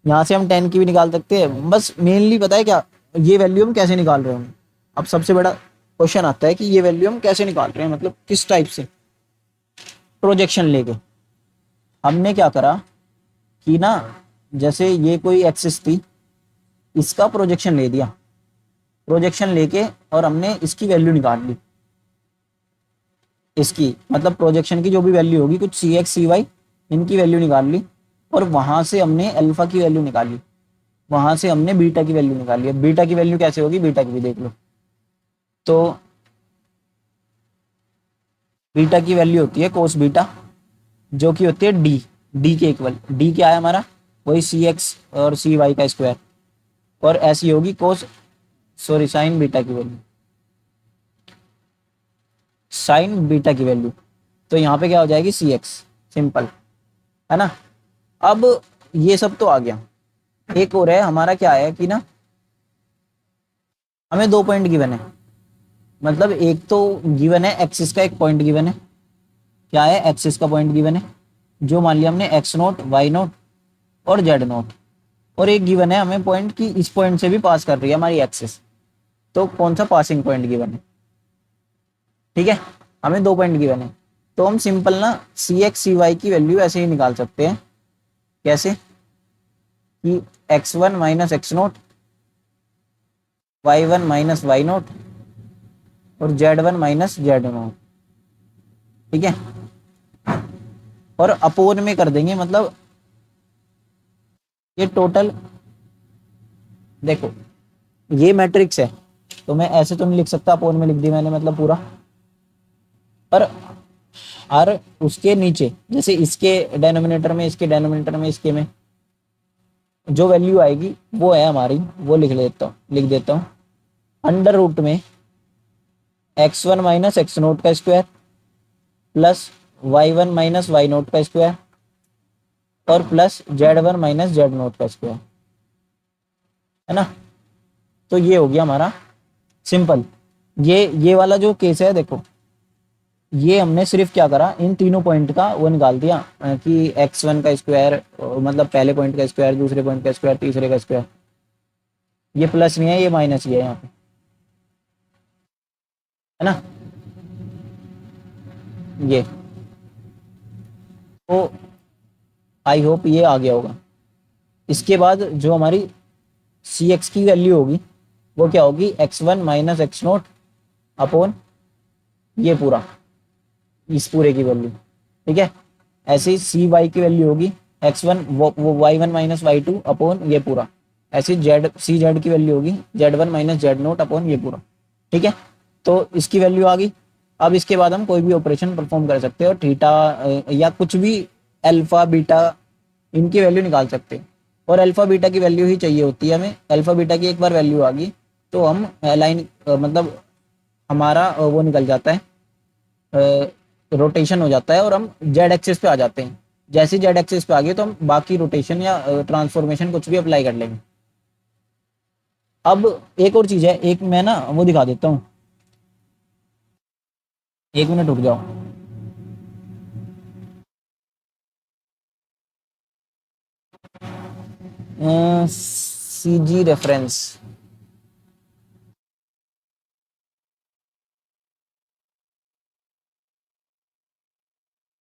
यहाँ से हम 10 की भी निकाल सकते हैं, बस मेनली पता है क्या, ये वैल्यू हम कैसे निकाल रहे होंगे। अब सबसे बड़ा क्वेश्चन आता है कि ये वैल्यू हम कैसे निकाल रहे हैं, मतलब किस टाइप से, प्रोजेक्शन लेके। हमने क्या करा कि ना, जैसे ये कोई एक्सिस थी, इसका प्रोजेक्शन ले दिया, प्रोजेक्शन लेके और हमने इसकी वैल्यू निकाल ली। इसकी मतलब प्रोजेक्शन की जो भी वैल्यू होगी, कुछ सी एक्स सी वाई, इनकी वैल्यू निकाल ली, और वहां से हमने अल्फा की वैल्यू निकाली, वहां से हमने बीटा की वैल्यू निकाली। अब बीटा की वैल्यू कैसे होगी, बीटा की भी देख लो। तो बीटा की वैल्यू होती है कोस बीटा, जो कि होती है डी, डी के इक्वल। डी क्या है हमारा, वही सी एक्स और सी वाई का स्क्वायर, और ऐसी होगी कोस, सॉरी साइन बीटा की वैल्यू, साइन बीटा की वैल्यू। तो यहाँ पे क्या हो जाएगी, सी एक्स, सिंपल है ना। अब ये सब तो आ गया, एक और है हमारा, क्या है कि ना हमें 2 पॉइंट गिवन है, मतलब एक तो गिवन है एक्सिस का एक पॉइंट गिवन है, क्या है, एक्सिस का पॉइंट गिवन है, जो मान लिया हमने एक्स नोट वाई नोट और जेड नोट। और एक गिवन है हमें पॉइंट की इस पॉइंट से भी पास कर रही है हमारी एक्सिस, तो कौन सा, पासिंग पॉइंट गिवन है। ठीक है, हमें 2 पॉइंट गिवन है, तो हम सिंपल ना सी एक्स सी वाई की वैल्यू ऐसे ही निकाल सकते हैं। कैसे, कि x one minus x nought, y one minus y nought और z one minus Z nought. ठीक है, और अपोन में कर देंगे, मतलब ये टोटल, देखो ये मैट्रिक्स है, तो मैं ऐसे तो नहीं लिख सकता, अपोन में लिख दी मैंने मतलब पूरा, पर हर उसके नीचे, जैसे इसके डेनोमिनेटर में, इसके डेनोमिनेटर में, इसके में जो वैल्यू आएगी वो है हमारी, वो लिख देता हूँ अंडर रूट में x one minus x nought का square plus y one minus y nought का स्क्वायर और plus z one minus Z nought का स्क्वायर, है ना। तो ये हो गया हमारा सिंपल। ये वाला जो केस है, देखो ये हमने सिर्फ क्या करा, इन तीनों पॉइंट का वो निकाल दिया, कि एक्स वन का स्क्वायर, मतलब पहले पॉइंट का स्क्वायर, दूसरे पॉइंट का स्क्वायर, तीसरे का स्क्वायर, ये प्लस नहीं है, ये माइनस ही है यहाँ पे, है ना। ये तो आई होप ये आ गया होगा। इसके बाद जो हमारी सी एक्स की वैल्यू होगी वो क्या होगी, X one minus x naught upon ये पूरा, इस पूरे की वैल्यू। ठीक है, ऐसे ही सी वाई की वैल्यू होगी एक्स वन, वो Y one minus Y two upon ये पूरा। ऐसे जेड, सी जेड की वैल्यू होगी Z one minus Z naught upon ये पूरा। ठीक है, तो इसकी वैल्यू आ गई। अब इसके बाद हम कोई भी ऑपरेशन परफॉर्म कर सकते हैं, और थीटा या कुछ भी, अल्फा बीटा, इनकी वैल्यू निकाल सकते हैं। और अल्फा बीटा की वैल्यू ही चाहिए होती है हमें। अल्फा बीटा की एक बार वैल्यू आ गई तो हम लाइन, मतलब हमारा वो निकल जाता है, रोटेशन हो जाता है और हम जेड एक्सिस पे आ जाते हैं। जैसे जेड एक्सिस पे आ गए तो हम बाकी रोटेशन या ट्रांसफॉर्मेशन कुछ भी अप्लाई कर लेंगे। अब एक और चीज है, एक मैं ना वो दिखा देता हूँ, 1 मिनट रुक जाओ। सी जी रेफरेंस,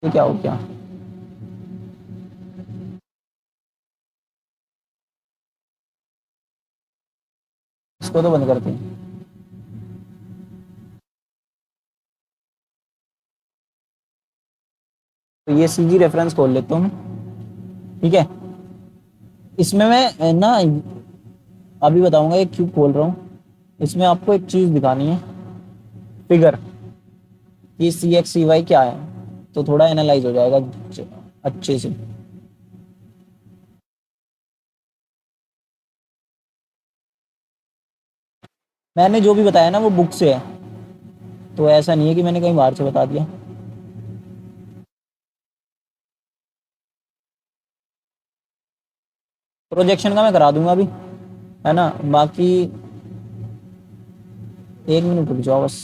ये क्या हो गया? इसको तो बंद करते हैं। तो ये सी जी रेफरेंस खोल लेता हूँ मैं, ठीक है। इसमें मैं ना अभी बताऊंगा ये क्यों खोल रहा हूँ। इसमें आपको एक चीज दिखानी है, फिगर, कि सी एक्स सी वाई क्या है, तो थोड़ा एनालाइज हो जाएगा अच्छे से। मैंने जो भी बताया ना वो बुक से है, तो ऐसा नहीं है कि मैंने कहीं बाहर से बता दिया। प्रोजेक्शन का मैं करा दूंगा अभी, है ना। बाकी 1 मिनट रुक जाओ बस।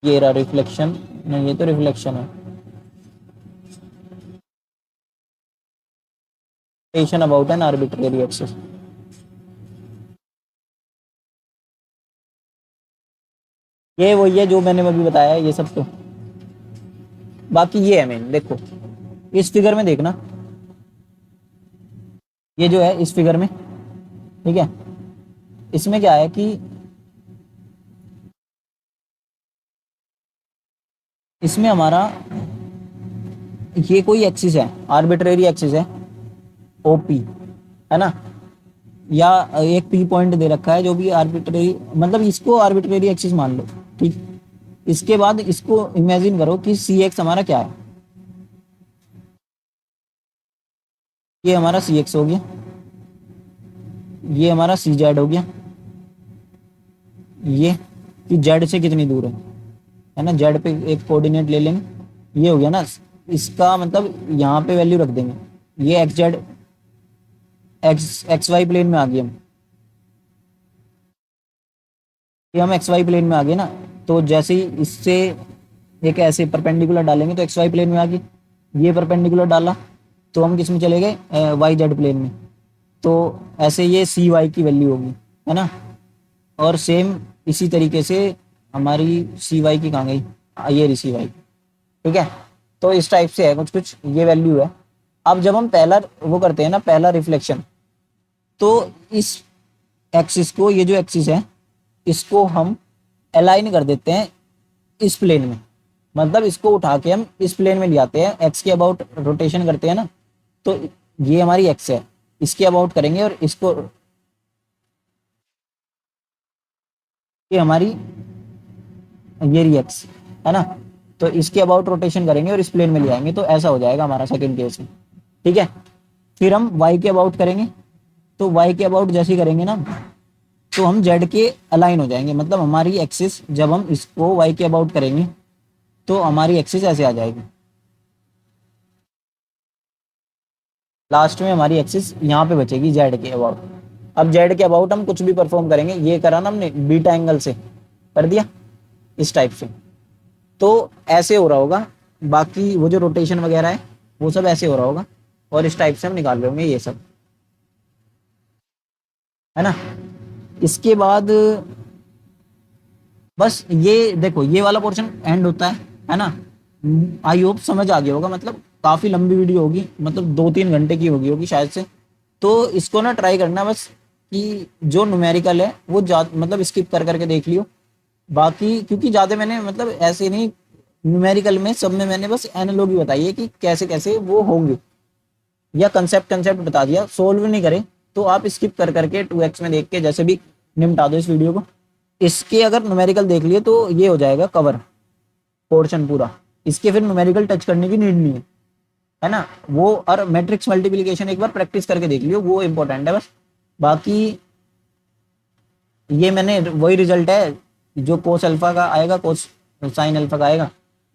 ये रहा रिफ्लेक्शन, नहीं ये तो रिफ्लेक्शन है। Rotation about an arbitrary axis, ये वही है जो मैंने अभी बताया है ये सब तो। बाकी ये है मेन, देखो इस फिगर में देखना, ये जो है इस फिगर में, ठीक है। इसमें क्या है कि इसमें हमारा ये कोई एक्सिस है, आर्बिट्रेरी एक्सिस है, ओपी, है ना। या एक पी पॉइंट दे रखा है जो भी आर्बिट्रेरी, मतलब इसको आर्बिट्रेरी एक्सिस मान लो, ठीक। इसके बाद इसको इमेजिन करो कि सी एक्स हमारा क्या है, ये हमारा सी एक्स हो गया, ये हमारा सी जेड हो गया, ये कि जेड से कितनी दूर है ना। जेड पे एक कोऑर्डिनेट ले लेंगे, ये हो गया ना। इसका मतलब यहाँ पे वैल्यू रख देंगे, ये x z, x x y plane में आ गए हम, ये हम एक्स वाई प्लेन में आ गए ना। तो जैसे ही इससे एक ऐसे परपेंडिकुलर डालेंगे तो एक्स वाई प्लेन में आ गई, ये परपेंडिकुलर डाला तो हम किस में चले गए, वाई जेड प्लेन में। तो ऐसे ये सी वाई की वैल्यू होगी, है ना। और सेम इसी तरीके से हमारी सी वाई की कहाँ गई, ये रही सी वाई, ठीक है। तो इस टाइप से है कुछ कुछ, ये वैल्यू है। अब जब हम पहला वो करते हैं ना, पहला रिफ्लेक्शन, तो इस एक्सिस को, ये जो एक्सिस है इसको हम अलाइन कर देते हैं इस प्लेन में। मतलब इसको उठा के हम इस प्लेन में ले आते हैं, एक्स के अबाउट रोटेशन करते हैं ना, तो ये हमारी एक्स है, इसके अबाउट करेंगे और इसको, ये हमारी ये रही एक्स, है ना। तो इसके अबाउट रोटेशन करेंगे और इस प्लेन में ले आएंगे, तो ऐसा हो जाएगा हमारा सेकंड केस में, ठीक है। फिर हम वाई के अबाउट करेंगे, तो वाई के अबाउट जैसे ही करेंगे ना, तो हम जेड के अलाइन हो जाएंगे। मतलब हमारी एक्सिस जब हम इसको वाई के अबाउट करेंगे तो हमारी एक्सिस ऐसे आ जाएगी, लास्ट में हमारी एक्सिस यहाँ पे बचेगी जेड के अबाउट। अब जेड के अबाउट हम कुछ भी परफॉर्म करेंगे, ये करा ना हमने बीटा एंगल से कर दिया इस टाइप से, तो ऐसे हो रहा होगा। बाकी वो जो रोटेशन वगैरह है वो सब ऐसे हो रहा होगा, और इस टाइप से हम निकाल रहे होंगे ये सब, है ना। इसके बाद बस ये देखो ये वाला पोर्शन एंड होता है ना। आई होप समझ आ गया होगा, मतलब काफी लंबी वीडियो होगी, मतलब 2-3 घंटे की होगी शायद से। तो इसको ना ट्राई करना बस, कि जो न्यूमेरिकल है वो मतलब स्किप कर करके देख लियो। बाकी क्योंकि ज्यादा मैंने मतलब ऐसे नहीं, न्यूमेरिकल में सब में मैंने बस एनालॉजी बताई है कि कैसे कैसे वो होंगे, या कंसेप्ट कंसेप्ट बता दिया, सोल्व नहीं करे तो आप स्किप कर करके 2x में देख के जैसे भी निपटा दो इस वीडियो को। इसके अगर न्यूमेरिकल देख लिए तो ये हो जाएगा कवर पोर्शन पूरा, इसके फिर न्यूमेरिकल टच करने की नीड नहीं है ना। वो और मैट्रिक्स मल्टीप्लिकेशन एक बार प्रैक्टिस करके देख लियो, वो इंपॉर्टेंट है बस। बाकी ये मैंने वही रिजल्ट है जो कोस अल्फा का आएगा, कोस साइन अल्फा का आएगा।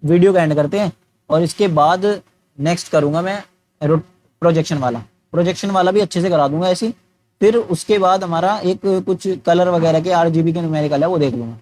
वीडियो का एंड करते हैं और इसके बाद नेक्स्ट करूंगा मैं प्रोजेक्शन वाला। प्रोजेक्शन वाला भी अच्छे से करा दूंगा ऐसी। फिर उसके बाद हमारा एक कुछ कलर वगैरह के आरजीबी के न्यूमेरिकल है, वो देख लूंगा।